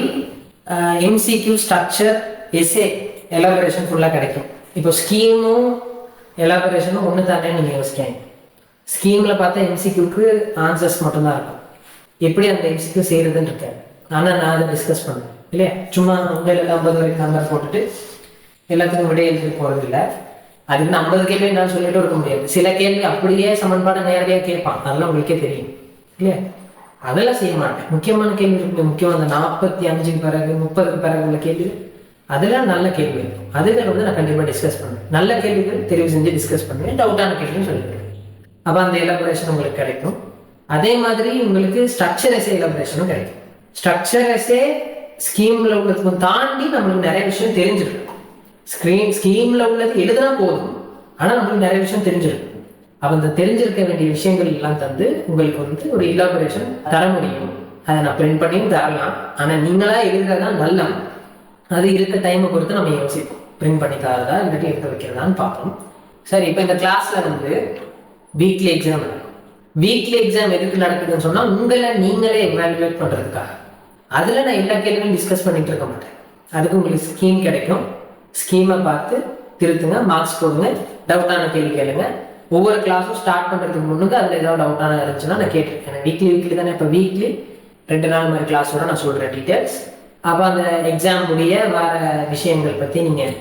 எம்சிக்யூ, ஸ்ட்ரக்சர், எஸ்ஏ, எலாபரேஷன் ஃபுல்லாக கிடைக்கும். இப்போ ஸ்கீமும் எலாபரேஷனும் ஒன்று தானே நீங்கள் யோசிக்காங்க. ஸ்கீமில் பார்த்தா எம்சிக்யூக்கு ஆன்சர்ஸ் மட்டும்தான் இருக்கும், எப்படி அந்த எம்சிக்யூ செய்யறதுன்னு இருக்காது. ஆனால் நான் அதை டிஸ்கஸ் பண்ணுவேன் இல்லையா? சும்மா 50 வரைக்கும் நம்பர் போட்டுட்டு எல்லாத்துக்கும் விட எழுதி போகிறது இல்லை. அதுக்கு 50 கேள்வி நான் சொல்லிட்டு இருக்க முடியாது. சில கேள்வி அப்படியே சமன்பாடு நேரடியாக கேட்பான், அதெல்லாம் உங்களுக்கே தெரியும் இல்லையா? அதெல்லாம் செய்ய மாட்டேன். முக்கியமான கேள்வி இருக்கு, முக்கியம் அந்த 45 பிறகு 30 பிறகு உள்ள கேள்வி, அதெல்லாம் நல்ல கேள்வி இருக்கும். அதுகள் வந்து நான் கண்டிப்பாக டிஸ்கஸ் பண்ணுவேன். நல்ல கேள்விகள் தெரிவு செஞ்சு டிஸ்கஸ் பண்ணுவேன், டவுட்டான கேள்வின்னு சொல்லிடுவேன். அப்போ அந்த எலாபரேஷன் உங்களுக்கு கிடைக்கும். அதே மாதிரி உங்களுக்கு ஸ்ட்ரக்சர் எஸ்ஏ எலாபரேஷனும் கிடைக்கும். ஸ்ட்ரக்சர் எஸ்ஏ ஸ்கீம்ல உள்ளதுக்கும் தாண்டி நம்மளுக்கு நிறைய விஷயம் தெரிஞ்சிருக்கும். ஸ்கீம்ல உள்ளது எழுதுனா போதும், ஆனால் நம்மளுக்கு நிறைய விஷயம் தெரிஞ்சிருக்கும். அப்போ அந்த தெரிஞ்சிருக்க வேண்டிய விஷயங்கள் எல்லாம் தந்து உங்களுக்கு வந்து ஒரு எலாபரேஷன் தர முடியும். அதை நான் பிரிண்ட் பண்ணியும் தரலாம், ஆனால் நீங்களா எழுதுறதுதான் நல்ல. அது இருக்க டைமை பொறுத்து நம்ம யோசிப்போம், பிரிண்ட் பண்ணி தரதா இல்லாட்டி எடுத்து வைக்கிறதான்னு பார்ப்போம். சரி, இப்போ இந்த கிளாஸ்ல வந்து வீக்லி எக்ஸாம் நடக்கும். வீக்லி எக்ஸாம் எதுக்கு நடக்குதுன்னு சொன்னா உங்களை நீங்களே எவாலுவேட் பண்றதுக்காக. அதுல நான் எல்லா கேள்வியும் டிஸ்கஸ் பண்ணிட்டு இருக்க மாட்டேன். அதுக்கு உங்களுக்கு ஸ்கீம் கிடைக்கும். ஸ்கீமை பார்த்து திருத்துங்க, மார்க்ஸ் போடுங்க, டவுட்டான கேள்வி கேளுங்க. ஒவ்வொரு கிளாஸும் ஸ்டார்ட் பண்றதுக்கு முன்னுக்கு அதுல ஏதாவது டவுட்டான இருந்துச்சுன்னா நான் கேட்டிருக்கேன். வீக்லி தானே, இப்போ வீக்லி 2 நாள் மாதிரி கிளாஸோட நான் சொல்றேன் டீட்டெயில்ஸ். அப்போ அந்த எக்ஸாம் முடிய வர விஷயங்கள் பற்றி நீங்கள்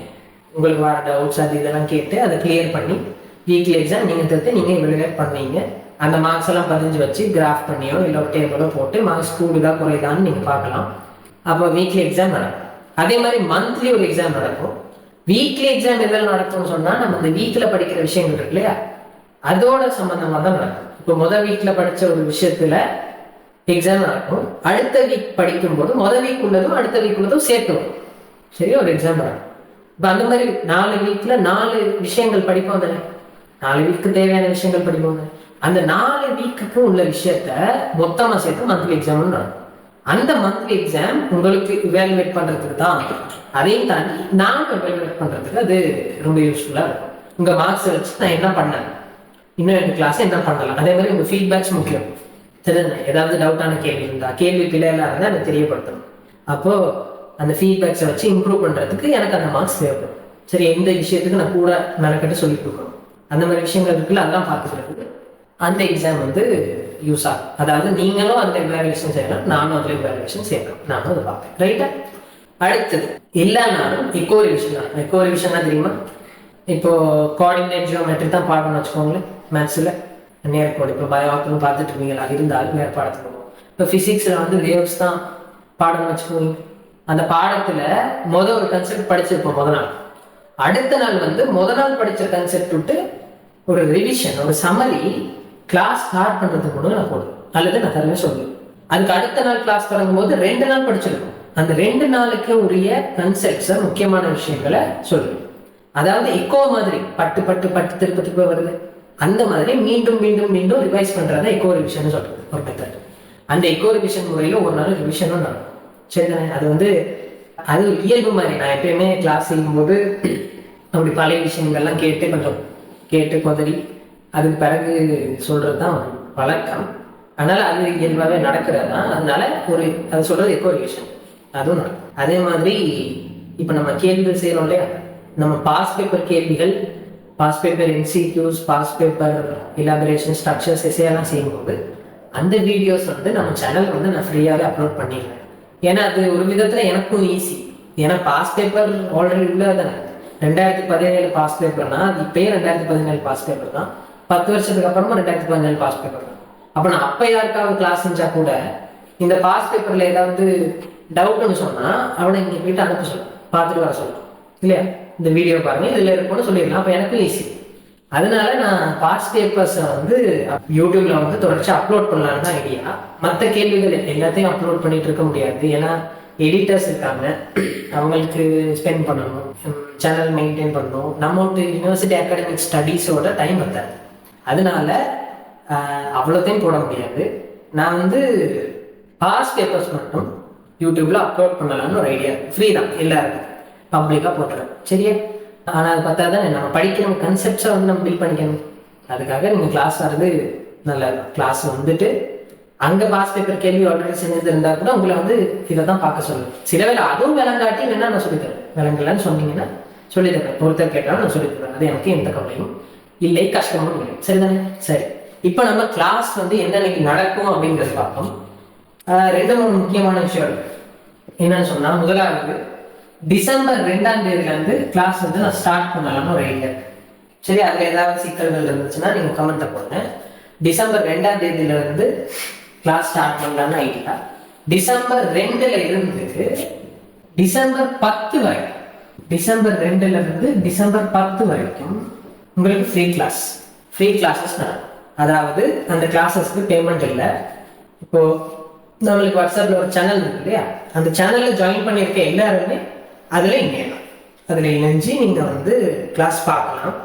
உங்களுக்கு வர டவுட்ஸ் அது இதெல்லாம் கேட்டு அதை கிளியர் பண்ணி வீக்லி எக்ஸாம் நீங்கள் தடுத்து நீங்கள் எவலுவேட் பண்ணீங்க. அந்த மார்க்ஸ் எல்லாம் பதிஞ்சு வச்சு கிராஃப் பண்ணியோ இல்லை ஒரு டேபிளோ போட்டு மார்க்ஸ் கூடுதா குறையுதான்னு நீங்கள் பார்க்கலாம். அப்போ வீக்லி எக்ஸாம் நடக்கும். அதே மாதிரி மந்த்லி ஒரு எக்ஸாம் நடக்கும். வீக்லி எக்ஸாம் எதில் நடக்கும்னு சொன்னால் நம்ம இந்த வீக்கில் படிக்கிற விஷயங்கள் இருக்கு இல்லையா, அதோட சம்மந்தமாக தான் நடக்கும். இப்போ முதல் வீக்கில் படித்த ஒரு விஷயத்தில் எக்ஸாம் நடக்கும். அடுத்த வீக் படிக்கும்போது முதல் வீக் உள்ளதும் அடுத்த வீக் உள்ளதும் சேர்த்து வரும். சரி, ஒரு எக்ஸாம் நடக்கும். இப்போ அந்த மாதிரி 4 வீக்ல 4 விஷயங்கள் படிப்போம் தானே, 4 வீக்கு தேவையான விஷயங்கள் படிப்போம். அந்த 4 வீக்குக்கு உள்ள விஷயத்த மொத்தமாக சேர்த்து மந்த்லி எக்ஸாம்னு நடக்கும். அந்த மந்த்லி எக்ஸாம் உங்களுக்கு இவாலுவேட் பண்றதுக்கு தான். அதையும் தாண்டி நான் இவாலுவேட் பண்றதுக்கு அது ரொம்ப யூஸ்ஃபுல்லாக இருக்கும். உங்கள் மார்க்ஸை வச்சு நான் என்ன பண்ணேன், இன்னும் எனக்கு கிளாஸ் என்ன பண்ணலாம், அதே மாதிரி உங்கள் ஃபீட்பேக்ஸ் முக்கியம். சரி, ஏதாவது டவுட்டான கேள்வி இருந்தா, கேள்வி பிள்ளைகளாக இருந்தால் எனக்கு தெரியப்படுத்தணும். அப்போ அந்த ஃபீட்பேக்ஸை வச்சு இம்ப்ரூவ் பண்றதுக்கு எனக்கு அந்த மார்க்ஸ் தேவைப்படும். சரி, எந்த விஷயத்துக்கு நான் கூட மெனக்கட்டு சொல்லி கொடுக்கணும், அந்த மாதிரி விஷயங்கள் இருக்குல்ல, அதெல்லாம் பார்த்துக்கிறதுக்கு அந்த எக்ஸாம் வந்து யூஸ் ஆகும். அதாவது நீங்களும் அந்த எவாலுவேஷன் செய்யலாம், நானும் அந்த எவாலுவேஷன் செய்யலாம், நானும் அதை பார்ப்பேன். ரைட்டா? அடுத்தது எல்லா நாளும் எக்கோ ரிவிஷன் தான். எக்கோ ரிவிஷன்னா தெரியுமா? இப்போ கோஆர்டினேட் ஜியோமெட்ரி தான் பாடணும்னு வச்சுக்கோங்களேன் மேத்ஸில். நேர்கோடு இப்போ பயோன்னு பார்த்துட்டு இருக்கீங்களா, இருந்தாலும் வேறு பாடத்துக்கு போகும். இப்போ ஃபிசிக்ஸில் வந்து வேவ்ஸ் தான் பாடம்னு வச்சுக்கோங்க. அந்த பாடத்தில் ஒரு கன்செப்ட் படிச்சிருப்போம் முதல் நாள். அடுத்த நாள் வந்து முதல் நாள் படித்த கன்செப்ட் விட்டு ஒரு ரிவிஷன், ஒரு சம்மரி கிளாஸ் ஸ்டார்ட் பண்ணுறதுக்கு முன்னாடி நான் போடுவேன், அல்லது நான் தரவே சொல்லுவேன். அதுக்கு அடுத்த நாள் கிளாஸ் தொடங்கும் போது 2 நாள் படிச்சிருக்கோம். அந்த 2 நாளுக்கு உரிய கன்செப்ட்ஸை, முக்கியமான விஷயங்களை சொல்லுவேன். அதாவது எக்கோ மாதிரி பட்டு பட்டு பட்டு திருப்ப திருப்ப வருது, அந்த மாதிரி மீண்டும் மீண்டும் மீண்டும் ரிவைஸ் பண்றத எக்கோ ரிவிஷன் சொல்றது ஒரு மெத்தட். அந்த எக்கோ ரிவிஷன் முறையில ஒரு நாள் ரிவிஷனும் நடக்கும். சரிதானே? அது வந்து அது இயல்பு மாதிரி. நான் எப்பயுமே கிளாஸ் செய்யும்போது அப்படி பழைய விஷயங்கள்லாம் கேட்டு கொஞ்சம் கேட்டு கொதறி அதுக்கு பிறகு சொல்றது தான் வழக்கம். அதனால அது இயல்பாகவே நடக்கிறது தான். அதனால ஒரு அது சொல்றது எக்கோ ரிவிஷன், அதுவும் நடக்கும். அதே மாதிரி இப்போ நம்ம கேள்விகள் செய்யறோம் இல்லையா, நம்ம பாஸ் பேப்பர் கேள்விகள், past paper MCQs, past paper elaboration, structures, எல்லாம் செய்யும்போது அந்த வீடியோஸ் வந்து நம்ம சேனல் வந்து நான் ஃப்ரீயாகவே அப்லோட் பண்ணிடுறேன். ஏன்னா அது ஒரு விதத்தில் எனக்கும் ஈஸி. ஏன்னா பாஸ் பேப்பர் ஆல்ரெடி உள்ளதானே. 2017 பாஸ் பேப்பர்னா அது இப்பயே 2017 பாஸ் பேப்பர் தான். 10 வருஷத்துக்கு அப்புறமா 2017 பாஸ் பேப்பர் தான். அப்போ நான் அப்போ யாருக்காவது கிளாஸ் செஞ்சா கூட இந்த பாஸ் பேப்பரில் ஏதாவது டவுட்னு சொன்னால் அவனை இங்கே போயிட்டு அனுப்ப சொல்லும், பார்த்துட்டு வர சொல்லும் இல்லையா, இந்த வீடியோ பாருங்க இதில் இருக்கும்னு சொல்லிடலாம். அப்போ எனக்கும் ஈஸி. அதனால நான் பாஸ் பேப்பர்ஸை வந்து யூடியூப்ல வந்து தொடர்ச்சி அப்லோட் பண்ணலான்னு தான் ஐடியா. மற்ற கேள்விகள் எல்லாத்தையும் அப்லோட் பண்ணிட்டு இருக்க முடியாது. ஏன்னா எடிட்டர்ஸ் இருக்காங்க, அவங்களுக்கு ஸ்பெண்ட் பண்ணணும், சேனல் மெயின்டைன் பண்ணணும். நம்ம யூனிவர்சிட்டி அகாடமிக் ஸ்டடீஸோட டைம் பத்தாது. அதனால அவ்வளோத்தையும் போட முடியாது. நான் வந்து பாஸ் பேப்பர்ஸ் மட்டும் யூடியூப்ல அப்லோட் பண்ணலாம்னு ஒரு ஐடியா. ஃப்ரீ தான், எல்லாருக்கும் பப்ளிக்காக போட்டுறேன். சரியா? ஆனால் அது பார்த்தா தான் நம்ம படிக்கணும், கன்செப்ட்ஸை வந்து நம்ம பில்ட் பண்ணிக்கணும். அதுக்காக நீங்கள் கிளாஸ் வர்றது நல்ல கிளாஸ் வந்துட்டு அங்கே பாஸ் பேப்பர் கேள்வி ஆல்ரெடி செஞ்சது இருந்தால் கூட உங்களை வந்து இதை தான் பார்க்க சொல்லுவேன். சில வேலை அதுவும் விளங்காட்டி வேணா நான் சொல்லித்தரேன். விளங்கலன்னு சொன்னீங்கன்னா சொல்லித்தரேன், ஒருத்தர் கேட்டாலும் நான் சொல்லித்தரேன். அது எனக்கு எந்த கவலையும் இல்லை, கஷ்டமும் இல்லை. சரிதானே? சரி, இப்போ நம்ம கிளாஸ் வந்து என்னன்னைக்கு நடக்கும் அப்படிங்கிறது பார்ப்போம். 2-3 முக்கியமான விஷயம் இருக்கு. என்னன்னு சொன்னால், முதலாவது டிசம்பர் 2ஆம் தேதியிலேருந்து கிளாஸ் வந்து நான் ஸ்டார்ட் பண்ணலாம்னு ஒரு ஐடியா. சரி, அதில் ஏதாவது சிக்கல்கள் இருந்துச்சுன்னா நீங்கள் கமெண்ட்டை போடுங்க. டிசம்பர் 2ஆம் தேதியிலேருந்து கிளாஸ் ஸ்டார்ட் பண்ணலாம்னு ஐடியா. டிசம்பர் 2ல இருந்து டிசம்பர் 10 வரைக்கும், டிசம்பர் 2ல இருந்து டிசம்பர் 10 வரைக்கும் உங்களுக்கு ஃப்ரீ கிளாஸஸ் நடக்கும். அதாவது அந்த கிளாஸஸ்க்கு பேமெண்ட் இல்லை. இப்போ நம்மளுக்கு வாட்ஸ்அப்ல ஒரு சேனல் இருக்கு இல்லையா, அந்த சேனல்ல ஜாயின் பண்ணியிருக்க எல்லாருமே அதில் இணையலாம். அதில் இணைஞ்சு நீங்கள் வந்து கிளாஸ் பார்க்கலாம்.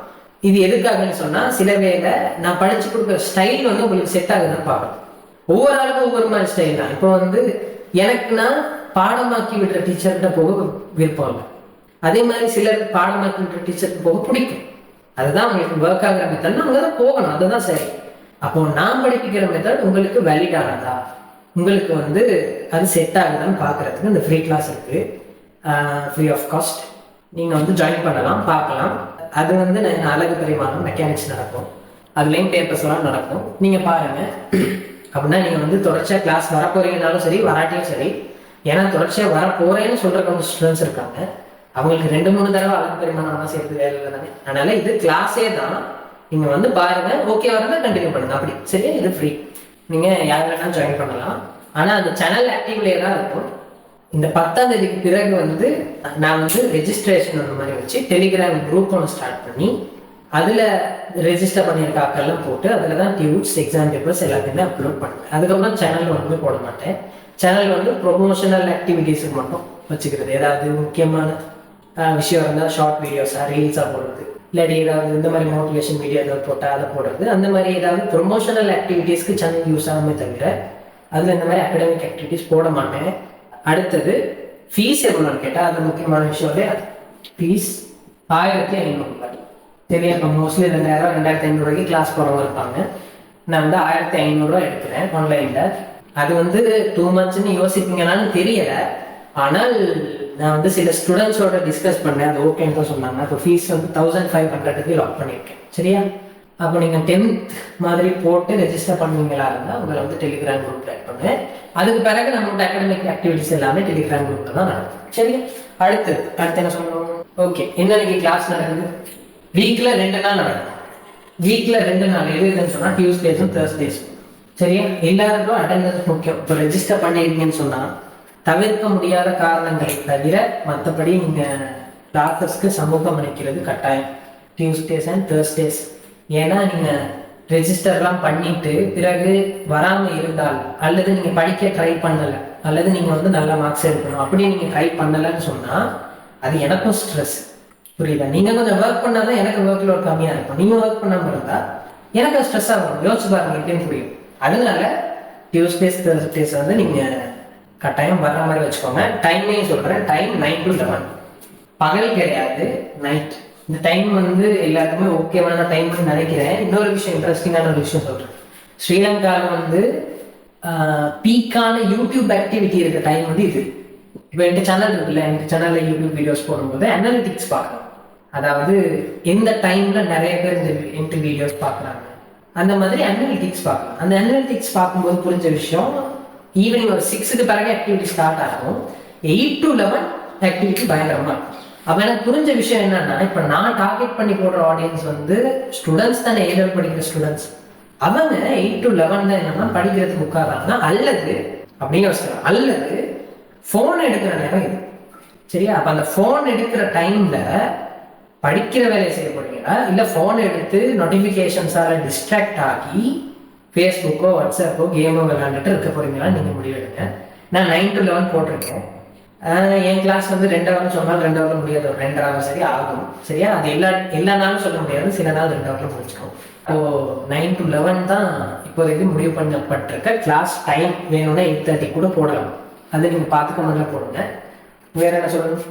இது எதுக்காகன்னு சொன்னால், சில வேளை நான் படித்து கொடுக்குற ஸ்டைல் வந்து உங்களுக்கு செட் ஆகுதுன்னு பார்க்கணும். ஒவ்வொரு ஆளுக்கும் ஒவ்வொரு மாதிரி ஸ்டைல் தான். இப்போ வந்து எனக்குன்னா பாடமாக்கி விடுற டீச்சர்கிட்ட போக விருப்பம் இல்லை. அதே மாதிரி சிலர் பாடமாக்கி விடுற டீச்சருக்கு போக பிடிக்கும். அதுதான் உங்களுக்கு ஒர்க் ஆகிற மெத்தட், அவங்க தான் போகணும், அதுதான் சரி. அப்போ நான் படிப்பிக்கிற மெத்தட் உங்களுக்கு வேலிட் ஆனதா, உங்களுக்கு வந்து அது செட் ஆகுதான்னு பார்க்கறதுக்கு இந்த ஃப்ரீ கிளாஸ் இருக்கு, ஃப்ரீ ஆஃப் காஸ்ட். நீங்கள் வந்து ஜாயின் பண்ணலாம், பார்க்கலாம். அது வந்து அழகு பரிமாணம் மெக்கானிக்ஸ் நடக்கும், அதுலேயும் பேப்பர்ஸ் எல்லாம் நடக்கும். நீங்கள் பாருங்கள். அப்படின்னா நீங்கள் வந்து தொடர்ச்சியாக கிளாஸ் வர போறீங்கனாலும் சரி, வராட்டியும் சரி. ஏன்னா தொடர்ச்சியாக வர போறேன்னு சொல்கிற கொஞ்சம் ஸ்டூடெண்ட்ஸ் இருக்காங்க, அவங்களுக்கு 2-3 தடவை அழகு பரிமாணம்லாம் சேர்த்து வேலை தானே. அதனால இது கிளாஸே தான். நீங்கள் வந்து பாருங்க, ஓகே வரதான் கண்டினியூ பண்ணுங்க, அப்படி சரியா. இது ஃப்ரீ, நீங்கள் யார் வேணாலும் ஜாயின் பண்ணலாம். ஆனால் அந்த சேனல் ஆக்டிவ்லேயே தான் இருக்கும். இந்த 10ஆம் தேதிக்கு பிறகு வந்து நான் வந்து ரெஜிஸ்ட்ரேஷன் அந்த மாதிரி வச்சு டெலிகிராம் குரூப் ஒன்று ஸ்டார்ட் பண்ணி அதில் ரெஜிஸ்டர் பண்ணியிருக்க ஆக்கெல்லாம் போட்டு அதில் தான் டியூட்ஸ், எக்ஸாம் பேப்பர்ஸ் எல்லாத்தையுமே அப்லோட் பண்ணுவேன். அதுக்கப்புறம் சேனல் வந்து போட மாட்டேன். சேனல் வந்து ப்ரொமோஷனல் ஆக்டிவிட்டீஸுக்கு மட்டும் வச்சுக்கிறது. ஏதாவது முக்கியமான விஷயம் இருந்தால் ஷார்ட் வீடியோஸாக ரீல்ஸாக போடுறது, இல்லாட்டி ஏதாவது இந்த மாதிரி மோட்டிவேஷன் வீடியோ ஏதாவது போட்டால் அதை போடுறது. அந்த மாதிரி ஏதாவது ப்ரொமோஷனல் ஆக்டிவிட்டீஸ்க்கு சேனல் யூஸ் ஆகாமே தவிர அதில் இந்த மாதிரி அகடமிக் ஆக்டிவிட்டீஸ் போட மாட்டேன். அடுத்தது ஃபீஸ் எவ்வளோன்னு கேட்டால் அது முக்கியமான விஷயம் இல்லையா. ஃபீஸ் 1500 சரி. அப்போ மோஸ்ட்லி 2000-2500 கிளாஸ் போகிறவங்க இருப்பாங்க. நான் வந்து 1500 எடுக்கிறேன் ஆன்லைனில். அது வந்து 2 monthsன்னு யோசிப்பீங்களான்னு தெரியலை. ஆனால் நான் வந்து சில ஸ்டூடெண்ட்ஸோட டிஸ்கஸ் பண்ணேன், அது ஓகேன்னு தான் சொன்னாங்க. அப்போ ஃபீஸ் வந்து 1500 லாக் பண்ணியிருக்கேன், சரியா. அப்போ நீங்கள் 10th மாதிரி போட்டு ரெஜிஸ்டர் பண்ணுவீங்களா இருந்தால் உங்களை வந்து டெலிகிராம் குரூப் ஆட் பண்ணுவேன். அதுக்கு பிறகு நம்மளோட அகாடமிக் ஆக்டிவிட்டிஸ் எல்லாமே டெலிகிராம் குரூப்பில் தான் நடக்கும், சரியா. அடுத்து என்ன சொல்லணும்? ஓகே, என்னன்னைக்கு கிளாஸ் நடக்குது? வீக்கில் 2 நாள் நடக்கும். வீக்கில் 2 நாள் எது எதுன்னு சொன்னால் டியூஸ்டேஸும் தேர்ஸ்டேஸும், சரியா. எல்லாருக்கும் அட்டெண்டன்ஸ் முக்கியம். இப்போ ரெஜிஸ்டர் பண்ணியிருக்கீங்கன்னு சொன்னால் தவிர்க்க முடியாத காரணங்களை தவிர மற்றபடி நீங்கள் கிளாஸஸ்க்கு சமூகம் அளிக்கிறது கட்டாயம் டியூஸ்டேஸ் அண்ட் தேர்ஸ்டேஸ். ஏன்னா நீங்கள் ரெஜிஸ்டர்லாம் பண்ணிட்டு பிறகு வராமல் இருந்தால், அல்லது நீங்கள் படிக்க ட்ரை பண்ணலை, அல்லது நீங்கள் வந்து நல்ல மார்க்ஸ் எடுக்கணும் அப்படி நீங்கள் ட்ரை பண்ணலைன்னு சொன்னால் அது எனக்கும் ஸ்ட்ரெஸ், புரியுதா. நீங்கள் கொஞ்சம் ஒர்க் பண்ணால் தான் எனக்கு ஒர்க் லோட் கம்மியாக இருக்கும். நீங்கள் ஒர்க் பண்ணாமல் இருந்தால் எனக்கு ஸ்ட்ரெஸ் ஆகும். யோசிச்சு பாருங்க, எப்படின்னு புரியும். அதனால டியூஸ்டேஸ் தேர்ஸ்டேஸ் வந்து நீங்கள் கட்டாயம் வர்ற மாதிரி வச்சுக்கோங்க. டைமையும் சொல்கிறேன், டைம் 9 to 11, பகல் கிடையாது, நைட். இந்த டைம் வந்து எல்லாருக்குமே ஓகேவான டைம்னு நினைக்கிறேன். இன்னொரு விஷயம், இன்ட்ரெஸ்டிங்கான ஒரு விஷயம் சொல்கிறேன். ஸ்ரீலங்காவில் வந்து பீக்கான யூடியூப் ஆக்டிவிட்டி இருக்க டைம் வந்து இது. இப்போ எங்கள் சேனல் இருக்குல்ல, எங்கள் சேனலில் யூடியூப் வீடியோஸ் போடும்போது அனாலிட்டிக்ஸ் பார்க்கணும். அதாவது எந்த டைமில் நிறைய பேர் இந்த வீடியோஸ் பார்க்குறாங்க, அந்த மாதிரி அனாலிட்டிக்ஸ் பார்க்கலாம். அந்த அனாலிட்டிக்ஸ் பார்க்கும்போது புரிஞ்ச விஷயம், ஈவினிங் ஒரு 6க்கு பிறகு ஆக்டிவிட்டி ஸ்டார்ட் ஆகும். 8 to 11 ஆக்டிவிட்டி பயங்கரமா இருக்கும். அப்போ எனக்கு புரிஞ்ச விஷயம் என்னன்னா, இப்போ நான் டார்கெட் பண்ணி போடுற ஆடியன்ஸ் வந்து ஸ்டூடெண்ட்ஸ் தானே, ஏழு படிக்கிற ஸ்டூடெண்ட்ஸ். அவங்க 8 to 11 தான் என்னன்னா படிக்கிறதுக்கு உட்கார்றாங்க, அல்லது அப்படின்னு யோசிக்கலாம், அல்லது ஃபோன் எடுக்கிற நேரம் இது, சரியா. அப்போ அந்த ஃபோன் எடுக்கிற டைம்ல படிக்கிற வேலையை செய்ய போறீங்களா, இல்லை ஃபோன் எடுத்து நோட்டிஃபிகேஷன்ஸால டிஸ்ட்ராக்ட் ஆகி ஃபேஸ்புக்கோ வாட்ஸ்அப்போ கேமோ விளையாண்டுட்டு இருக்க போறீங்களா நீங்கள் முடிவெடுங்க. நான் 9 to 11 போட்டிருக்கேன். என் கிளாஸ் வந்து 2 hours சொன்னால் 2 hour முடியாது, ஒரு 2 hours சரி ஆகும், சரியா. அது எல்லா நாளும் சொல்ல முடியாது, சில நாள் 2 hour முடிச்சுக்கோம். ஸோ 9 to 11 தான் இப்போதைக்கு முடிவு பண்ணப்பட்டிருக்க கிளாஸ் டைம். வேணும்னா 8:30 கூட போடலாம், அது நீங்கள் பார்த்துக்கணும் போடுங்க. வேற என்ன சொல்லணும்?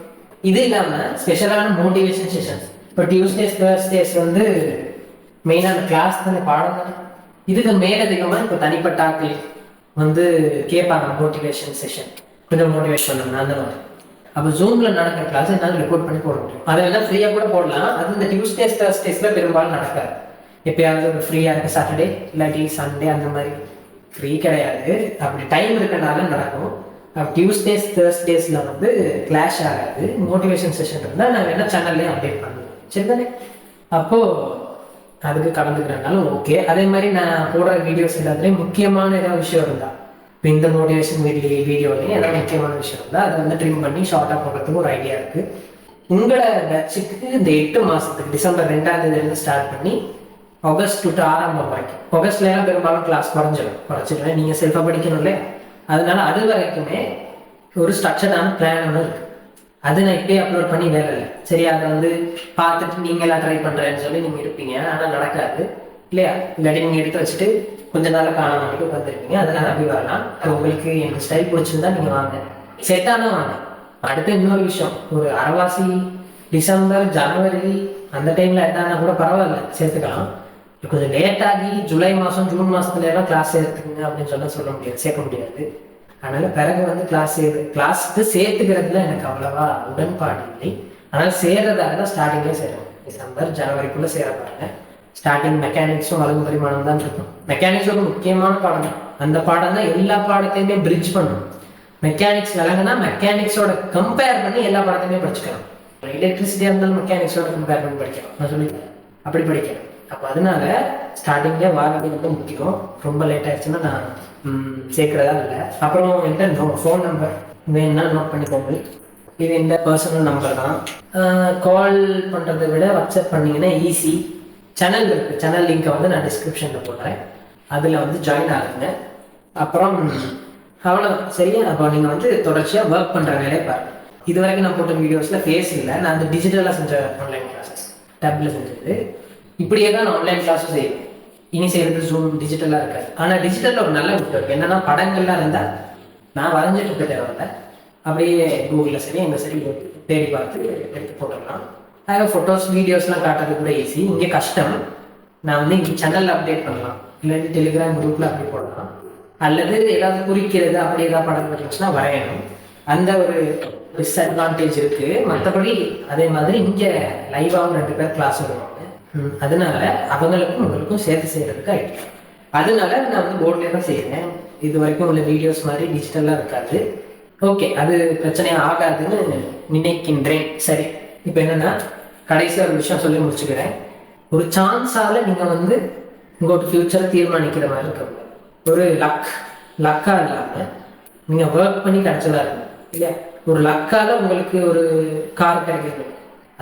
இது இல்லாமல் ஸ்பெஷலான மோட்டிவேஷன் செஷன்ஸ். இப்போ டியூஸ்டேஸ் தேர்ஸ்டேஸ் வந்து மெயினான கிளாஸ் தானே, பாடம் தானே. இதுக்கு மேலதிகமாக இப்போ தனிப்பட்ட ஆட்கள் வந்து கேட்பாங்க மோட்டிவேஷன் செஷன், கொஞ்சம் மோட்டிவேட் பண்ணணும் அந்த மாதிரி. அப்போ ஜூமில் நடக்கிற கிளாஸ் என்னால் ரெக்கார்ட் பண்ணி போட முடியும். அதெல்லாம் ஃப்ரீயாக கூட போடலாம். அது இந்த டியூஸ்டேஸ் தேர்ஸ்டேஸில் பெரும்பாலும் நடக்காது. எப்பயாவது ஒரு ஃப்ரீயாக இருக்குது, சாட்டர்டே இல்லாட்டி சண்டே, அந்த மாதிரி ஃப்ரீ கிடையாது. அப்படி டைம் இருக்கிறனால நடக்கும். டியூஸ்டேஸ் தேர்ஸ்டேஸில் வந்து கிளாஷ் ஆகாது. மோட்டிவேஷன் செஷன் இருந்தால் நான் வேணால் சேனல்லேயே அப்டேட் பண்ணுவேன், சரி தானே. அப்போது அதுக்கு கலந்துக்கிறனாலும் ஓகே. அதே மாதிரி நான் போடுற வீடியோஸ் எல்லாத்துலேயும் முக்கியமான ஏதாவது விஷயம் இருந்தால், இப்போ இந்த மோட்டிவேஷன் வீடியோலையும் ஏதாவது முக்கியமான விஷயம் இருந்தால் அதை வந்து ட்ரிம் பண்ணி ஷார்ட்டாக போடுறதுக்கு ஒரு ஐடியா இருக்குது. உங்களோட பேட்சுக்கு இந்த 8 மாதத்துக்கு டிசம்பர் 2ஆம் தேதியிலேருந்து ஸ்டார்ட் பண்ணி ஆகஸ்ட் to 6 வரைக்கும், ஆகஸ்ட்லாம் பெரும்பாலும் கிளாஸ் குறைச்சிடுவேன். நீங்கள் செல்ஃபாக படிக்கணும் இல்லையா, அதனால அது வரைக்குமே ஒரு ஸ்ட்ரக்சர்டான பிளான் ஒன்று இருக்குது. அது நான் இப்பயே அப்லோட் பண்ணி வேலை இல்லை, சரியா. அதை வந்து பார்த்துட்டு நீங்களாம் ட்ரை பண்ணுறேன்னு சொல்லி நீங்கள் இருப்பீங்க, ஆனால் நடக்காது இல்லையா. இல்லாட்டி நீங்கள் எடுத்து வச்சுட்டு கொஞ்ச நாள் காணாம உட்காந்துருப்பீங்க. அதனால அப்படி வரலாம். உங்களுக்கு எனக்கு ஸ்டைல் பிடிச்சிருந்தா நீங்கள் வாங்க, செட் ஆனால் வாங்க. அடுத்து இன்னொரு விஷயம், ஒரு அரைவாசி டிசம்பர் ஜனவரி அந்த டைமில் எட்டானா கூட பரவாயில்ல சேர்த்துக்கலாம். கொஞ்சம் லேட்டாகி ஜூலை மாதம் ஜூன் மாதத்துல எல்லாம் கிளாஸ் சேர்த்துக்குங்க அப்படின்னு சொல்ல முடியாது, சேர்க்க முடியாது. அதனால பிறகு வந்து கிளாஸுக்கு சேர்த்துக்கிறதுல எனக்கு அவ்வளவா உடன்பாடு இல்லை. அதனால சேர்றதாக தான் ஸ்டார்டிங்லேயே சேரும், டிசம்பர் ஜனவரிக்குள்ளே சேர பாருங்க. ஸ்டார்டிங் மெக்கானிக்ஸும் வலது பரிமாணம் தான் இருக்கும். மெக்கானிக்ஸ் ஒரு முக்கியமான பாடம் தான். அந்த பாடம் தான் எல்லா பாடத்தையுமே பிரிட்ஜ் பண்ணும். மெக்கானிக்ஸ் விளங்குனா மெக்கானிக்ஸோட கம்பேர் பண்ணி எல்லா பாடத்தையுமே படிச்சுக்கலாம். எலக்ட்ரிசிட்டியாக இருந்தாலும் மெக்கானிக்ஸோட கம்பேர் பண்ணி படிக்கலாம். நான் சொல்லிக்கிறேன் அப்படி படிக்கிறேன். அப்போ அதனால ஸ்டார்டிங்லேயே வாரது ரொம்ப முக்கியம். ரொம்ப லேட் ஆயிடுச்சுன்னா நான் சேர்க்கிறதா இல்லை. அப்புறம் என்கிட்ட ஃபோன் நம்பர் வேணும்னா நோட் பண்ணிக்கோங்க. இது இந்த பர்சனல் நம்பர் தான். கால் பண்ணுறதை விட வாட்ஸ்அப் பண்ணிங்கன்னா ஈஸி. சேனல் இருக்குது, சேனல் லிங்க்கை வந்து நான் டிஸ்கிரிப்ஷனில் போடுறேன், அதில் வந்து ஜாயின் ஆகுங்க. அப்புறம் அவ்வளோதான், சரியா? அப்போ நீங்கள் வந்து தொடர்ச்சியாக ஒர்க் பண்ணுற வேலையை பாருங்கள். இது வரைக்கும் நான் போட்ட வீடியோஸில் ஃபேஸ் இல்லை, நான் அந்த டிஜிட்டலாக செஞ்ச ஆன்லைன் கிளாஸஸ் டேப்பில் செஞ்சது. இப்படியே தான் நான் ஆன்லைன் கிளாஸும் செய்வேன். இனி செய்கிறது ஜூம் டிஜிட்டலாக இருக்காது. ஆனால் டிஜிட்டலில் ஒரு நல்ல விஷயம் இருக்குது என்னென்னா, படங்கள்லாம் இருந்தால் நான் வரைஞ்சிட்டு இருக்க தேவையில்லை, அப்படியே கூகுளில் சரி எங்கள் சரி தேடி பார்த்து எடுத்து போட்டுடலாம். அதில் ஃபோட்டோஸ் வீடியோஸ்லாம் காட்டுறது கூட ஈஸி. இங்கே கஷ்டம். நான் வந்து இங்கே சேனலில் அப்டேட் பண்ணலாம், இல்லாட்டி டெலிகிராம் குரூப்பில் அப்படி போடலாம். அல்லது ஏதாவது குறிக்கிறது அப்படி ஏதாவது படம் இருந்துச்சுன்னா வரையணும். அந்த ஒரு டிஸ்அட்வான்டேஜ் இருக்குது. மற்றபடி அதே மாதிரி இங்கே லைவாகவும் 2 பேர் கிளாஸ் வருவாங்க. அதனால அவங்களுக்கும் உங்களுக்கும் சேர்த்து செய்கிறதுக்கு ஆயிடுச்சு. அதனால நான் வந்து போர்ட்லேயே தான் செய்கிறேன். இது வரைக்கும் உள்ள வீடியோஸ் மாதிரி டிஜிட்டலாக இருக்காது. ஓகே, அது பிரச்சனையாக ஆகாதுன்னு நினைக்கின்றேன். சரி, இப்போ என்னென்னா கடைசியாக ஒரு விஷயம் சொல்லி முடிச்சுக்கிறேன். ஒரு சான்ஸால் நீங்கள் வந்து உங்களோட ஃப்யூச்சரை தீர்மானிக்கிற மாதிரி இருக்க ஒரு லக்காக இல்லாமல் நீங்கள் ஒர்க் பண்ணி கிடைச்சதா இருக்கும் இல்லையா? ஒரு லக்கால உங்களுக்கு ஒரு கார் கிடைக்கிறது,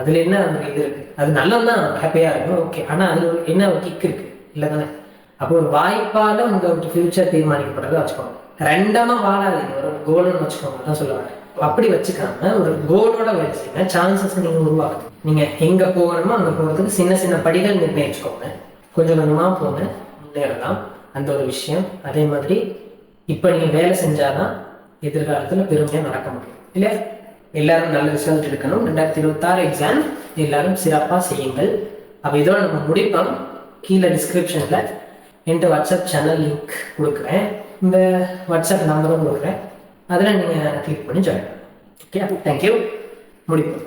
அதில் என்ன ஒரு இது இருக்குது, அது நல்லதான், ஹாப்பியாக இருக்கும். ஓகே, ஆனால் அதில் என்ன ஒரு கிக் இருக்குது இல்லை தானே? அப்போ ஒரு வாய்ப்பால் உங்கள் ஃப்யூச்சர் தீர்மானிக்கப்படுறதை வச்சுக்கோங்க. ரெண்டாம வாழாதீங்க, ஒரு கோல்னு வச்சுக்கோங்க தான் சொல்லுவாங்க. அப்படி வச்சுக்காம ஒரு கோலோட வச்சுக்கோங்க. சான்சஸ் நீங்கள் உருவாக்குங்க. நீங்கள் எங்கே போகணுமோ அங்கே போகிறதுக்கு சின்ன சின்ன படிகள் நிர்ணயிச்சுக்கோங்க. கொஞ்சம் கொஞ்சமாக போங்க, முன்னேறலாம். அந்த ஒரு விஷயம். அதே மாதிரி இப்போ நீங்கள் வேலை செஞ்சாதான் எதிர்காலத்தில் பெருமையாக நடக்க முடியும் இல்லையா? எல்லாரும் நல்ல ரிசல்ட் எடுக்கணும். 2026 எக்ஸாம் எல்லாரும் சிறப்பாக செய்யுங்கள். அப்போ இதோட நம்ம முடிப்போம். கீழே டிஸ்கிரிப்ஷனில் என்கிட்ட வாட்ஸ்அப் சேனல் லிங்க் கொடுக்குறேன், இந்த வாட்ஸ்அப் நம்பரும் கொடுக்குறேன். அதில் நீங்கள் கிளிக் பண்ணி ஜாயின். Okay, thank you. முடிப்போம்.